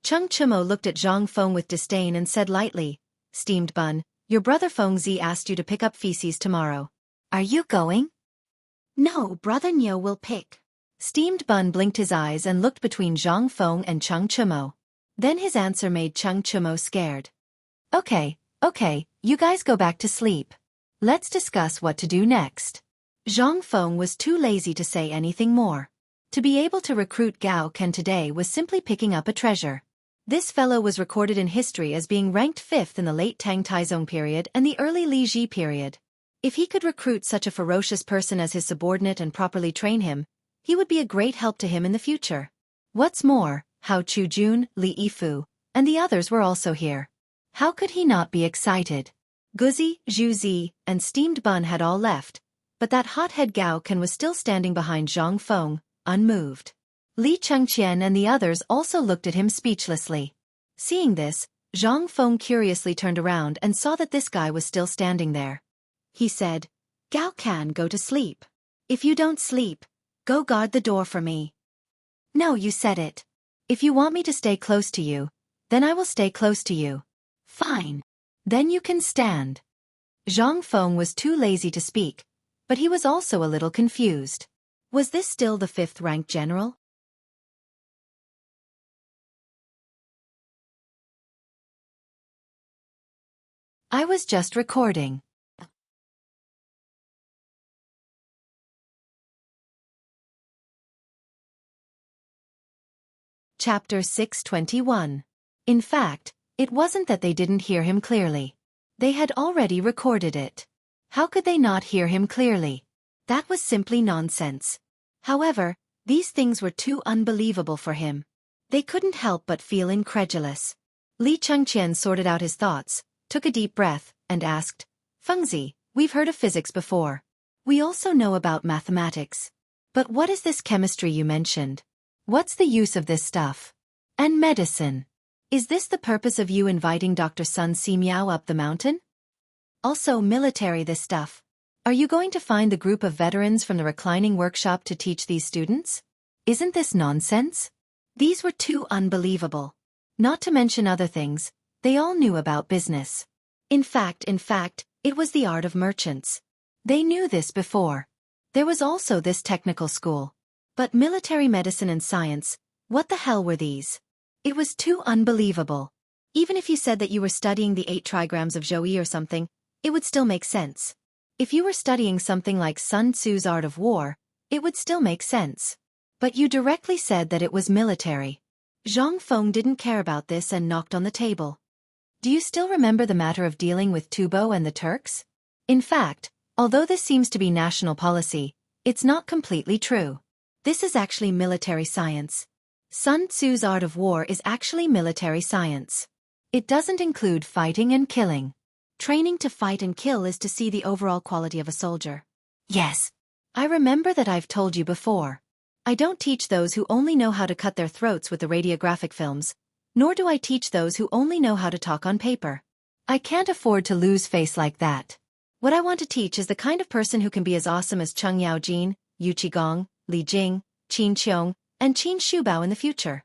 Cheng Chumo looked at Zhang Feng with disdain and said lightly, "Steamed Bun, your brother Feng Zi asked you to pick up feces tomorrow. Are you going?" "No, Brother Nyo will pick." Steamed Bun blinked his eyes and looked between Zhang Feng and Cheng Chumo. Then his answer made Cheng Chumo scared. Okay, you guys go back to sleep. Let's discuss what to do next." Zhang Feng was too lazy to say anything more. To be able to recruit Gao Can today was simply picking up a treasure. This fellow was recorded in history as being ranked 5th in the late Tang Taizong period and the early Li Ji period. If he could recruit such a ferocious person as his subordinate and properly train him, he would be a great help to him in the future. What's more, Hao Chujun, Li Yifu, and the others were also here. How could he not be excited? Guzi, Zhu Zi, and Steamed Bun had all left, but that hothead Gao Can was still standing behind Zhang Feng, unmoved. Li Chengqian and the others also looked at him speechlessly. Seeing this, Zhang Feng curiously turned around and saw that this guy was still standing there. He said, "Gao Can, go to sleep. If you don't sleep, go guard the door for me." "No, you said it. If you want me to stay close to you, then I will stay close to you." "Fine. Then you can stand." Zhang Feng was too lazy to speak, but he was also a little confused. Was this still the 5th-ranked general? I was just recording. Chapter 621. In fact, it wasn't that they didn't hear him clearly. They had already recorded it. How could they not hear him clearly? That was simply nonsense. However, these things were too unbelievable for him. They couldn't help but feel incredulous. Li Chengqian sorted out his thoughts, took a deep breath, and asked, "Fengzi, we've heard of physics before. We also know about mathematics. But what is this chemistry you mentioned? What's the use of this stuff? And medicine. Is this the purpose of you inviting Dr. Sun Si Miao up the mountain?" Also military this stuff. Are you going to find the group of veterans from the reclining workshop to teach these students? Isn't this nonsense? These were too unbelievable. Not to mention other things, they all knew about business. In fact, it was the art of merchants. They knew this before. There was also this technical school. But military medicine and science, what the hell were these? It was too unbelievable. Even if you said that you were studying the 8 trigrams of Zhou or something, it would still make sense. If you were studying something like Sun Tzu's Art of War, it would still make sense. But you directly said that it was military. Zhang Feng didn't care about this and knocked on the table. Do you still remember the matter of dealing with Tubo and the Turks? In fact, although this seems to be national policy, it's not completely true. This is actually military science. Sun Tzu's Art of War is actually military science. It doesn't include fighting and killing. Training to fight and kill is to see the overall quality of a soldier. Yes. I remember that I've told you before. I don't teach those who only know how to cut their throats with the radiographic films, nor do I teach those who only know how to talk on paper. I can't afford to lose face like that. What I want to teach is the kind of person who can be as awesome as Cheng Yaojin, Yu Qigong, Li Jing, Qin Qiong, and Qin Shubao in the future.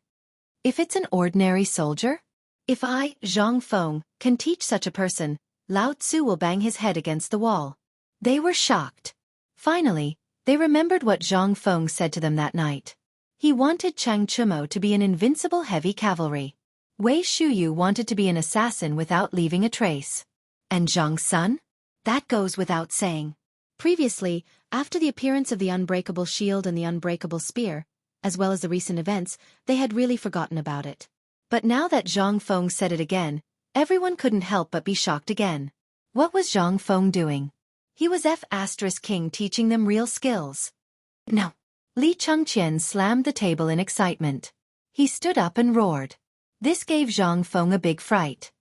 If it's an ordinary soldier? If I, Zhang Feng, can teach such a person, Lao Tzu will bang his head against the wall. They were shocked. Finally, they remembered what Zhang Feng said to them that night. He wanted Chang Chumo to be an invincible heavy cavalry. Wei Shuyu wanted to be an assassin without leaving a trace. And Zhang Sun? That goes without saying. Previously, after the appearance of the unbreakable shield and the unbreakable spear, as well as the recent events, they had really forgotten about it. But now that Zhang Feng said it again, everyone couldn't help but be shocked again. What was Zhang Feng doing? He was King teaching them real skills. No. Li Chengqian slammed the table in excitement. He stood up and roared. This gave Zhang Feng a big fright.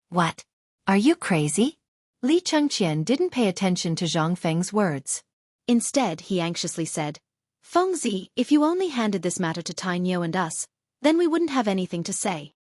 What? Are you crazy? Li Chengqian didn't pay attention to Zhang Feng's words. Instead, he anxiously said, Fengzi, if you only handed this matter to Tai Niu and us, then we wouldn't have anything to say.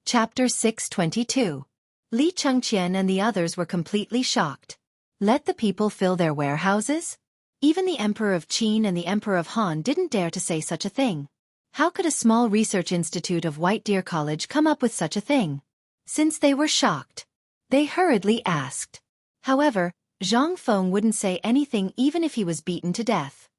Chapter 622. Li Chengqian and the others were completely shocked. Let the people fill their warehouses? Even the Emperor of Qin and the Emperor of Han didn't dare to say such a thing. How could a small research institute of White Deer College come up with such a thing? Since they were shocked, they hurriedly asked. However, Zhang Feng wouldn't say anything even if he was beaten to death.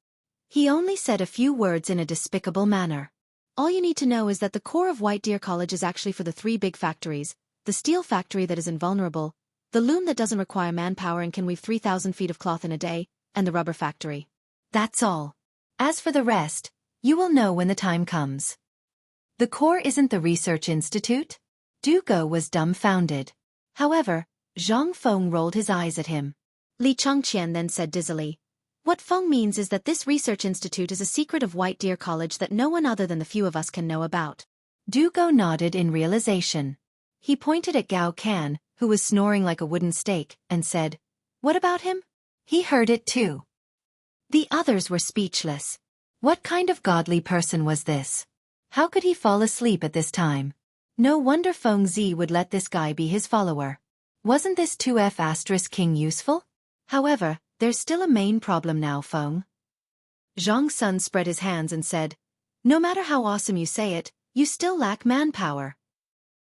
He only said a few words in a despicable manner. All you need to know is that the core of White Deer College is actually for the 3 big factories, the steel factory that is invulnerable, the loom that doesn't require manpower and can weave 3,000 feet of cloth in a day, and the rubber factory. That's all. As for the rest, you will know when the time comes. The core isn't the research institute? Du Go was dumbfounded. However, Zhang Feng rolled his eyes at him. Li Chengqian then said dizzily, What Feng means is that this research institute is a secret of White Deer College that no one other than the few of us can know about. Du Go nodded in realization. He pointed at Gao Can, who was snoring like a wooden stake, and said, What about him? He heard it too. The others were speechless. What kind of godly person was this? How could he fall asleep at this time? No wonder Feng Zi would let this guy be his follower. Wasn't this 2F** king useful? However, there's still a main problem now, Feng. Zhang Sun spread his hands and said, No matter how awesome you say it, you still lack manpower.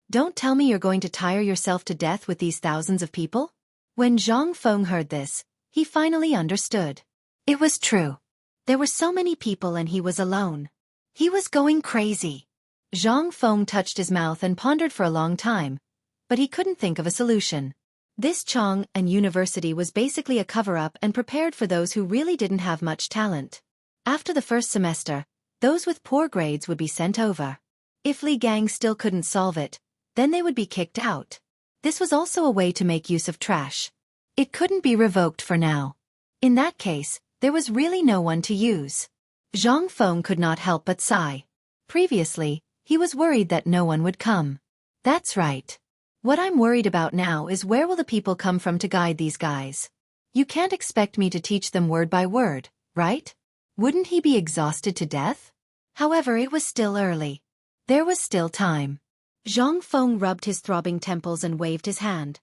Don't tell me you're going to tire yourself to death with these thousands of people? When Zhang Feng heard this, he finally understood. It was true. There were so many people and he was alone. He was going crazy. Zhang Feng touched his mouth and pondered for a long time, but he couldn't think of a solution. This Chong and University was basically a cover-up and prepared for those who really didn't have much talent. After the first semester, those with poor grades would be sent over. If Li Gang still couldn't solve it, then they would be kicked out. This was also a way to make use of trash. It couldn't be revoked for now. In that case, there was really no one to use. Zhang Feng could not help but sigh. Previously, he was worried that no one would come. That's right. What I'm worried about now is where will the people come from to guide these guys? You can't expect me to teach them word by word, right? Wouldn't he be exhausted to death? However, it was still early. There was still time. Zhang Feng rubbed his throbbing temples and waved his hand.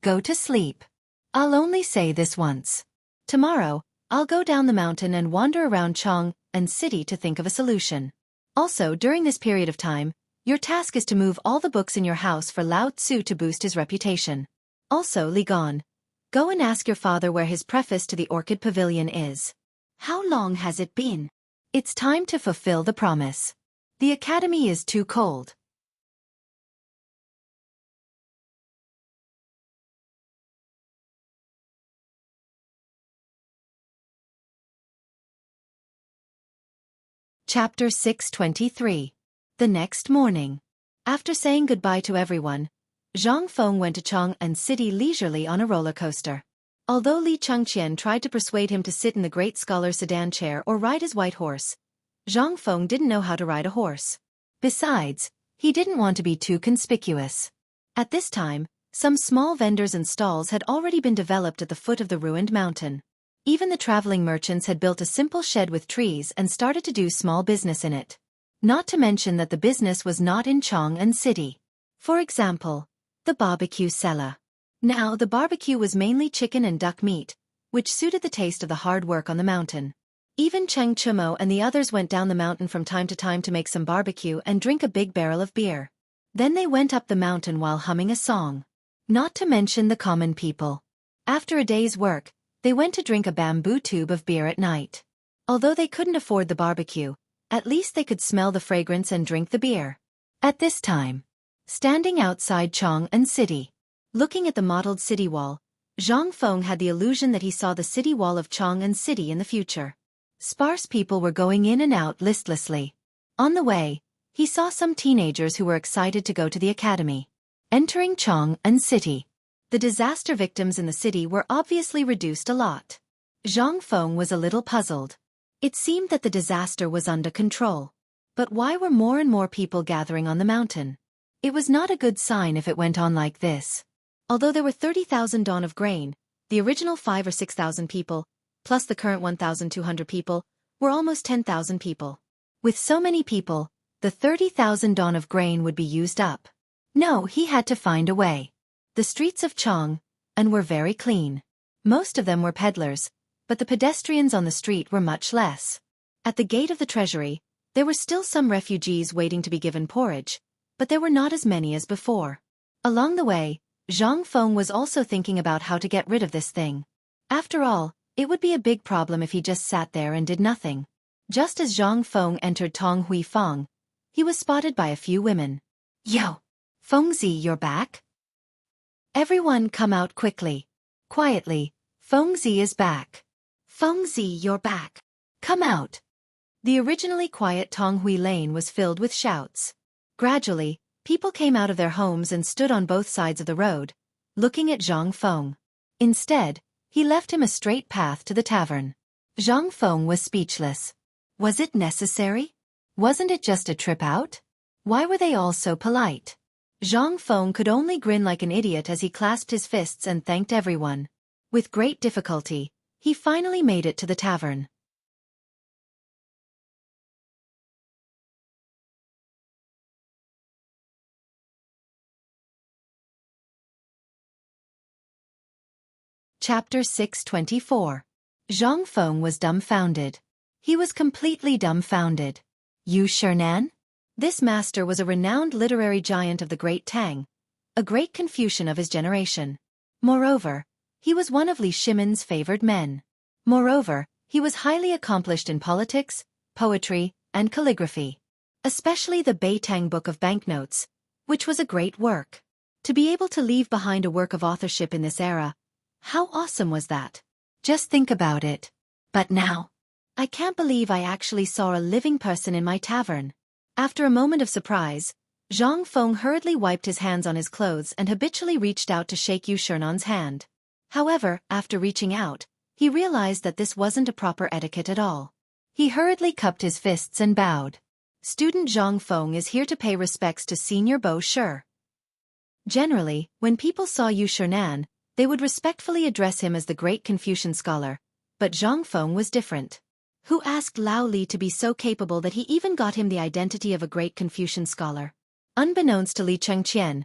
Go to sleep. I'll only say this once. Tomorrow, I'll go down the mountain and wander around Chong and City to think of a solution. Also, during this period of time, your task is to move all the books in your house for Lao Tzu to boost his reputation. Also, Li Gan, go and ask your father where his preface to the Orchid Pavilion is. How long has it been? It's time to fulfill the promise. The academy is too cold. Chapter 623. The next morning. After saying goodbye to everyone, Zhang Feng went to Chong and City leisurely on a roller coaster. Although Li Chengqian tried to persuade him to sit in the great scholar sedan chair or ride his white horse, Zhang Feng didn't know how to ride a horse. Besides, he didn't want to be too conspicuous. At this time, some small vendors and stalls had already been developed at the foot of the ruined mountain. Even the traveling merchants had built a simple shed with trees and started to do small business in it. Not to mention that the business was not in Chong and City. For example, the barbecue cellar. Now the barbecue was mainly chicken and duck meat, which suited the taste of the hard work on the mountain. Even Cheng Chumo and the others went down the mountain from time to time to make some barbecue and drink a big barrel of beer. Then they went up the mountain while humming a song. Not to mention the common people. After a day's work, they went to drink a bamboo tube of beer at night. Although they couldn't afford the barbecue, at least they could smell the fragrance and drink the beer. At this time, standing outside Chong and City, looking at the mottled city wall, Zhang Feng had the illusion that he saw the city wall of Chong and City in the future. Sparse people were going in and out listlessly. On the way, he saw some teenagers who were excited to go to the academy. Entering Chong and City, the disaster victims in the city were obviously reduced a lot. Zhang Feng was a little puzzled. It seemed that the disaster was under control. But why were more and more people gathering on the mountain? It was not a good sign if it went on like this. Although there were 30,000 dawn of grain, the original 5 or 6,000 people, plus the current 1,200 people, were almost 10,000 people. With so many people, the 30,000 dawn of grain would be used up. No, he had to find a way. The streets of Chong were very clean. Most of them were peddlers, but the pedestrians on the street were much less. At the gate of the treasury, there were still some refugees waiting to be given porridge, but there were not as many as before. Along the way, Zhang Feng was also thinking about how to get rid of this thing. After all, it would be a big problem if he just sat there and did nothing. Just as Zhang Feng entered Tong Hui Fong, he was spotted by a few women. Yo! Fengzi, you're back? Everyone come out quickly. Quietly, Fengzi is back. Fengzi, you're back. Come out. The originally quiet Tong Hui Lane was filled with shouts. Gradually, people came out of their homes and stood on both sides of the road, looking at Zhang Feng. Instead, he left him a straight path to the tavern. Zhang Feng was speechless. Was it necessary? Wasn't it just a trip out? Why were they all so polite? Zhang Feng could only grin like an idiot as he clasped his fists and thanked everyone. With great difficulty, he finally made it to the tavern. Chapter 624. Zhang Feng was dumbfounded. He was completely dumbfounded. Yu Shernan? This master was a renowned literary giant of the Great Tang, a great Confucian of his generation. Moreover, he was one of Li Shimon's favored men. Moreover, he was highly accomplished in politics, poetry, and calligraphy. Especially the Beitang Book of Banknotes, which was a great work. To be able to leave behind a work of authorship in this era, how awesome was that? Just think about it. But now, I can't believe I actually saw a living person in my tavern. After a moment of surprise, Zhang Feng hurriedly wiped his hands on his clothes and habitually reached out to shake Yu Shernan's hand. However, after reaching out, he realized that this wasn't a proper etiquette at all. He hurriedly cupped his fists and bowed. Student Zhang Feng is here to pay respects to Senior Bo Shi. Generally, when people saw Yu Shernan, they would respectfully address him as the great Confucian scholar, but Zhang Feng was different. who asked Lao Li to be so capable that he even got him the identity of a great Confucian scholar. Unbeknownst to Li Chengqian,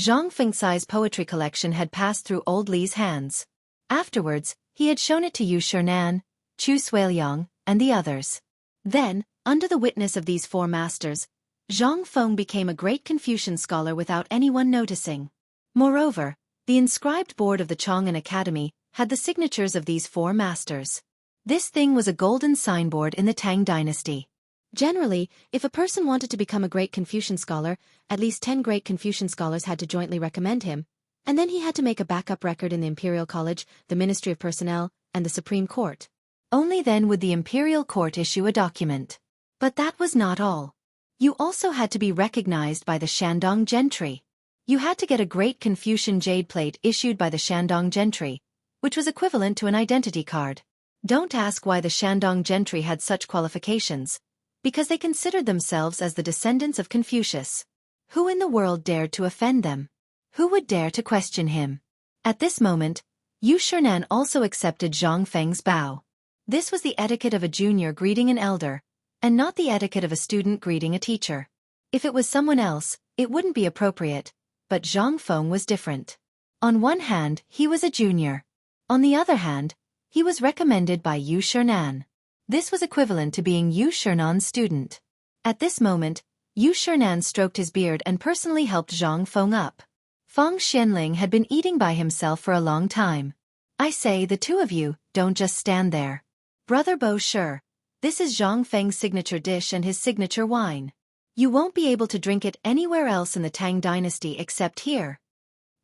Zhang Fengcai's poetry collection had passed through old Li's hands. Afterwards, he had shown it to Yu Shernan, Chu Suiliang, and the others. Then, under the witness of these four masters, Zhang Feng became a great Confucian scholar without anyone noticing. Moreover, the inscribed board of the Chang'an Academy had the signatures of these four masters. This thing was a golden signboard in the Tang dynasty. Generally, if a person wanted to become a great Confucian scholar, at least 10 great Confucian scholars had to jointly recommend him, and then he had to make a backup record in the Imperial College, the Ministry of Personnel, and the Supreme Court. Only then would the Imperial Court issue a document. But that was not all. You also had to be recognized by the Shandong gentry. You had to get a great Confucian jade plate issued by the Shandong gentry, which was equivalent to an identity card. Don't ask why the Shandong gentry had such qualifications, because they considered themselves as the descendants of Confucius. Who in the world dared to offend them? Who would dare to question him? At this moment, Yu Shernan also accepted Zhang Feng's bow. This was the etiquette of a junior greeting an elder, and not the etiquette of a student greeting a teacher. If it was someone else, it wouldn't be appropriate, but Zhang Feng was different. On one hand, he was a junior. On the other hand, he was recommended by Yu Shernan. This was equivalent to being Yu Shernan's student. At this moment, Yu Shernan stroked his beard and personally helped Zhang Feng up. Feng Xianling had been eating by himself for a long time. I say, the two of you, don't just stand there. Brother Bo Shi, this is Zhang Feng's signature dish and his signature wine. You won't be able to drink it anywhere else in the Tang dynasty except here.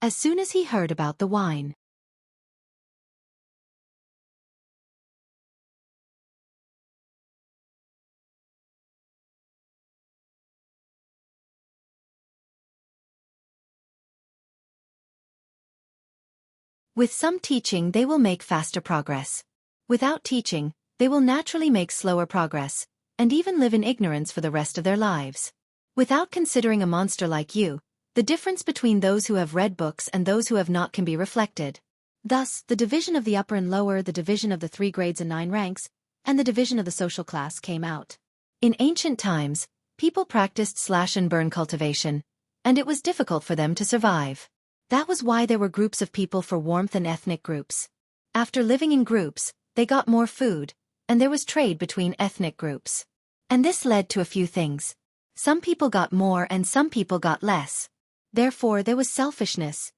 As soon as he heard about the wine, with some teaching they will make faster progress. Without teaching, they will naturally make slower progress, and even live in ignorance for the rest of their lives. Without considering a monster like you, the difference between those who have read books and those who have not can be reflected. Thus, the division of the upper and lower, the division of the 3 grades and 9 ranks, and the division of the social class came out. In ancient times, people practiced slash-and-burn cultivation, and it was difficult for them to survive. That was why there were groups of people for warmth and ethnic groups. After living in groups, they got more food, and there was trade between ethnic groups. And this led to a few things. Some people got more and some people got less. Therefore, there was selfishness.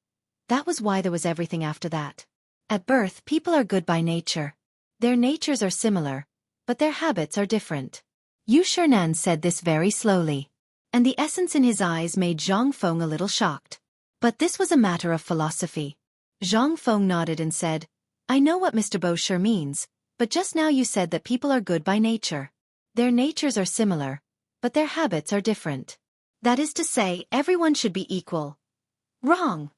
That was why there was everything after that. At birth, people are good by nature. Their natures are similar, but their habits are different. Yu Shernan said this very slowly, and the essence in his eyes made Zhang Feng a little shocked. But this was a matter of philosophy. Zhang Feng nodded and said, I know what Mr. Bo Shi means, but just now you said that people are good by nature. Their natures are similar, but their habits are different. That is to say, everyone should be equal. Wrong.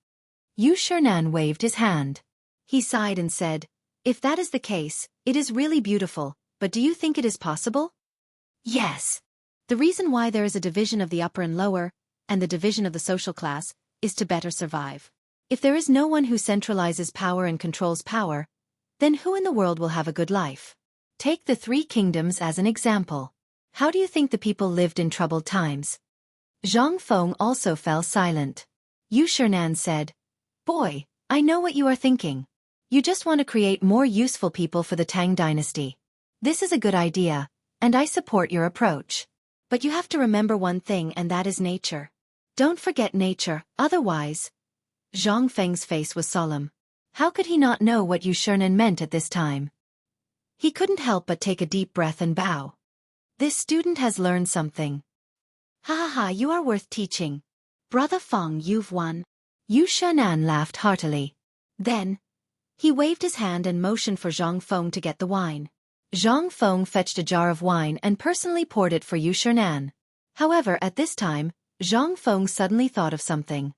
Yu Shernan waved his hand. He sighed and said, if that is the case, it is really beautiful, but do you think it is possible? Yes. The reason why there is a division of the upper and lower, and the division of the social class, is to better survive. If there is no one who centralizes power and controls power, then who in the world will have a good life? Take the 3 kingdoms as an example. How do you think the people lived in troubled times? Zhang Feng also fell silent. Yu Shernan said, boy, I know what you are thinking. You just want to create more useful people for the Tang dynasty. This is a good idea, and I support your approach. But you have to remember one thing, and that is nature. Don't forget nature, otherwise. Zhang Feng's face was solemn. How could he not know what Yu Shernan meant at this time? He couldn't help but take a deep breath and bow. This student has learned something. Ha ha ha, you are worth teaching. Brother Feng, you've won. Yu Shernan laughed heartily. Then, he waved his hand and motioned for Zhang Feng to get the wine. Zhang Feng fetched a jar of wine and personally poured it for Yu Shernan. However, at this time, Zhang Feng suddenly thought of something.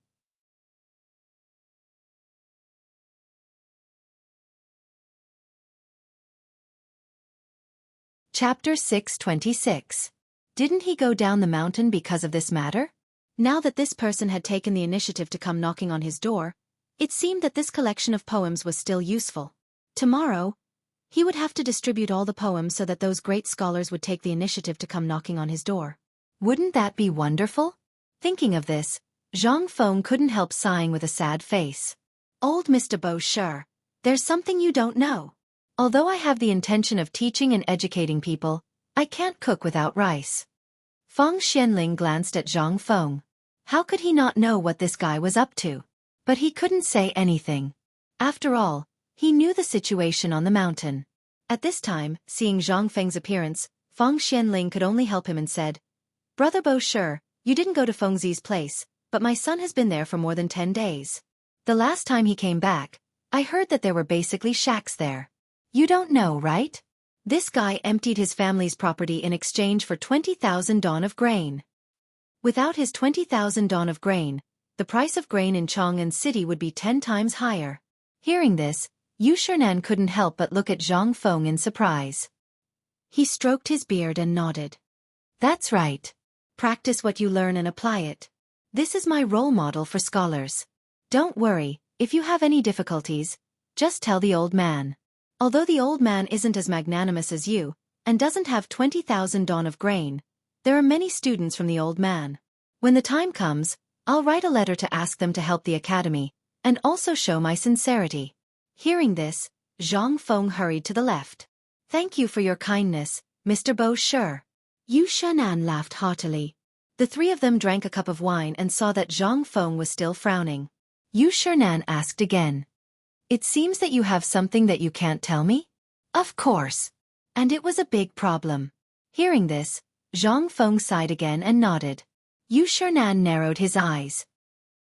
Chapter 626. Didn't he go down the mountain because of this matter? Now that this person had taken the initiative to come knocking on his door, it seemed that this collection of poems was still useful. Tomorrow, He would have to distribute all the poems so that those great scholars would take the initiative to come knocking on his door. Wouldn't that be wonderful? Thinking of this, Zhang Feng couldn't help sighing with a sad face. Old Mr. Bosher, there's something you don't know. Although I have the intention of teaching and educating people, I can't cook without rice. Feng Xianling glanced at Zhang Feng. How could he not know what this guy was up to? But he couldn't say anything. After all, he knew the situation on the mountain. At this time, seeing Zhang Feng's appearance, Feng Xianling could only help him and said, Brother Bosher, you didn't go to Feng Zi's place, but my son has been there for more than 10 days. The last time he came back, I heard that there were basically shacks there. You don't know, right? This guy emptied his family's property in exchange for 20,000 dawn of grain. Without his 20,000 dawn of grain, the price of grain in Chang'an City would be 10 times higher. Hearing this, Yu Shernan couldn't help but look at Zhang Feng in surprise. He stroked his beard and nodded. That's right. Practice what you learn and apply it. This is my role model for scholars. Don't worry, if you have any difficulties, just tell the old man. Although the old man isn't as magnanimous as you, and doesn't have 20,000 dawn of grain, there are many students from the old man. When the time comes, I'll write a letter to ask them to help the academy, and also show my sincerity. Hearing this, Zhang Feng hurried to the left. Thank you for your kindness, Mr. Bosher. Yu Shernan laughed heartily. The three of them drank a cup of wine and saw that Zhang Feng was still frowning. Yu Shernan asked again. It seems that you have something that you can't tell me? Of course. And it was a big problem. Hearing this, Zhang Feng sighed again and nodded. Yu Shernan narrowed his eyes.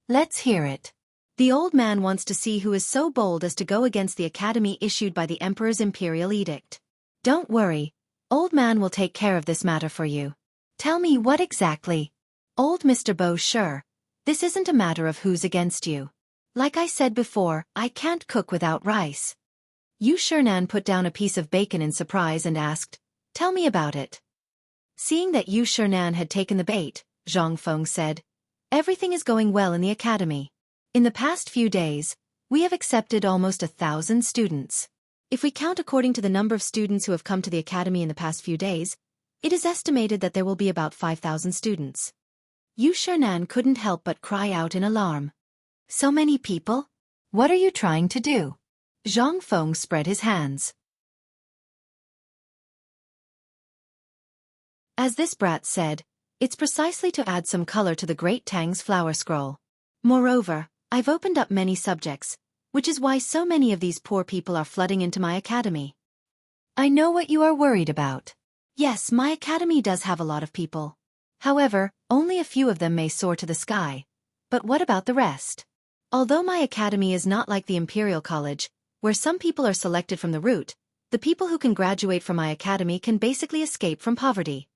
Let's hear it. The old man wants to see who is so bold as to go against the academy issued by the Emperor's imperial edict. Don't worry, old man will take care of this matter for you. Tell me what exactly. Old Mr. Bosher, this isn't a matter of who's against you. Like I said before, I can't cook without rice. Yu Shernan put down a piece of bacon in surprise and asked, Tell me about it. Seeing that Yu Shernan had taken the bait, Zhang Feng said, Everything is going well in the academy. In the past few days, we have accepted almost 1,000 students. If we count according to the number of students who have come to the academy in the past few days, it is estimated that there will be about 5,000 students. Yu Shernan couldn't help but cry out in alarm. So many people? What are you trying to do? Zhang Feng spread his hands. As this brat said, it's precisely to add some color to the Great Tang's flower scroll. Moreover, I've opened up many subjects, which is why so many of these poor people are flooding into my academy. I know what you are worried about. Yes, my academy does have a lot of people. However, only a few of them may soar to the sky. But what about the rest? Although my academy is not like the Imperial College, where some people are selected from the root, the people who can graduate from my academy can basically escape from poverty.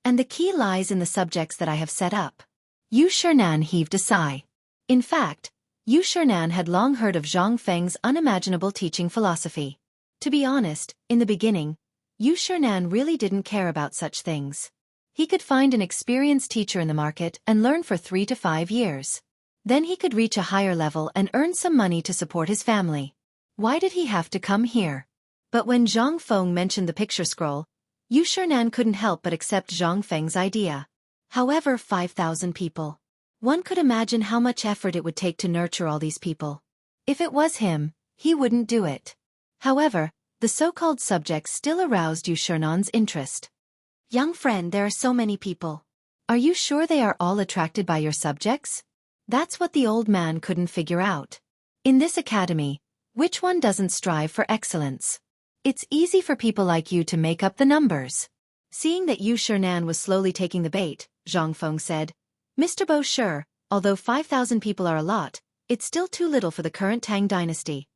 And the key lies in the subjects that I have set up. Yu Shernan heaved a sigh. In fact, Yu Shernan had long heard of Zhang Feng's unimaginable teaching philosophy. To be honest, in the beginning, Yu Shernan really didn't care about such things. He could find an experienced teacher in the market and learn for 3 to 5 years. Then he could reach a higher level and earn some money to support his family. Why did he have to come here? But when Zhang Feng mentioned the picture scroll, Yu Shernan couldn't help but accept Zhang Feng's idea. However, 5,000 people. One could imagine how much effort it would take to nurture all these people. If it was him, he wouldn't do it. However, the so-called subjects still aroused Yu Shernan's interest. Young friend, there are so many people. Are you sure they are all attracted by your subjects? That's what the old man couldn't figure out. In this academy, which one doesn't strive for excellence? It's easy for people like you to make up the numbers. Seeing that Yu Shernan was slowly taking the bait, Zhang Feng said, Mr. Bosher, although 5,000 people are a lot, it's still too little for the current Tang dynasty.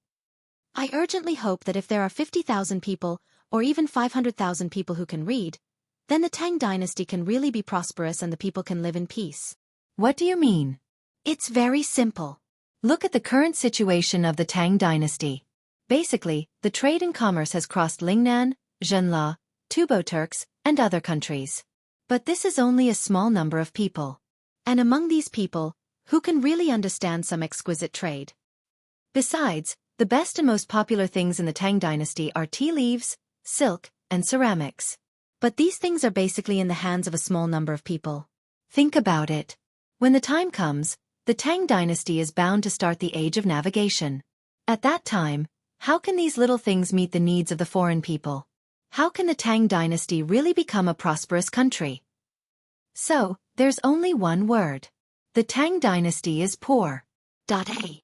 I urgently hope that if there are 50,000 people, or even 500,000 people who can read, then the Tang dynasty can really be prosperous and the people can live in peace. What do you mean? It's very simple. Look at the current situation of the Tang dynasty. Basically, the trade and commerce has crossed Lingnan, Zhenla, Tubo Turks, and other countries. But this is only a small number of people. And among these people, who can really understand some exquisite trade? Besides, The best and most popular things in the Tang dynasty are tea leaves, silk, and ceramics. But these things are basically in the hands of a small number of people. Think about it. When the time comes, the Tang dynasty is bound to start the age of navigation. At that time, how can these little things meet the needs of the foreign people? How can the Tang dynasty really become a prosperous country? So, there's only one word. The Tang dynasty is poor. A.